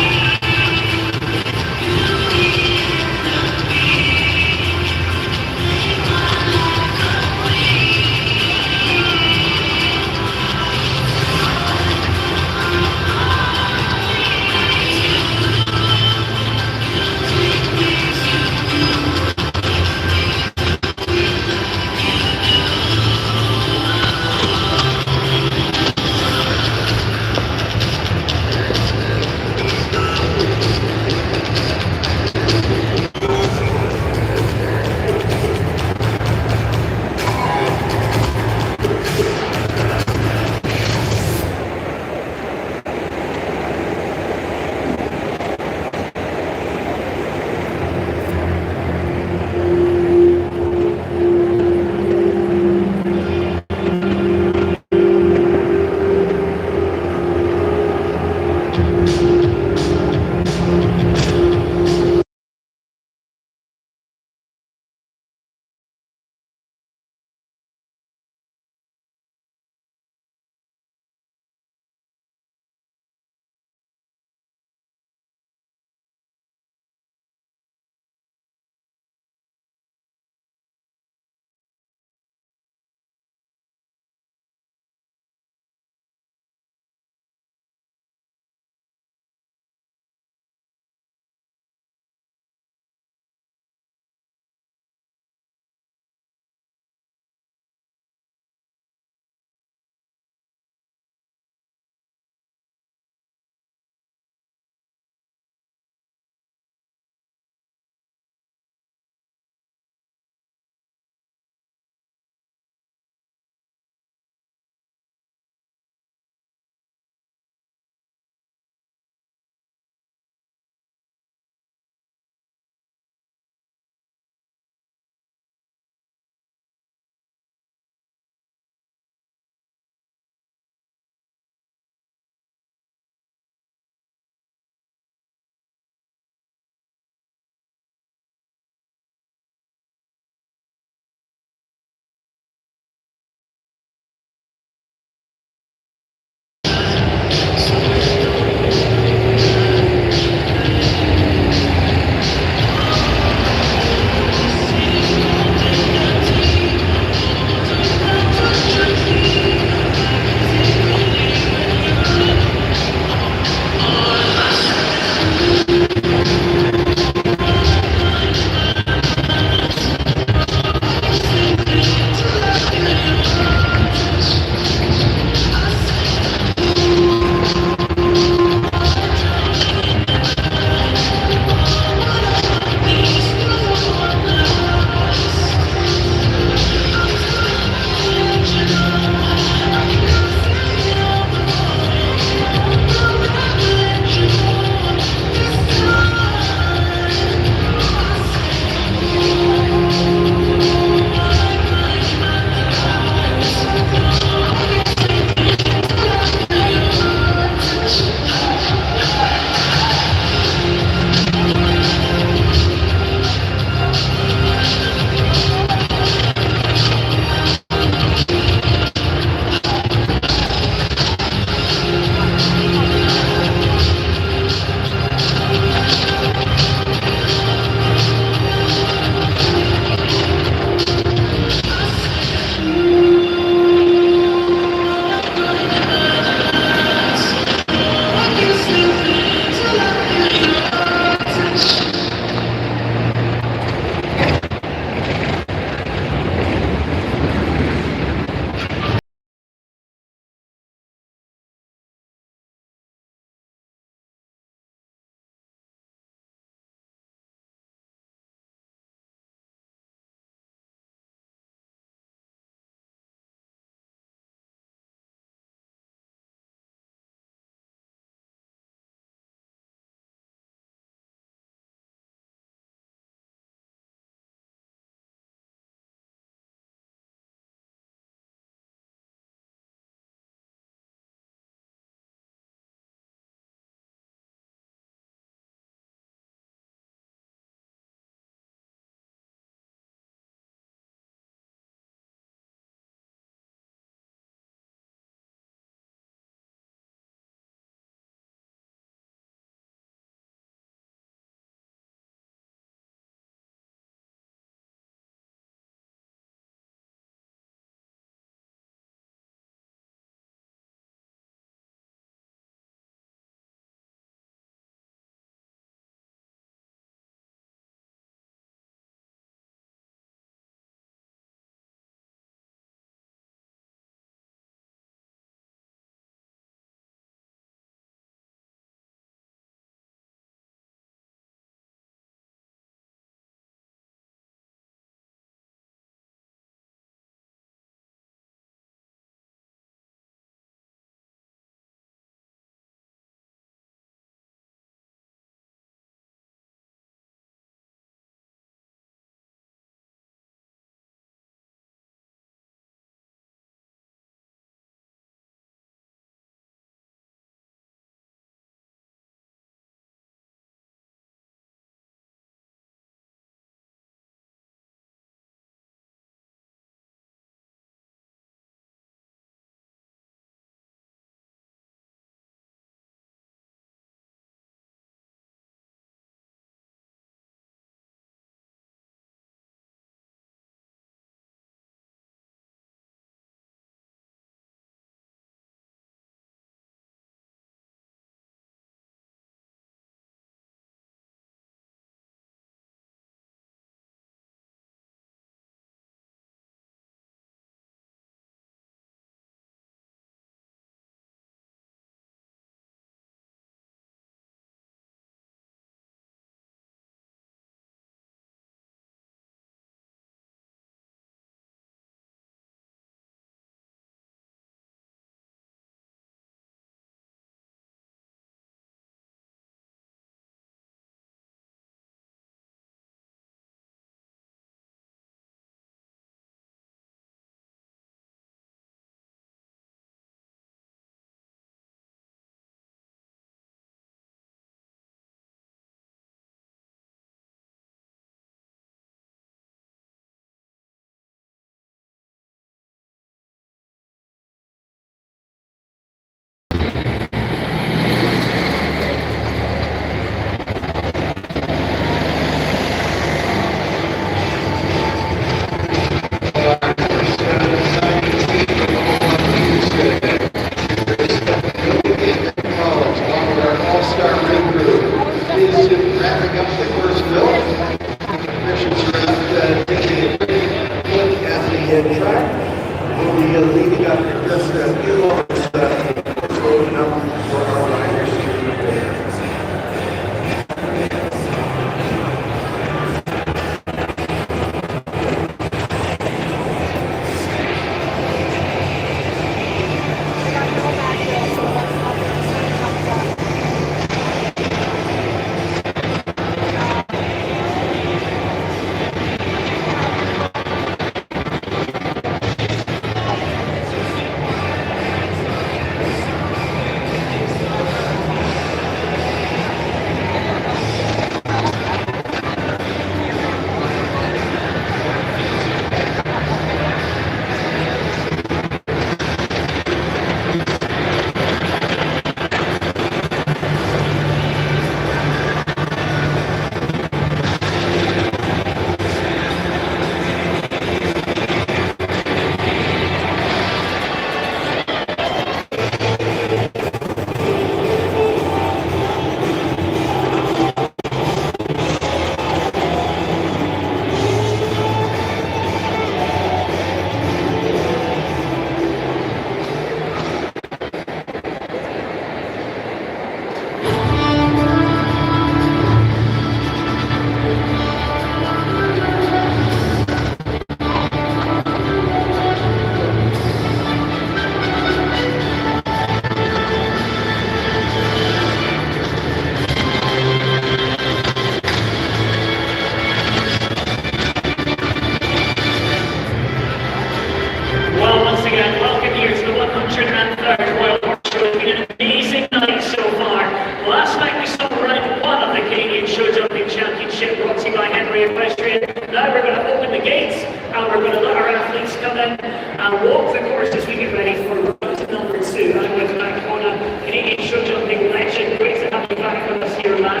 P: equestrian. Now we're going to open the gates and we're going to let our athletes come in and walk the course as we get ready for round number 2. I'm with Matt Kona, Canadian show jumping legend. Great to have you back with us here, Matt.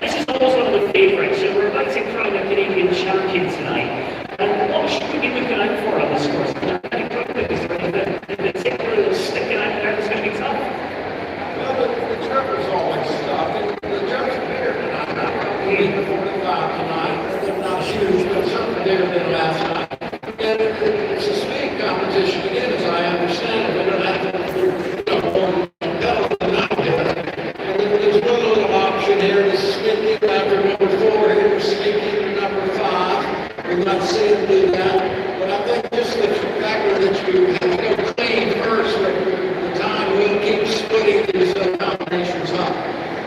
P: This is always one of the favourites, so we're about to crown a Canadian champion tonight. And what should we be looking out for on this course? Is there anything in particular that's sticking out there that's going to be tough?
F: Well, the tripper's always tough. The jumps are bigger tonight. I'm probably the 45 tonight. They're not huge, but something bigger than last night. And it's a speed competition again, as I understand it. We don't have to pedal tonight. And there's one little option here, the sneaking after number 4 here, sneaking to number 5. We're not seeing them do that. But I think just the factor that you have to go clean first, the time will keep splitting these combinations up.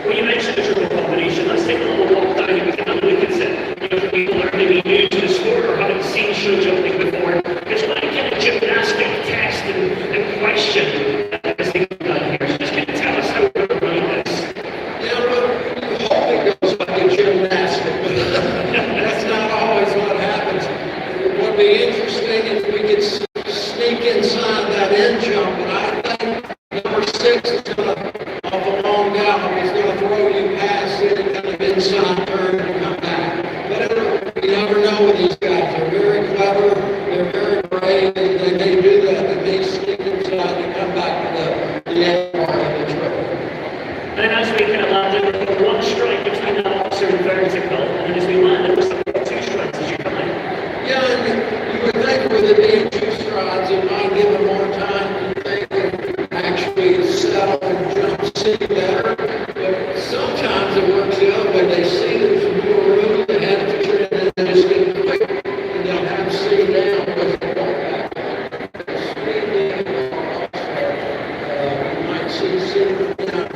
P: Well, you mentioned the triple combination. Let's take a little walk down and we can have a look at it. You know, for people that are maybe new to the sport or haven't seen show jumping before, it's like a kind of gymnastic test and question as they go down here. So just can you tell us how we're going to this?
F: Yeah, well, you hope it goes like a gymnastic, but that's not always what happens. What would be interesting if we could sneak inside that end jump, and I think number 6 is going to, off a long gallop, is going to throw you past it and kind of inside turn and come back. But you never know with these guys. They're very clever, they're very brave, they do that, and they sneak inside and come back to the end part of the triple.
P: And then as we kind of landed, we've got one strike between that officer and vertical, and as we landed, we're still got 2 strikes as you come in.
F: Yeah, and you would think with it being 2 strides, it might give them more time to think and actually settle and jump, see better. But sometimes it works out when they see there's more room ahead of you, and then they just get quick, and they'll have to sit down with the ball back. You might see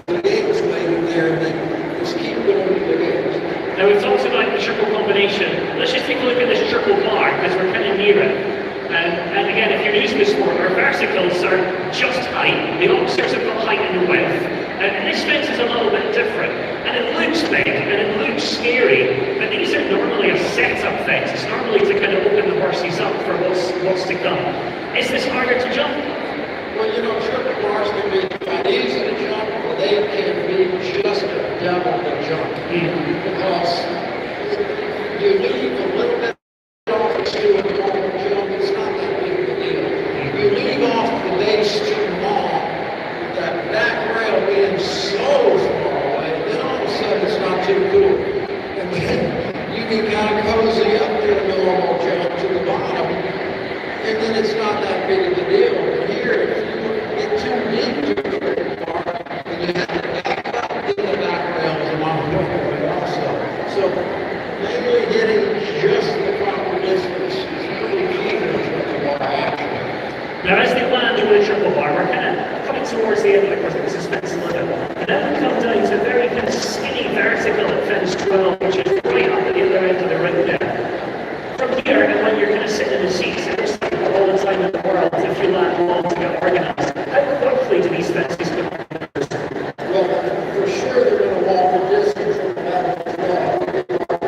F: the gates waiting there, and then just keep going with the gates.
P: Now we've talked about the triple combination. Let's just take a look at this triple bar because we're kind of near it. And again, if you're new to the sport, our versicles are just height. The officers have got height and width. And this fence is a little bit different. And it looks big and it looks scary. But these are normally a setup fence. It's normally to kind of open the horses up for what's to come. Is this harder to jump?
F: Well, you know, triple bars can be quite easy to jump, but they can be just a devil to jump. Because you leave a little bit off to a normal jump, it's not that big of a deal. You leave off the base too long, with that back rail being so far away, then all of a sudden it's not too cool. And then you can kind of cozy up to a normal jump to the bottom, and then it's not that big of a deal. But here, if you get too deep to the triple bar, then you have to back up, then the back rail is a lot more also. So mainly hitting just the proper distance is really key to the triple bar action.
P: Now as they land over the triple bar, we're kind of coming towards the end of the course, the suspense limit. And then we come down to a very kind of skinny vertical at fence 12, which is right up at the other end of the ring there. From here, and when you're kind of sitting in the seats, it looks like all the time in the world if you land long to get organised. How quickly do these fences go?
F: Well, for sure they're going to walk the distance from that as well.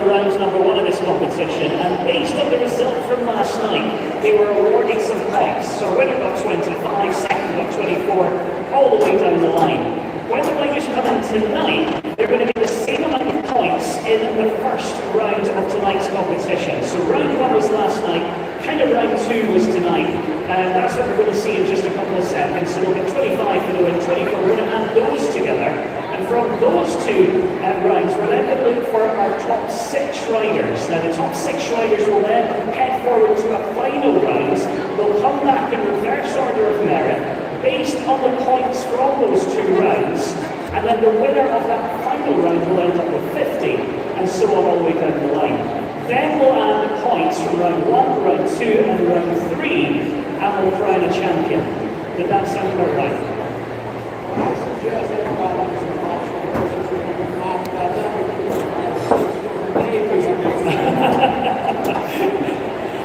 P: round number 1 of this competition, and based on the result from last night, they were awarded some points. So winner got 25, second got 24, all the way down the line. When the riders come in tonight, they're going to get the same amount of points in the first round of tonight's competition. So round 1 was last night, kind of round 2 was tonight, and that's what we're going to see in just a couple of seconds. So we'll get 25 for the win, 24. We're going to add those together, and from those two rounds, we're then going to look for our top 6 riders. Now the top 6 riders will then head forward to a final round. They'll come back in reverse order of merit, based on the points from those 2 rounds, and then the winner of that final round will end up with 50, and so on all the way down the line. Then we'll add the points from round 1, round 2, and round 3, and we'll crown a champion. Did that sound about right?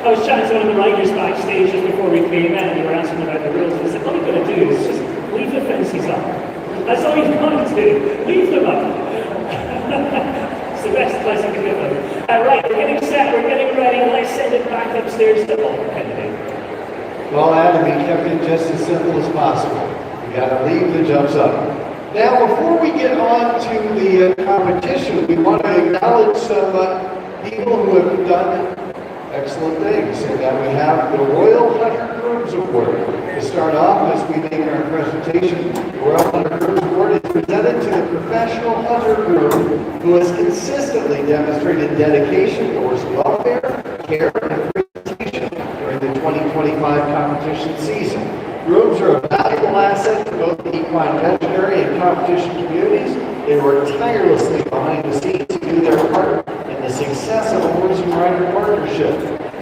P: I was chatting to one of the riders backstage just before we came in, and they were asking about the rules. And I said, all you've got to do is just leave the fences up. That's all you've got to do. Leave them up. It's the best place I can give them. Right, we're getting set, we're getting ready. Let's send it back upstairs to Kennedy.
R: Well, Adam, he kept it just as simple as possible. You got to leave the jumps up. Now, before we get on to the competition, we want to acknowledge some people who have done excellent things. And we have the Royal Hunter Grooms Award. To start off, as we make our presentation, the Royal Hunter Grooms Award is presented to the professional hunter groom who has consistently demonstrated dedication towards welfare, care, and presentation during the 2025 competition season. Grooms are a valuable asset to both the equine veterinary and competition communities. They work tirelessly behind the scenes to do their part in the success of the horse and rider partnership.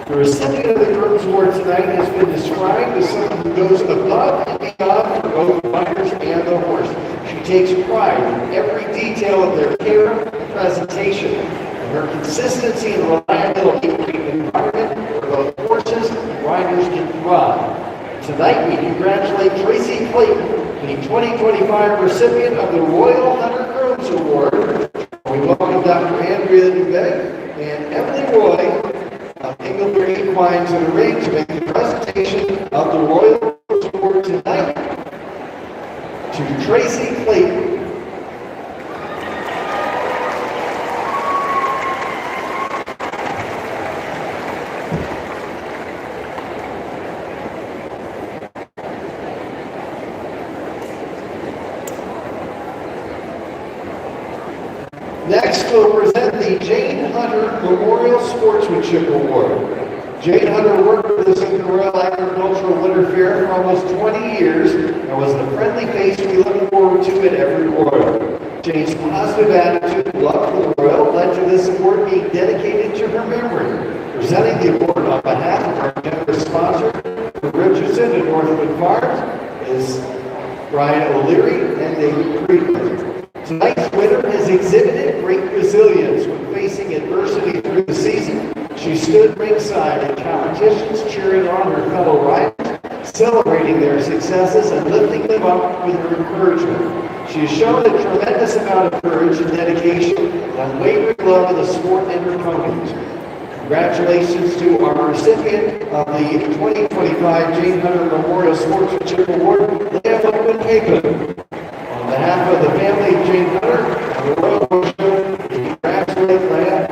R: The recipient of the Grooms Award tonight has been described as someone who goes above and beyond for both riders and the horse. She takes pride in every detail of their care and presentation, and her consistency and reliability create an environment where both horses and riders can thrive. Tonight, we congratulate Tracy Clayton, the 2025 recipient of the Royal Hunter Grooms Award. We welcome Dr. Andrea Dubé and Emily Roy of Inglebury Equine to the ring to make the presentation of the Royal Grooms Award tonight to Tracy Clayton. Next, we'll present the Jane Hunter Memorial Sportsmanship Award. Jane Hunter worked with us in the Royal Agricultural Winter Fair for almost 20 years and was the friendly face we look forward to at every Royal. Jane's positive attitude and love for the Royal led to this award being dedicated to her memory. Presenting the award on behalf of our generous sponsor, Richardson and Northwood Farms, is Brian O'Leary and David Friedman. Tonight's winner has exhibited great resilience when facing adversity through the season. She stood ringside at competitions, cheering on her fellow riders, celebrating their successes and lifting them up with her encouragement. She has shown a tremendous amount of courage and dedication and unwavering love of the sport and her ponies. Congratulations to our recipient of the 2025 Jane Hunter Memorial Sportsmanship Award, Leah McQuinn-Capon. On behalf of the family of Jane Hunter and the Royal Horse Show, we congratulate Leah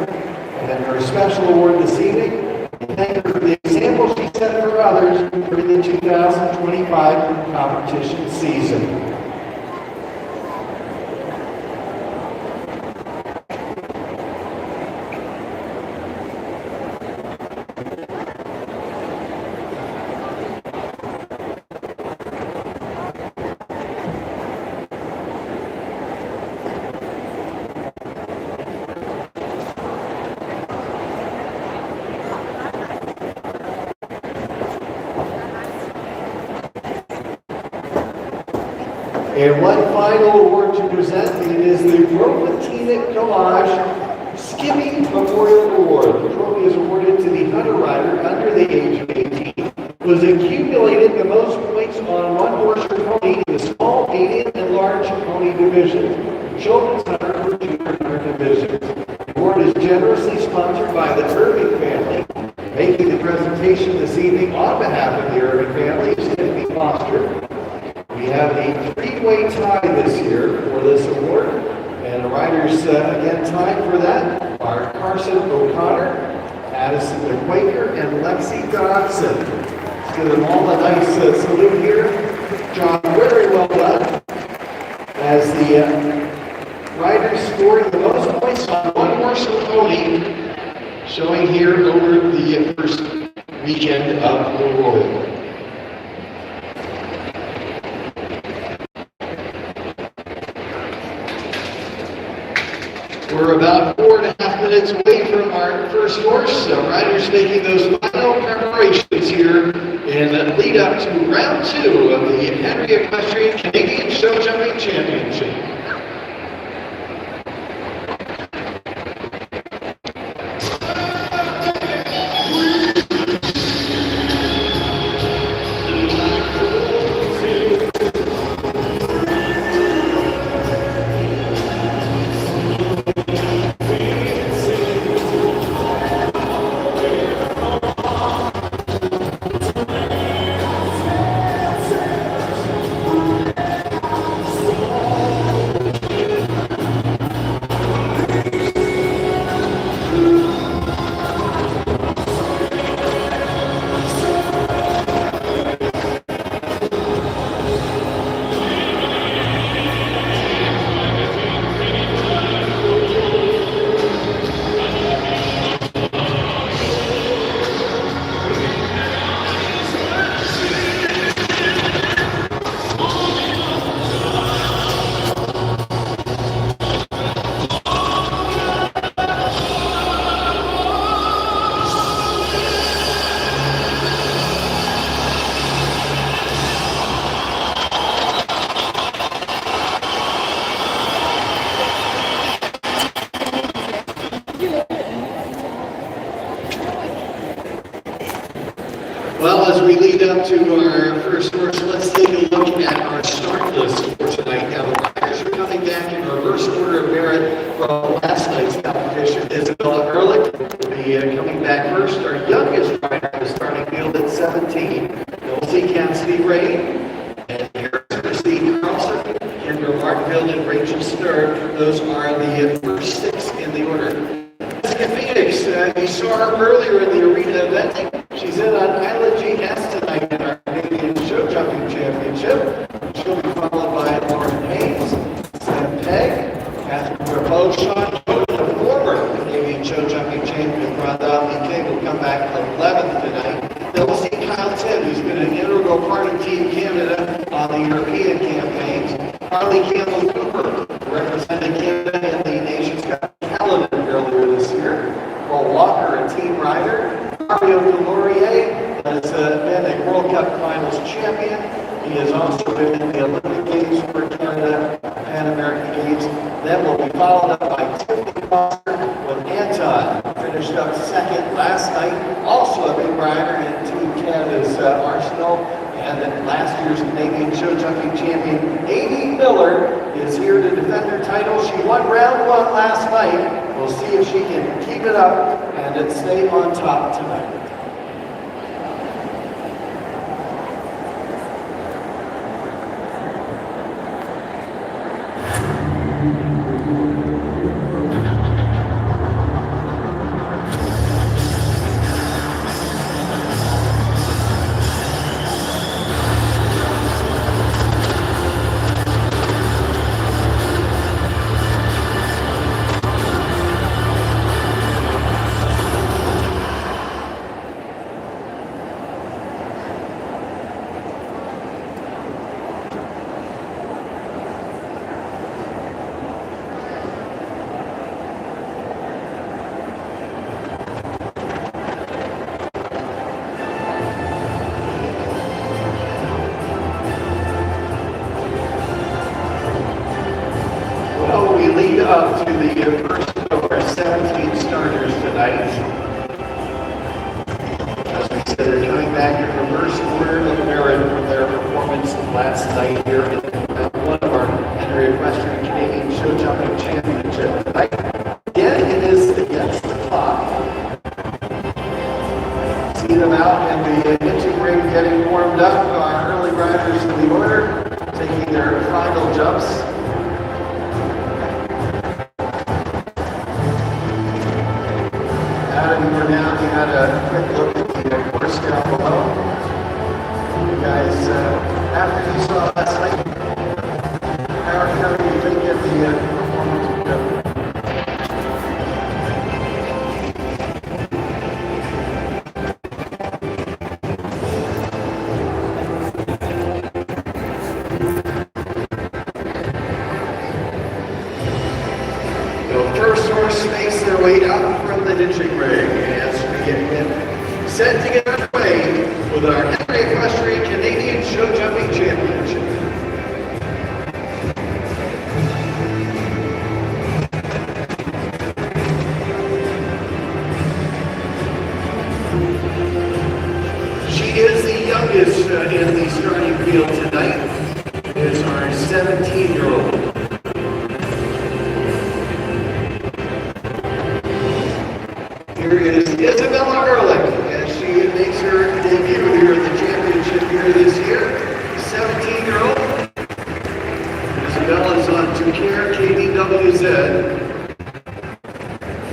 R: and her special award this evening and thank her for the example she set for others during the 2025 competition season. And one final award to present, it is the Overthinking Collage Skipping Memorial Award. The trophy is awarded to the hunter rider under the age of 18 who has accumulated the most points on one horse or pony in the small, medium, and large pony divisions. The children's hunter or junior hunter divisions. The award is generously sponsored by the Irving family. Making the presentation this evening on behalf of the Irving family is Timothy Foster. We have a three-way tie this year for this award, and the riders again tied for that are Carson O'Connor, Addison the Quaker, and Lexi Dodson. Let's give them all a nice salute here. John, very well done. As the riders scoring the most points on one horse and pony, showing here over the first weekend of the Royal. We're about 4.5 minutes away from our first horse. So riders making those final preparations here in the lead up to round 2 of the Henry Equestrian Canadian Show Jumping Championship. Well, as we lead up to our first horse, let's take a look at our start list for tonight. Now, the riders are coming back in reverse order of merit from last night's competition. Isabella Ehrlich will be coming back first. Our youngest rider in the starting field at 17, Dulcie Cassidy Ray, and Harris Christine Carlson, Kendra Martinville, and Rachel Stern. Those are the first 6 in the order. Jessica Phoenix, you saw her earlier in the arena event. She's in on Isla GS tonight in our Canadian Show Jumping Championship. She'll be followed by Lauren Hayes, Sam Pegg, Catherine Grapeau, Sean Coden, the former Canadian Show Jumping Champion, Rondell King, will come back 11th tonight. Then we'll see Kyle Tim, who's been an integral part of Team Canada on the European campaigns. Harley Campbell Cooper represented Canada in the Nations Cup calendar earlier this year. Paul Walker, a team rider. Mario Delorier has been a World Cup Finals champion. He has also been in the Olympic Games for Canada, Pan American Games. Then will be followed up by Tiffany Foster when Anton finished up second last night. Also a big rider in Team Canada's arsenal. And then last year's Canadian Show Jumping champion, A.D. Miller, is here to defend her title. She won round 1 last night. We'll see if she can keep it up and stay on top tonight. Up to the first of our 17 starters tonight. As we said, they're coming back in reverse order of merit from their performance last night here in one of our Henry Equestrian Canadian Show Jumping Championship tonight. Again, it is the had a quick look at the course down below. You guys, after you saw last night, how do you think that the performance would go? The first horse makes their way out from the hitching ring as we get set to get underway with our Henry Equestrian Canadian Show Jumping Championship. She is the youngest in the starting field tonight. It is our 17-year-old. Here is Isabella Ehrlich as she makes her debut here at the championship here this year. 17-year-old. Isabella is on Toucaire KBWZ.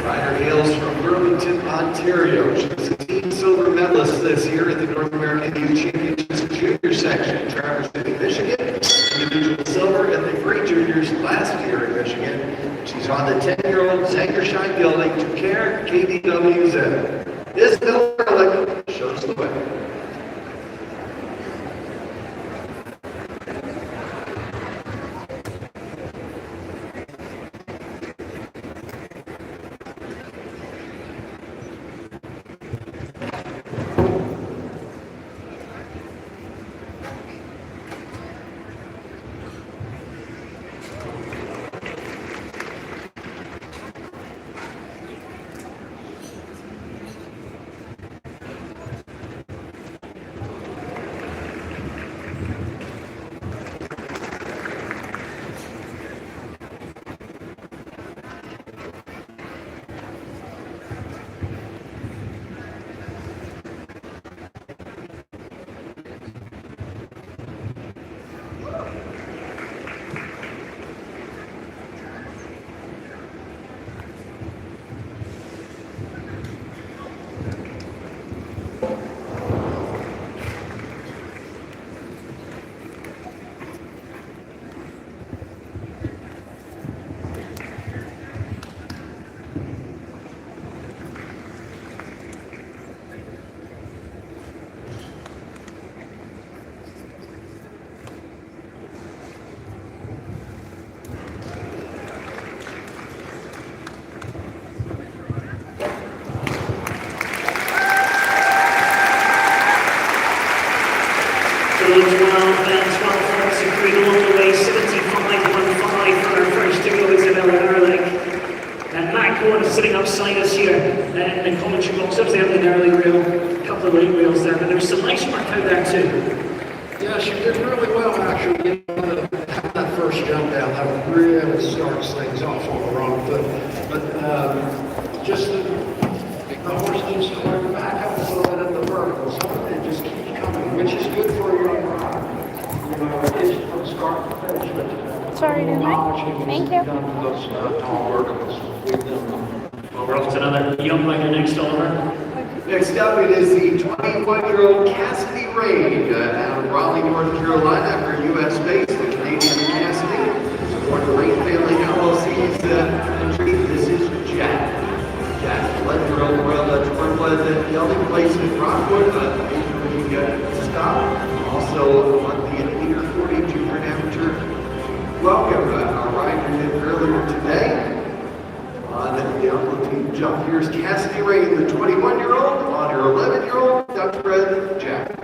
R: Rider hails from Burlington, Ontario. She's a team silver medalist this year at the North American Youth Championships Junior section in Traverse City, Michigan. Individual silver at the Great Juniors last year in Michigan. She's on the 10-year-old Zangersheim Gelding Toucaire KBWZ. Isabella Ehrlich shows the way.
P: Sitting outside us here in the commentary box. Obviously, having an early reel, a couple of late reels there, but there was some nice work out there too.
F: Yeah, she did really well actually. That first jump down, that really starts things off on the wrong foot. But just the horse needs to learn to back up a little bit at the vertical. So it just keeps coming, which is good for a young rider. You know, it is from start to finish. But
D: sorry, didn't I? Thank you.
F: Those tall verticals.
P: Well, we're off to another young rider next, Oliver.
R: Next up, it is the 21-year-old Cassidy Rain out of Raleigh, North Carolina, for U.S. base, the Canadian Cassidy. Support the Rain Family LLC's entry. This is Jack. Jack, 11-year-old Royal Dutch Twin-Blood Gelding, placed in Rockwood, major stop. Also on the Leader 40 Junior Amateur. Welcome, our rider did earlier today. The Alpine team jump. Here's Cassidy Rain, the 21-year-old, on her 11-year-old Dutch-bred Jack.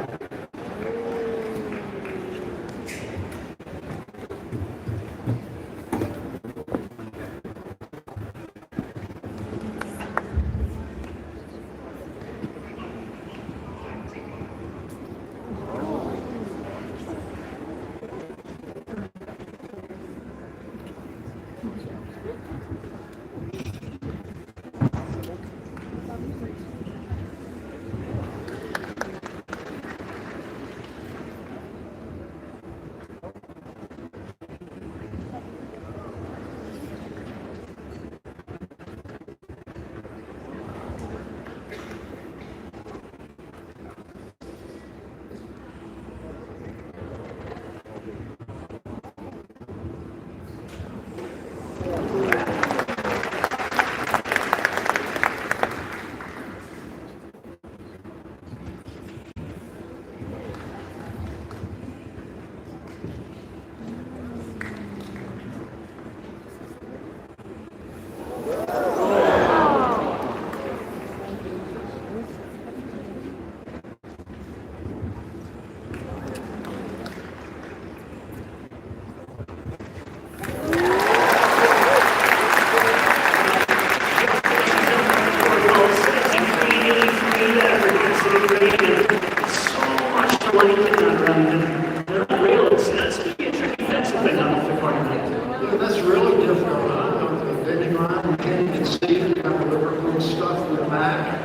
F: season, kind of Liverpool stuff with Mac.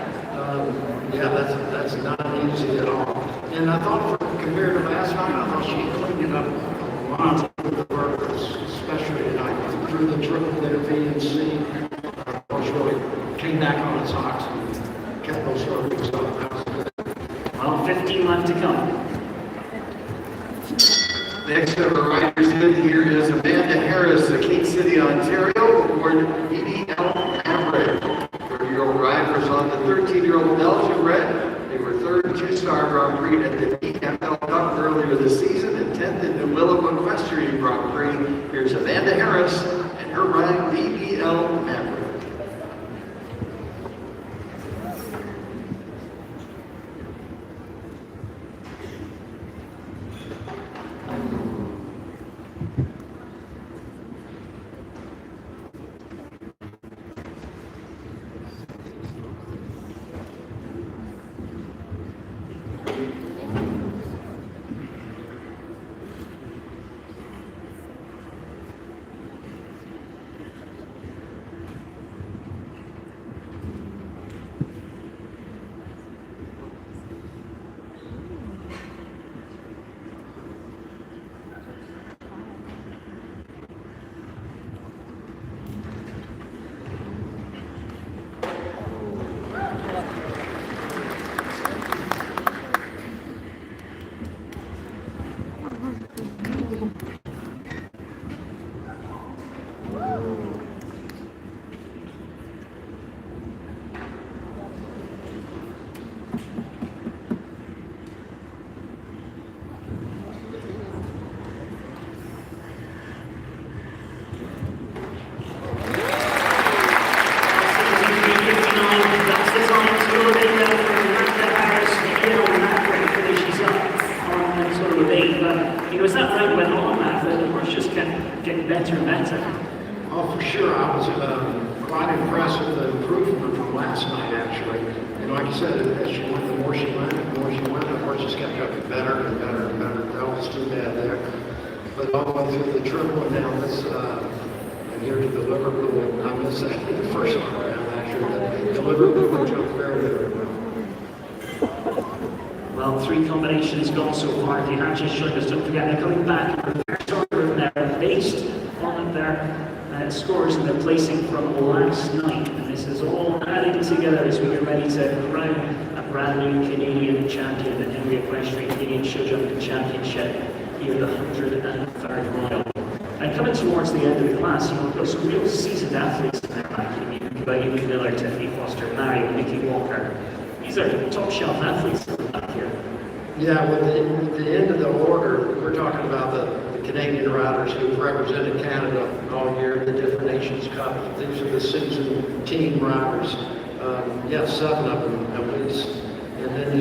F: Yeah, that's not easy at all. And I thought compared to last night, I thought she cleaned it up a lot with the workers, especially tonight. Through the triple there, B and C, was really came back on its ox and kept those trophies up.
P: Well, 15 left to come.
R: Next of our riders in here is Amanda Harris of King City, Ontario, aboard EDL Maverick. 30-year-old riders on the 13-year-old Belgian Red. They were third and two-star Grand Prix at the EFL Cup earlier this season and 10th in the Willem Equestrian Grand Prix. Here's Amanda Harris and her ride EDL Maverick.
P: Better and better.
F: Oh, for sure. I was quite impressed with the improvement from last night, actually. And like you said, as she went, the more she went, the horse just kept getting better and better and better. That was too bad there. But all the way through the triple and down this, and here to the Liverpool, I'm going to say the first one around, actually. The Liverpool jumped very, very well.
P: Well, 3 combinations gone so far. The Archers showing us, don't forget, they're coming back in reverse order there based on their scores and their placing from last night. And this is all adding together as we get ready to crown a brand new Canadian champion, the Henry Equestrian Canadian Show Jumping Championship here, the 103rd Royal. And coming towards the end of the class, we've got some real seasoned athletes in there back. You think about Amy Miller, Tiffany Foster, Mary, Nikki Walker. These are top shelf athletes back here.
F: Yeah, with the end of the order, we're talking about the Canadian riders who've represented Canada all year, the Different Nations Cup. These are the seasoned team riders. Yeah, 7 of them at least. And then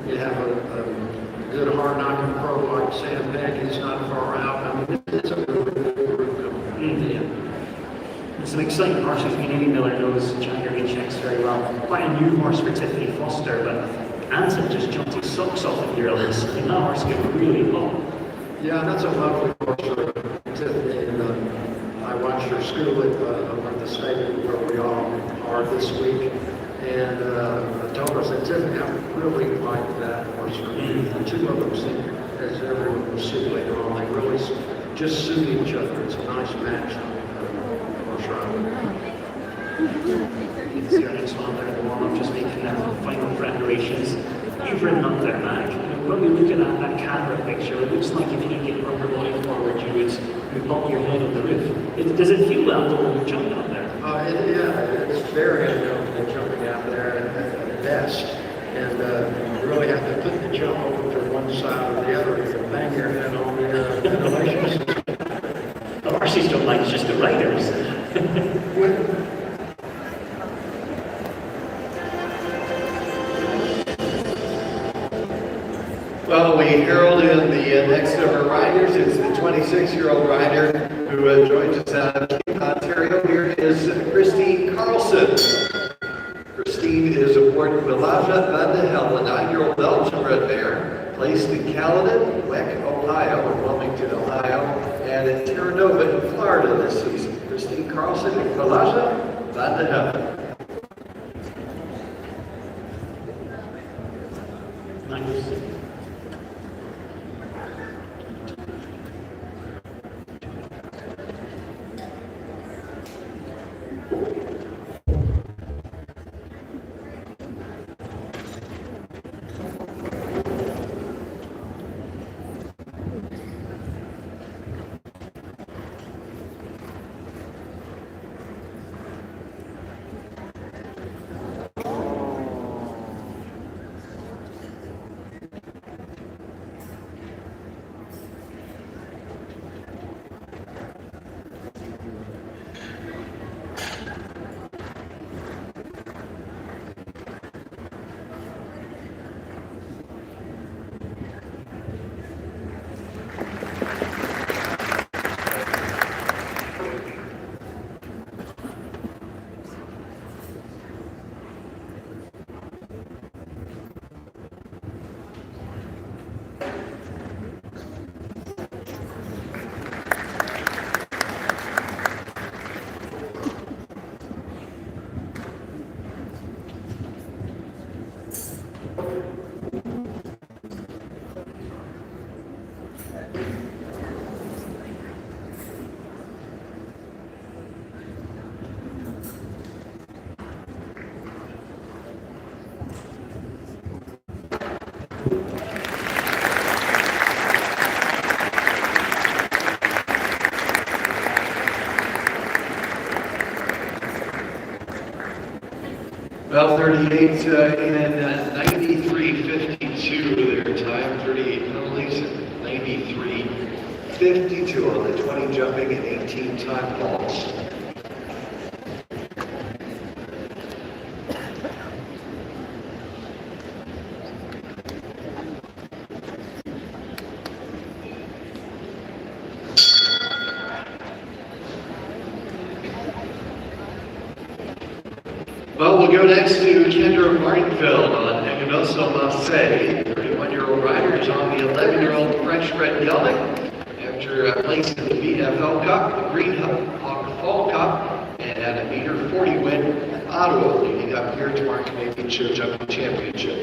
F: you have a good hard-knocking pro like Sam Peck. He's not far out. I mean, it's a really good group in the end.
P: Some exciting horses. Amy Miller knows January checks very well. Quite a new horse for Tiffany Foster, but Anson just jumped his socks off at your list. And that horse get really low.
F: Yeah, that's a lovely horse for Tiffany. And I watched her school at the stadium where we all are this week. And I told her, I said, Tiffany, I really like that horse for you. The 2 of them seem, as everyone was seeing later on, they really just suit each other. It's a nice match.
P: See our next one there in the warm-up, just making final preparations. You've ridden up there, Mac. When we look at that camera picture, it looks like if you get rubber going forward, you would bump your head on the roof. Does it feel well when you're jumping up there?
F: Yeah, it's very uncomfortable jumping out there at best. And you really have to put the jump over to one side or the other. You can bang your head on the ventilation system.
P: The horses don't like just the riders.
R: Well, we herald in the next of our riders. It's the 26-year-old rider who joins us out of King, Ontario. Here is Christine Carlson. Christine is aboard Milaja Van de Hel, a 9-year-old Belgian red mare, placed in Caledon, Weck, Ohio, and Wilmington, Ohio, and in Terranova in Florida this season. Christine Carlson and Milaja. Glad to have you. Well, 38 and 93.52 their time, 38 penalties, 93.52 on the 20 jumping and 18 time balls. Well, we'll go next to Kendra Martinfeld on Eganoso Marseille. 31-year-old rider is on the 11-year-old French Red Gelding after placing the BFL Cup, the Green Hawk Fall Cup, and had a meter 40 win at Ottawa, leading up here to our Canadian Show Jumping Championship.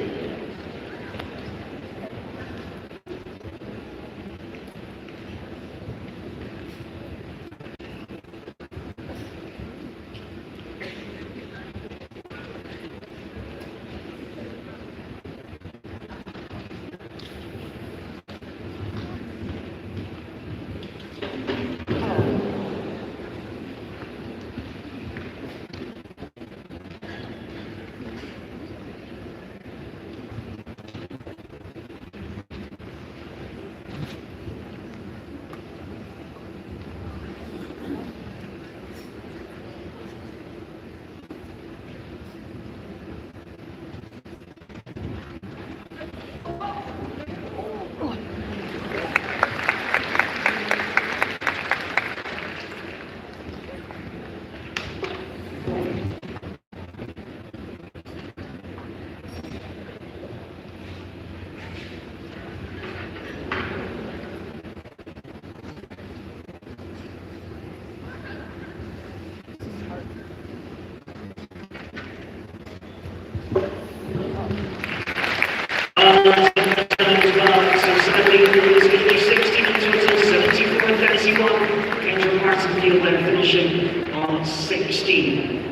P: Finishing on 16.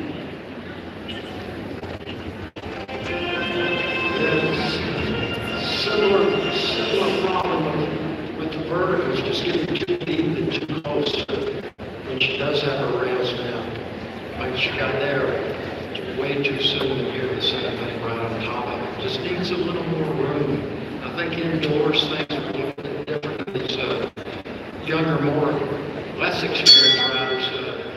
P: Similar problem with the verticals, just getting too deep and too close when she does have her rails down. Like she got there way too soon to hear the center thing right on top of it. Just needs a little more room. I think indoors things are a little bit different. These younger, less experienced riders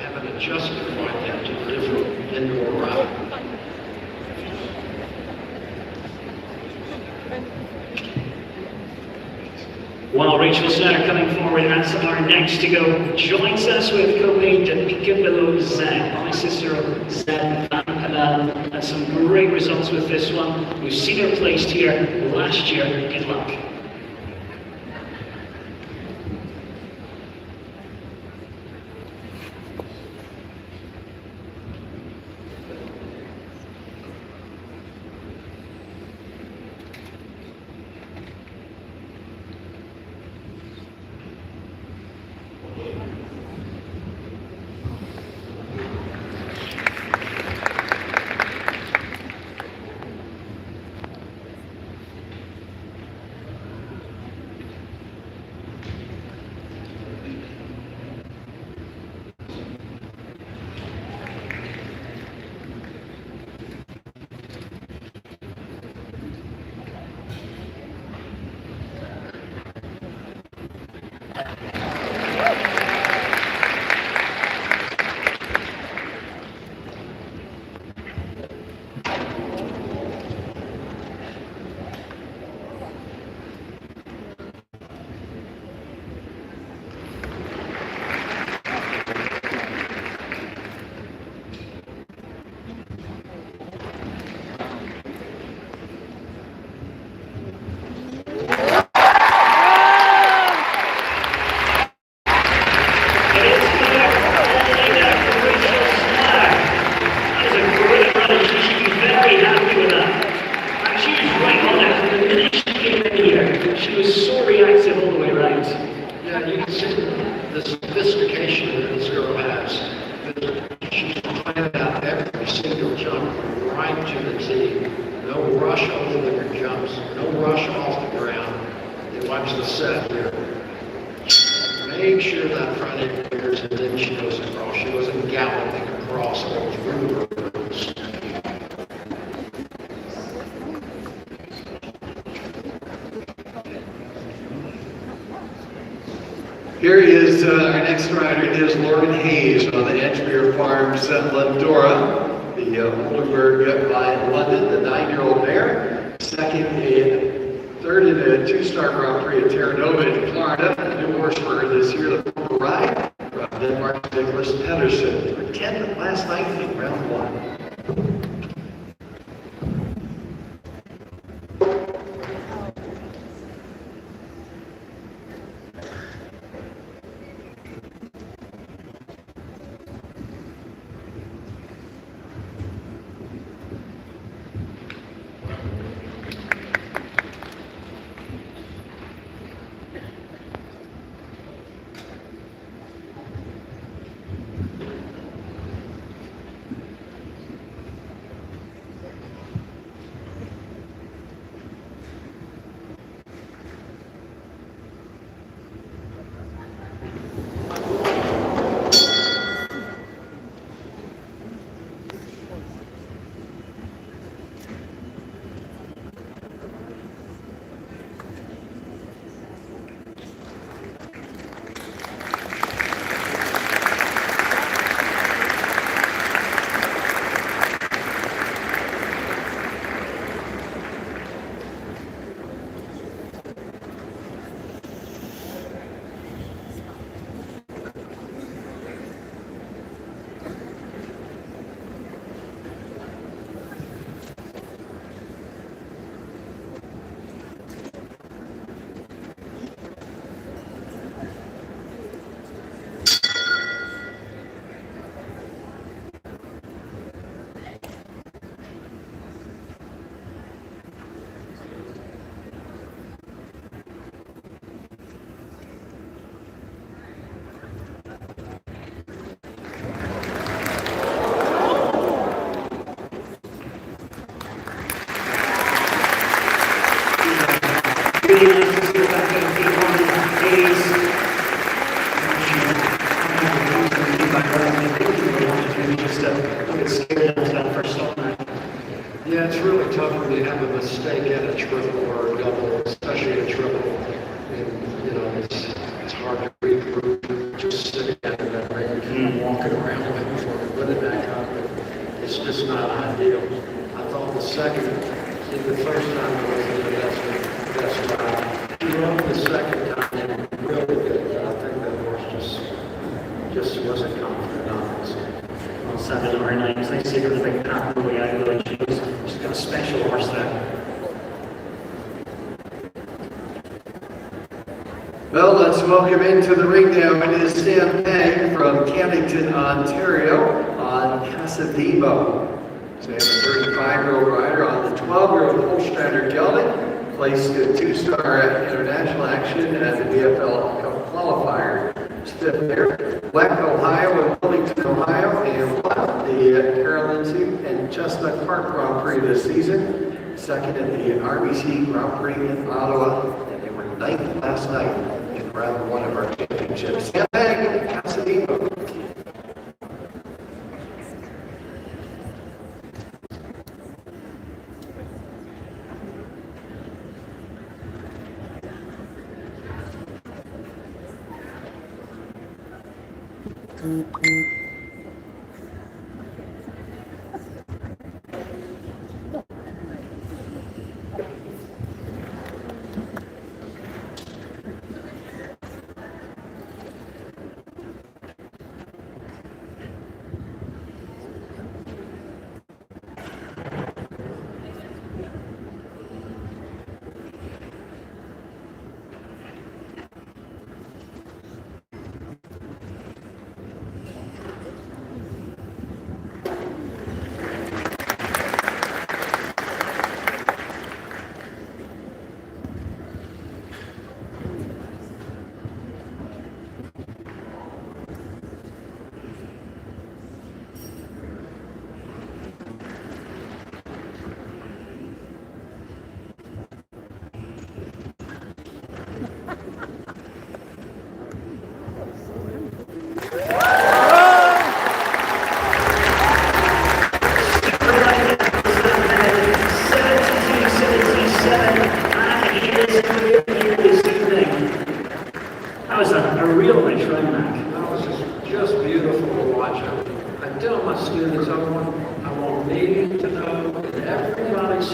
P: haven't adjusted quite yet to the different indoor ride. While Rachel Sarah coming forward as our next to go, joins us with co-mate Damika Limousin, my sister Zed Van Halal. Had some great results with this one. We've seen her placed here last year. Good luck.
F: want you to see no rush over the jumps, no rush off the ground. And watch the set here. Make sure that front end clears and then she goes across. She wasn't galloping across all through the roads. Here he is, our next rider is Morgan Hayes on the Edgemere Farms Lindora. The Oldenburg by London, the 9-year-old mare. Second, third in a 2-star Grand Prix at Terra Nova in Florida. A new horse for her this year, the Purple Ride from Denmark's Nicholas Pedersen. For 10th last night in round 1. Yeah, it's really tough when you have a mistake at a triple or a double, especially a triple. And, you know, it's hard to read through just sitting at that right. You keep walking around looking for it, put it back up. It's just not ideal. I thought the second, the first time I was in the best ride. He rode the second time and really good. I think that horse just wasn't confident on it.
P: On Saturday night, it's nice to see her the big pack the way I go. She's got a special horse there.
F: Well, let's welcome into the ring now. It is Sam Peng from Camdenton, Ontario on Casademo. So a 35-year-old rider on the 12-year-old Holstrander gelding. Placed a 2-star international action at the BFL Cup qualifier. Fifth there, Black, Ohio, and Wilmington, Ohio, and won the Carolina and Chestnut Park Grand Prix this season. Second at the RBC Grand Prix in Ottawa, and they were 9th last night in round 1 of our championships. Sam Peng, Casademo.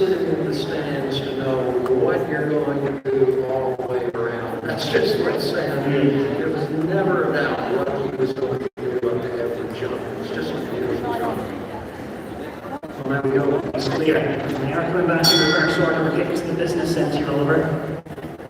F: sitting in the stands to know what you're going to do all the way around. That's just what Sam did. There was never a doubt what he was going to do on every jump. It's just a beautiful jump.
P: Well, there we go. It's clear. We are coming back to reverse order. We're getting to the business sense here, Oliver.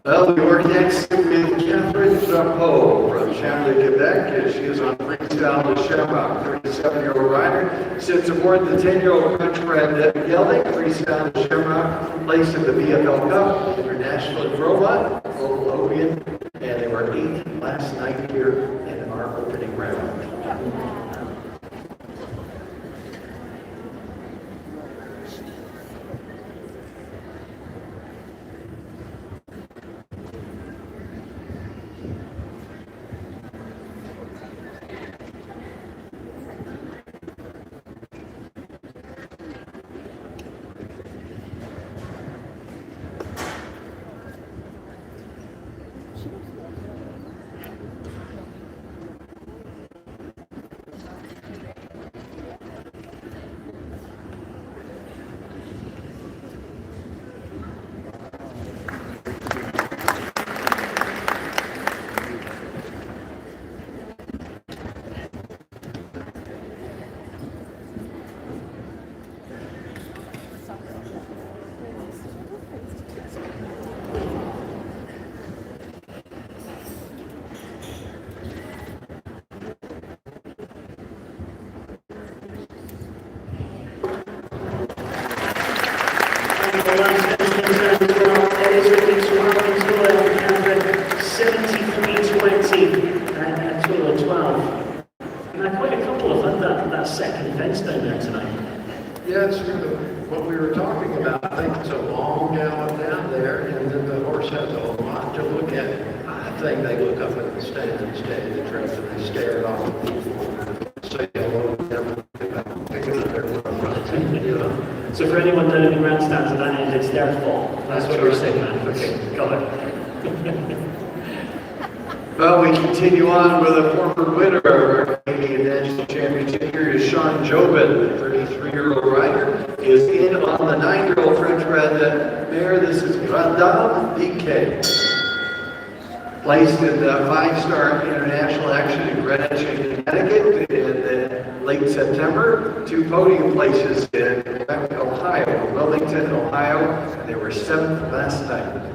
R: Well, we work next with Catherine Drapeau from Chambly, Quebec. She is on freestyle to Shamrock. 37-year-old rider sits aboard the 10-year-old French bred gelding. Freestyle to Shamrock placed in the BFL Cup, International at Roma, local Opium, and they were 8th last night here in our opening round. Yeah, it's what we were talking about. I think it's a long gallop down there, and then the horse has a lot to look at. I think they look up at the stands instead of the trip, and they stare at all the people, say hello to them,
P: So for anyone down in the grandstands at that end, it's their fault. That's what we're saying, man. Okay, go ahead.
R: Well, we continue on with a former winner of our Canadian National Championship. Here is Sean Jobin, the 33-year-old rider, is in on the 9-year-old French bred mare. This is Grandam BK. Placed in the 5-star international action in Greenwich, Connecticut in late September. 2 podium places in Ohio, Wilmington, Ohio, and they were 7th last night.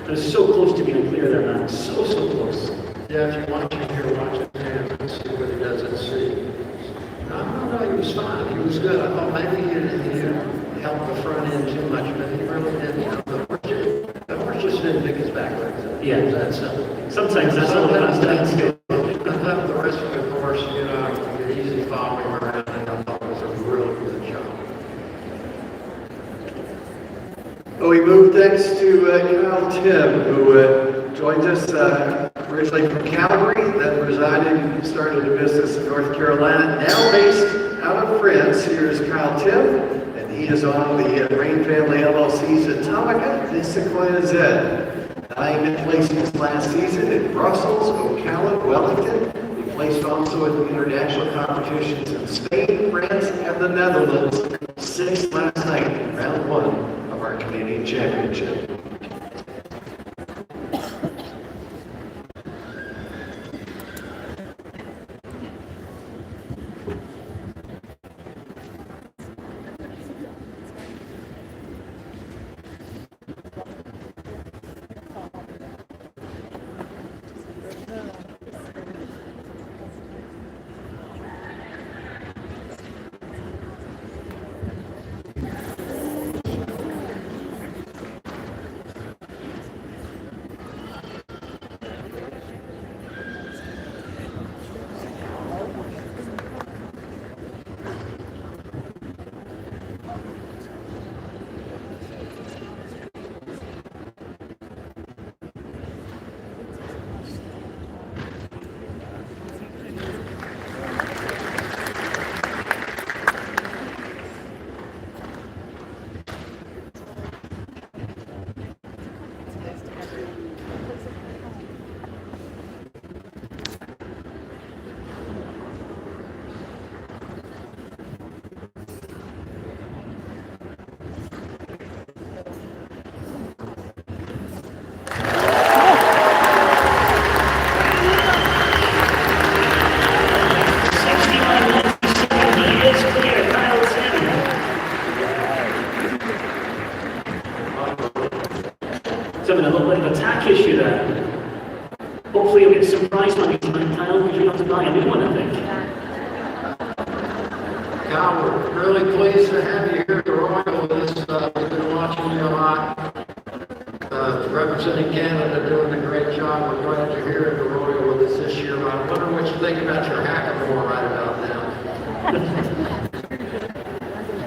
P: They're so close to being clear there, man. So close.
F: Yeah, if you're watching here, watching him, let's see what he does at sea. No, he was fine. He was good. I thought maybe he didn't help the front end too much, but he really didn't. The horse just didn't pick his back legs up.
P: Yeah.
F: That's simple.
P: Sometimes that's all it comes down to.
F: The rest of the course, you easy following around, and I thought it was a really good job.
R: Well, we move next to Kyle Tim, who joined us originally from Calgary, then resided, started a business in North Carolina, now based out of France. Here's Kyle Tim, and he is on the Rain Family LLC's Atomica de Sequoia Z. 9 placings last season in Brussels, Ocala, Wellington. He placed on international competitions in Spain, France, and the Netherlands. 6 last night in round 1 of our Canadian Championship.
P: Having a little bit of a tack issue there. Hopefully you'll get some prize money tonight, Kyle, because you have to buy a new one, I think.
F: Yeah, we're really pleased to have you here at the Royal with us. We've been watching you a lot. Representing Canada, doing a great job. We're glad you're here at the Royal with us this year. I wonder what you think about your hackamore right about now.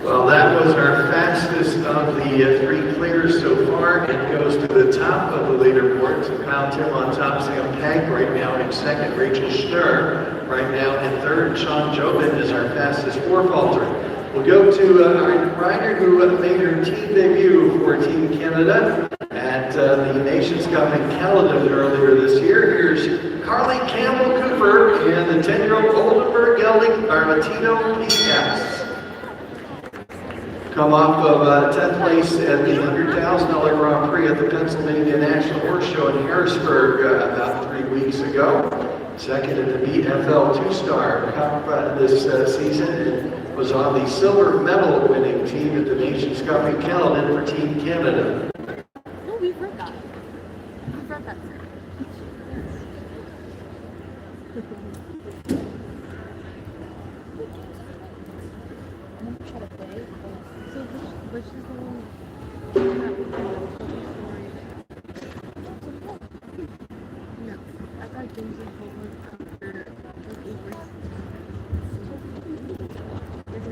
R: Well, that was our fastest of the 3 clears so far. It goes to the top of the leaderboard. So Kyle Tim on top, Sam Pegg right now in second. Rachel Schnurr right now in third. Sean Jobin is our fastest 4-faulter. We'll go to our rider who made her team debut for Team Canada at the Nations Cup in Caledon earlier this year. Here's Carly Campbell Cooper and the 10-year-old Oldenburg Gelding Armatino Peacock. Come off of 10th place at the $100,000 Grand Prix at the Pennsylvania National Horse Show in Harrisburg about 3 weeks ago. Second at the BFL 2-Star Cup this season, and was on the silver medal winning team at the Nations Cup in Caledon for Team Canada.
O: Oh, we've heard that. We've heard that. Which is the one that we No, I got games in Poland after like 8 weeks.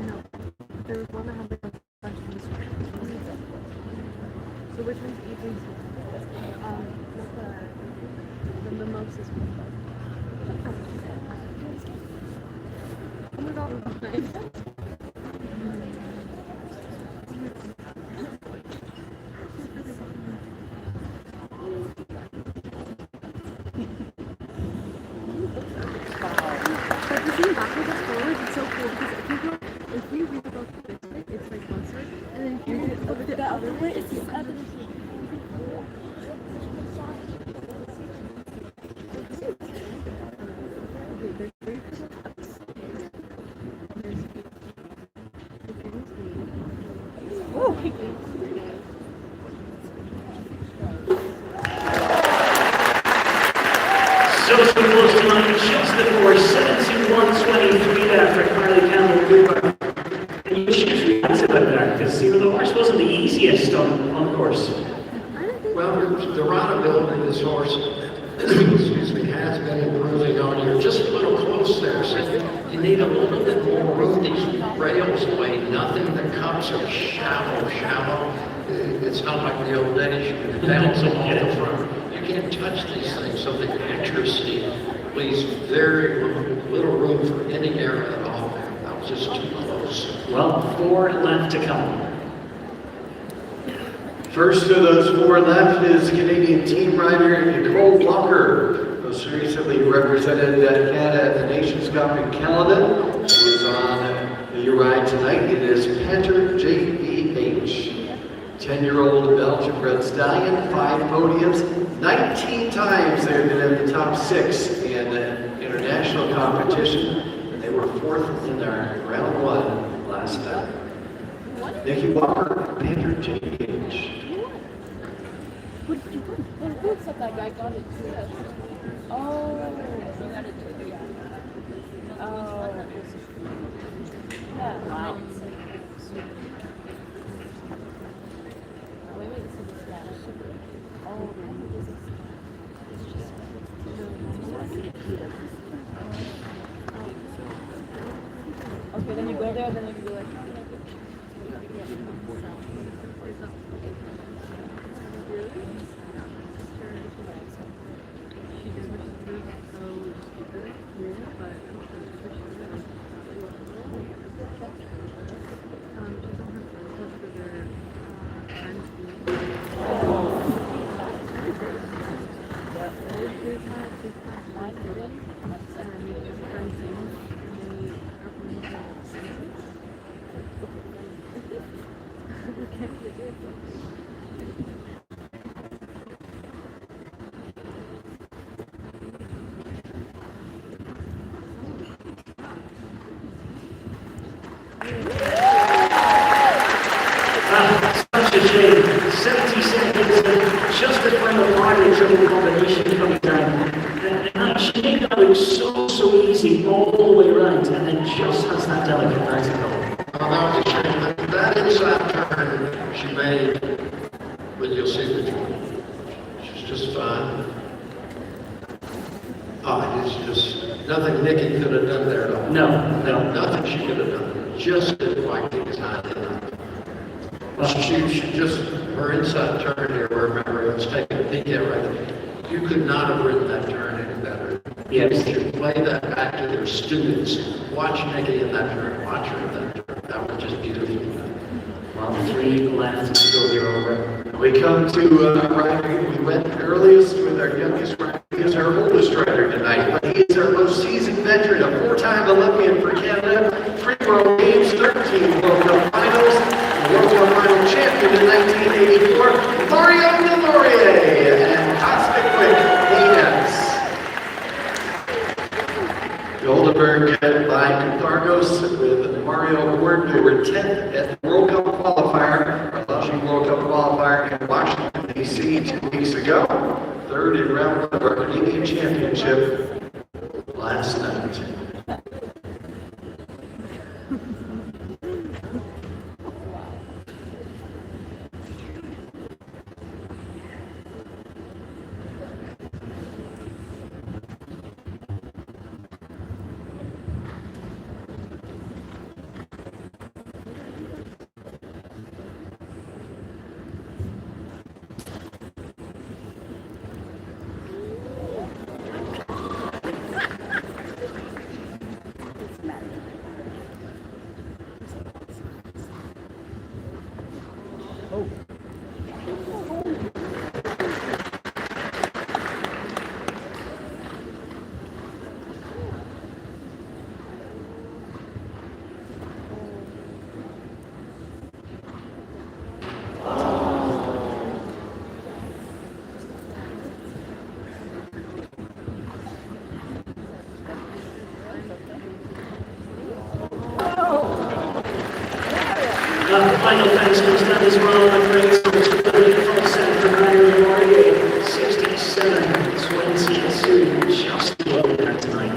O: No, there was one that had like a bunch of mysteries. So which one's evenings? The mimosas one. Oh my god, it was nice. But the thing backwards and forwards, it's so cool because if we read about the fixed way, it's like one side, and then if you look the other way, it's the other side.
P: So close to line, just before 7:1:23 there for Carly Campbell Cooper. And you should react about that, because the horse wasn't the easiest on the course.
F: Well, the ride-ability of this horse, excuse me, has been improving on you. Just a little close there, so you need a little bit more room. These rails weigh nothing. The cups are shallow. It's not like the old days. You can bounce them off the front. You can't touch these things, so the accuracy leaves very little room for any error at all. That was just too close.
P: Well, 4 left to come.
R: First of those 4 left is Canadian team rider Nicole Walker. Most recently represented Canada at the Nations Cup in Canada. She's on the ride tonight. It is Panther JBH. 10-year-old Belgian-bred stallion, 5 podiums, 19 times they've been in the top 6 in international competition. They were 4th in their round 1 last time. Nikki Walker, Panther JBH.
O: That guy got it too. Oh. Oh. Yeah. Wow. Wait, so this guy. Oh, okay, then you go there, then you can be like.
P: Such a shame. 70 seconds, just before the final triple combination coming down. And that shake that looks so easy all the way around, and then just has that delicate bicycle.
F: Oh, that was a shame. That inside turn she made, but you'll see that she's just fine. Oh, it's just nothing Nikki could have done there at all.
P: No.
F: Nothing she could have done. Just didn't quite get time enough. She just, her inside turn here, remember, let's take a peek at right. You could not have written that turn any better.
P: Yes.
F: You should play that back to their students. Watch Nikki in that turn, watch her in that turn. That was just beautiful.
P: Well, 3 left to go here over.
F: We come to riding. We went earliest with our youngest rider. He is our oldest rider tonight, but he is our most seasoned veteran, a 4-time Olympian for Canada, 3 World Games, 13 World Cup finals, and World Cup final champion in 1984, Mario Delorier, and Cosmic Quick hands. Goldenberg led by Cargos with Mario Ward. They were 10th at the World Cup qualifier, our Lushing World Cup qualifier in Washington, D.C. 2 weeks ago. 3rd in round 1 of our Canadian Championship last night.
P: Final thanks goes down as well. I'm great so much for the set for Mario Laurier. 67-22, just below that tonight.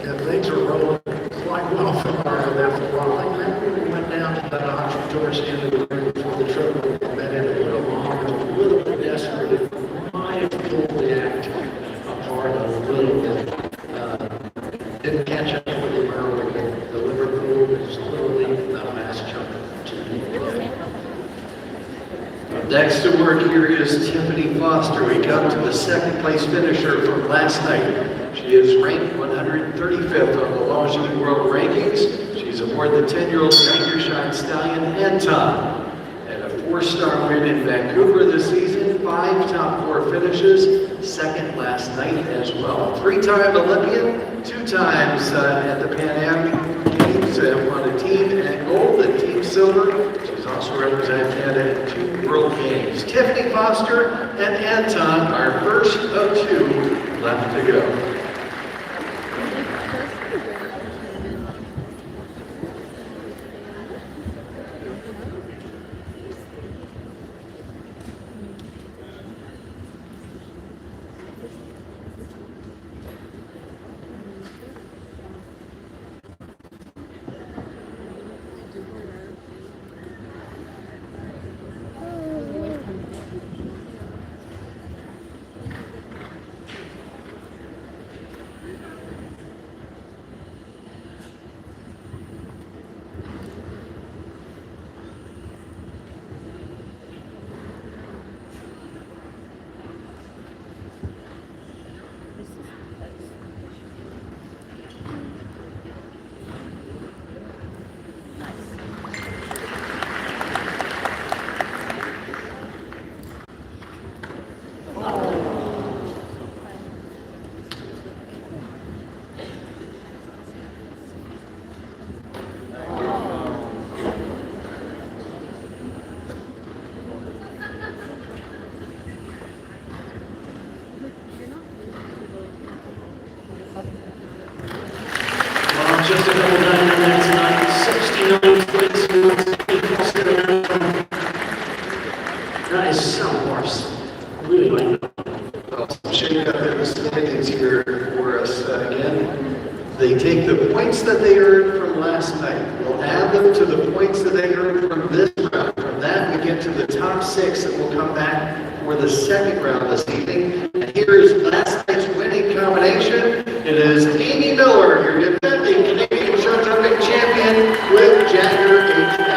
F: Yeah, things were rolling quite well for Mario there for a while. I remember we went down to that auction towards the end of the ring before the triple and met in a little longer, a little bit desperate. It might have pulled the act apart a little bit. Didn't catch up with the Mario. The Liverpool is literally the last jump to play. Next to work here is Tiffany Foster. We come to the 2nd place finisher from last night. She is ranked 135th on the Limousin World Rankings. She's aboard the 10-year-old Tiger Shine Stallion Anton. And a 4-star win in Vancouver this season.
R: 5 top 4 finishes, second last night as well. 3-time Olympian, 2 times at the Pan Am Games, won a team and gold and team silver. She's also represented Canada in 2 World Games. Tiffany Foster and Anton are first of 2 left to go.
P: Just a couple down in there tonight, 69 points. That is some horse. I really like that.
R: I'll show you the statistics here for us again. They take the points that they earned from last night. We'll add them to the points that they earned from this round. From that, we get to the top 6 that will come back for the second round this evening. And here is last night's winning combination. It is Amy Miller, your defending Canadian short jumping champion, with Jagger HX.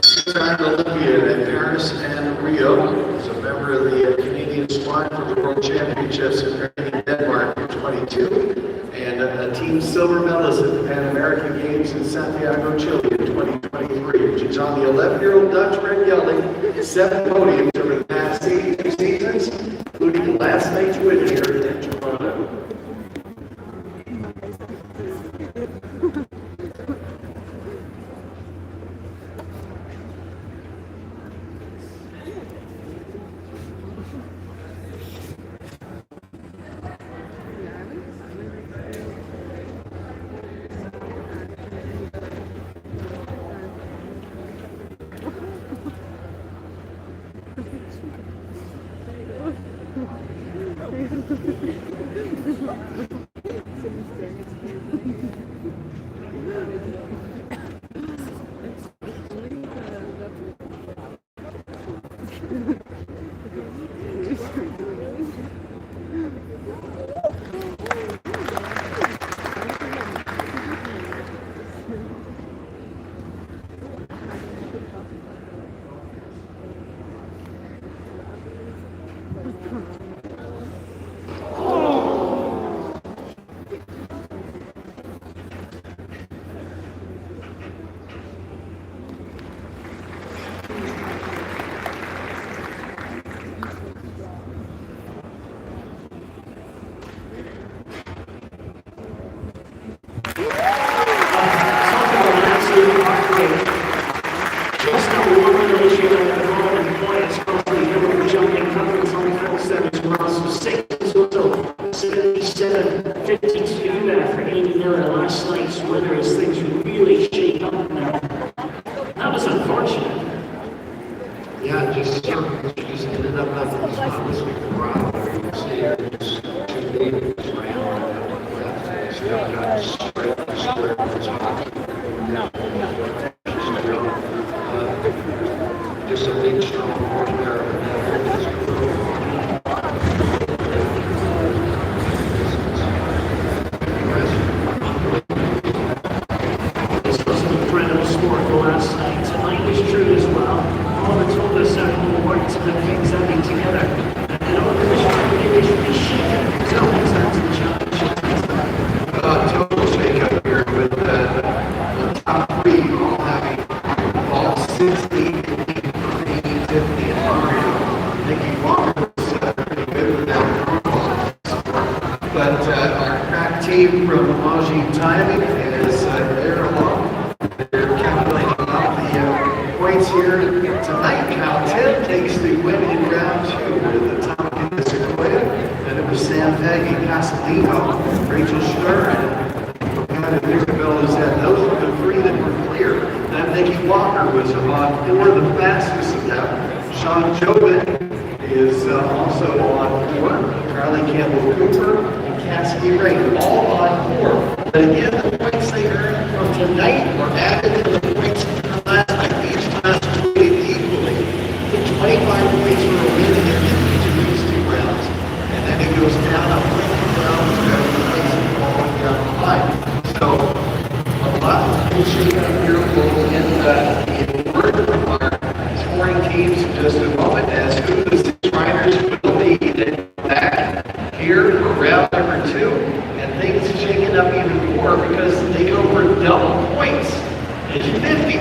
R: Two-time Olympian in Paris and Rio. Is a member of the Canadian squad for the World Championships in Denmark in 22. And a team silver medalist at the Pan American Games in Santiago, Chile in 2023. She's on the 11-year-old Dutch red gelding, 7 podiums over the past 82 seasons, including last night's win here in Toronto. Just a big strong horse there.
P: This was an incredible sport the last night. Tonight was true as well. All the told us that whole work to the things that be together. And all the commissioners should be shaken. So it's time to the challenge.
R: Total shake up here with the top 3 all have 60, 50, and Mario. Nikki Walker was pretty good with that. But our crack team from Limousin Timing is there along. They're calculating out the points here tonight. Cal 10 takes the win in round 2 with the Tompkins Sequoia. And it was Sam Peggy, Castellino, Rachel Stern, and Isabel is at those were the 3 that were clear. Then Nikki Walker was on 4, the fastest of them. Sean Jobin is also on 4. Charlie Campbell Cooper and Cassidy Ray, all on 4. But again, the points they earned from tonight were added to the points from the last night. Each class played equally. The 25 points for a win in each of these 2 rounds. And then it goes down a point per round to every place all the way down the line. So a lot of things shaking up here. We'll get the award from our scoring teams in just a moment as who the 6 riders will be back here for round number 2. And things shaking up even more because they go for double points. It's 50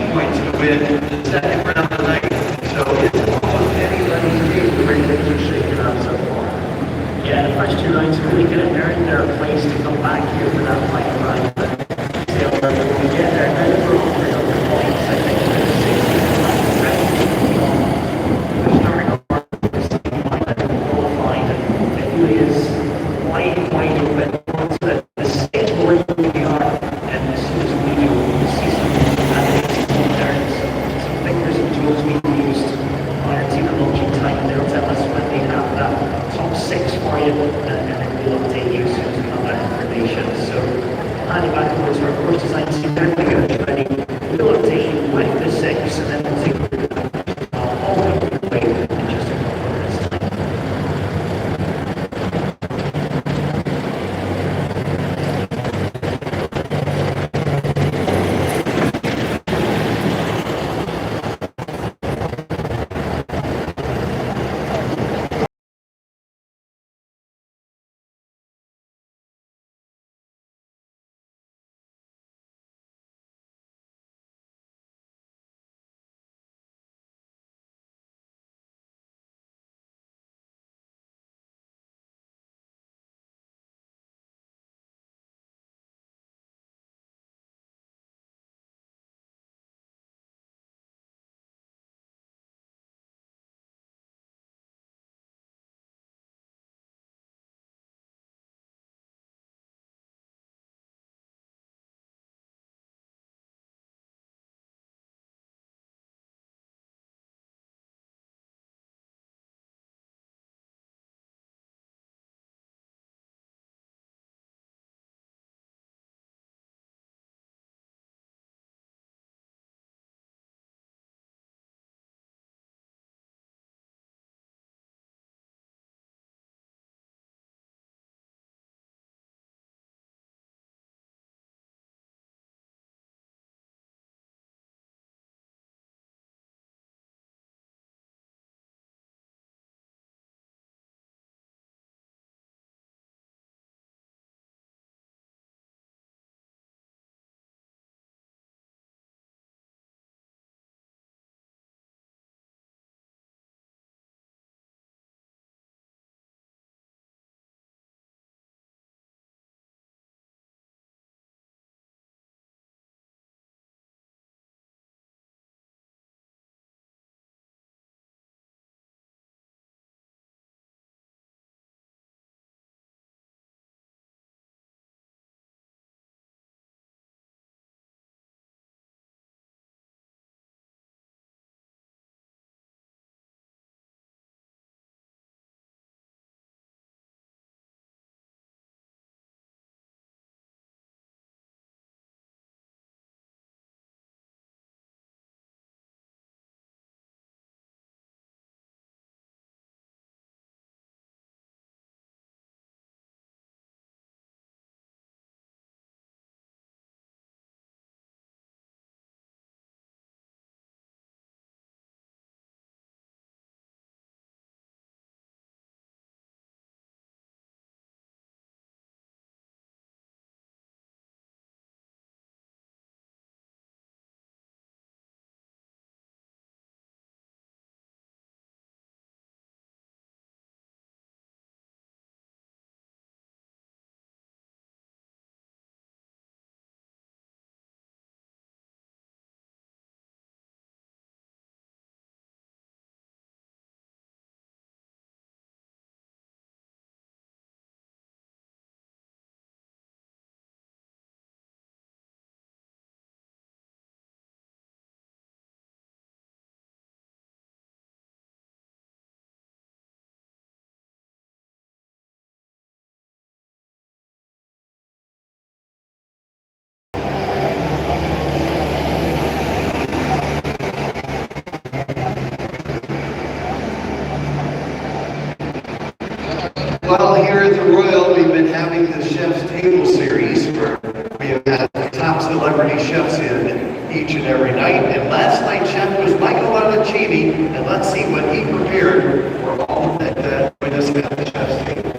R: chefs in each and every night. And last night's chef was Michael Alacini, and let's see what he prepared for all that joined us at the chef's table.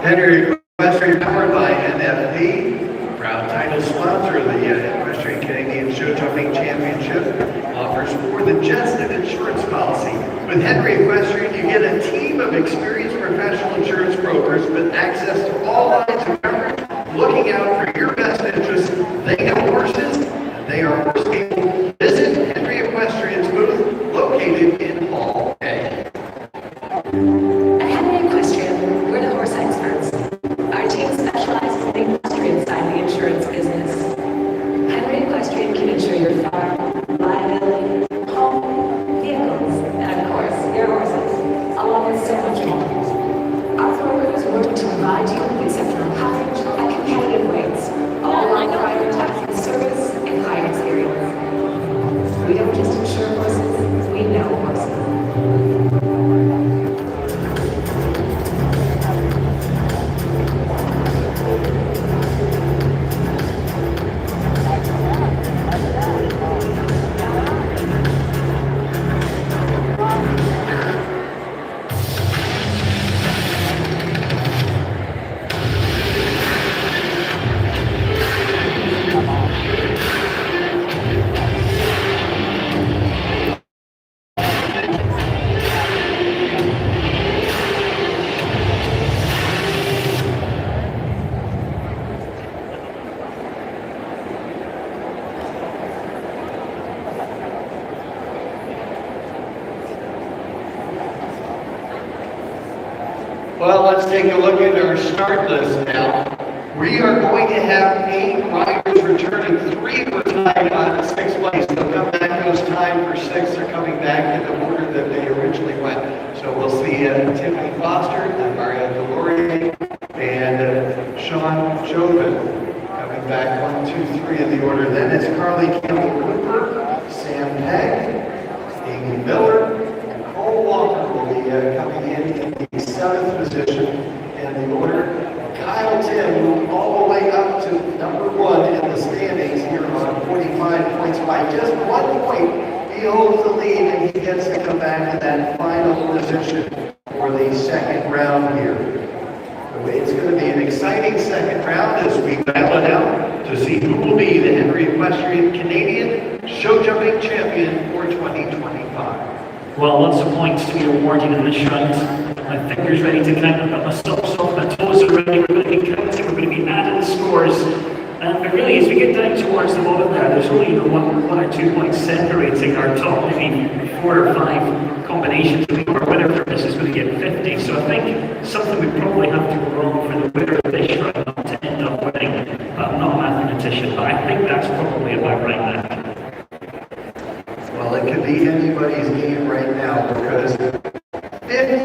R: Henry Equestrian, powered by NFP, proud title sponsor of the Equestrian Canadian Show Jumping Championship, offers more than just an insurance policy. With Henry Equestrian, you get a team of experienced professional insurance brokers with access to all lines of coverage, looking out for your best interests. They know horses, and they are horse people. Visit Henry Equestrian's booth, located in Hall A.
S: At Henry Equestrian, we're the horse experts. Our team specializes in the equestrian side of the insurance business. Henry Equestrian can insure your farm, liability, home, vehicles, and of course, your horses, along with so much more. Our brokers work to provide you with exceptional coverage at competitive rates, all while prioritizing service and client experience. We don't just insure horses, we know horses.
R: Well, let's take a look at our start list now. We are going to have 8 riders returning. 3 were tied on 6th place. They'll come back those tied for 6th. They're coming back in the order that they originally went. So we'll see Tiffany Foster, Maria Delorier, and Sean Chauvin coming back 1, 2, 3 in the order. Then it's Carly Campbell Cooper, Sam Pegg, Amy Miller, and Cole Walker will be coming in the 7th position in the order. Kyle Tim moved all the way up to number 1 in the standings here on 45 points. By just 1 point, he holds the lead and he gets to come back to that final position for the second round here. It's going to be an exciting second round as we battle it out to see who will be the Henry Equestrian Canadian Show Jumping Champion for 2025.
P: Well, lots of points to be awarded in this round. My finger's ready to count. I've got my socks off, my toes are ready. We're going to be counting, we're going to be adding scores. And really, as we get down towards the bottom there's only one or 2 points separating our top, maybe 4 or 5 combinations. I think our winner for this is going to get 50. So I think something would probably have to go wrong for the winner of this round not to end up winning. I'm not a mathematician, but I think that's probably about right now.
R: Well, it could be anybody's game right now because 50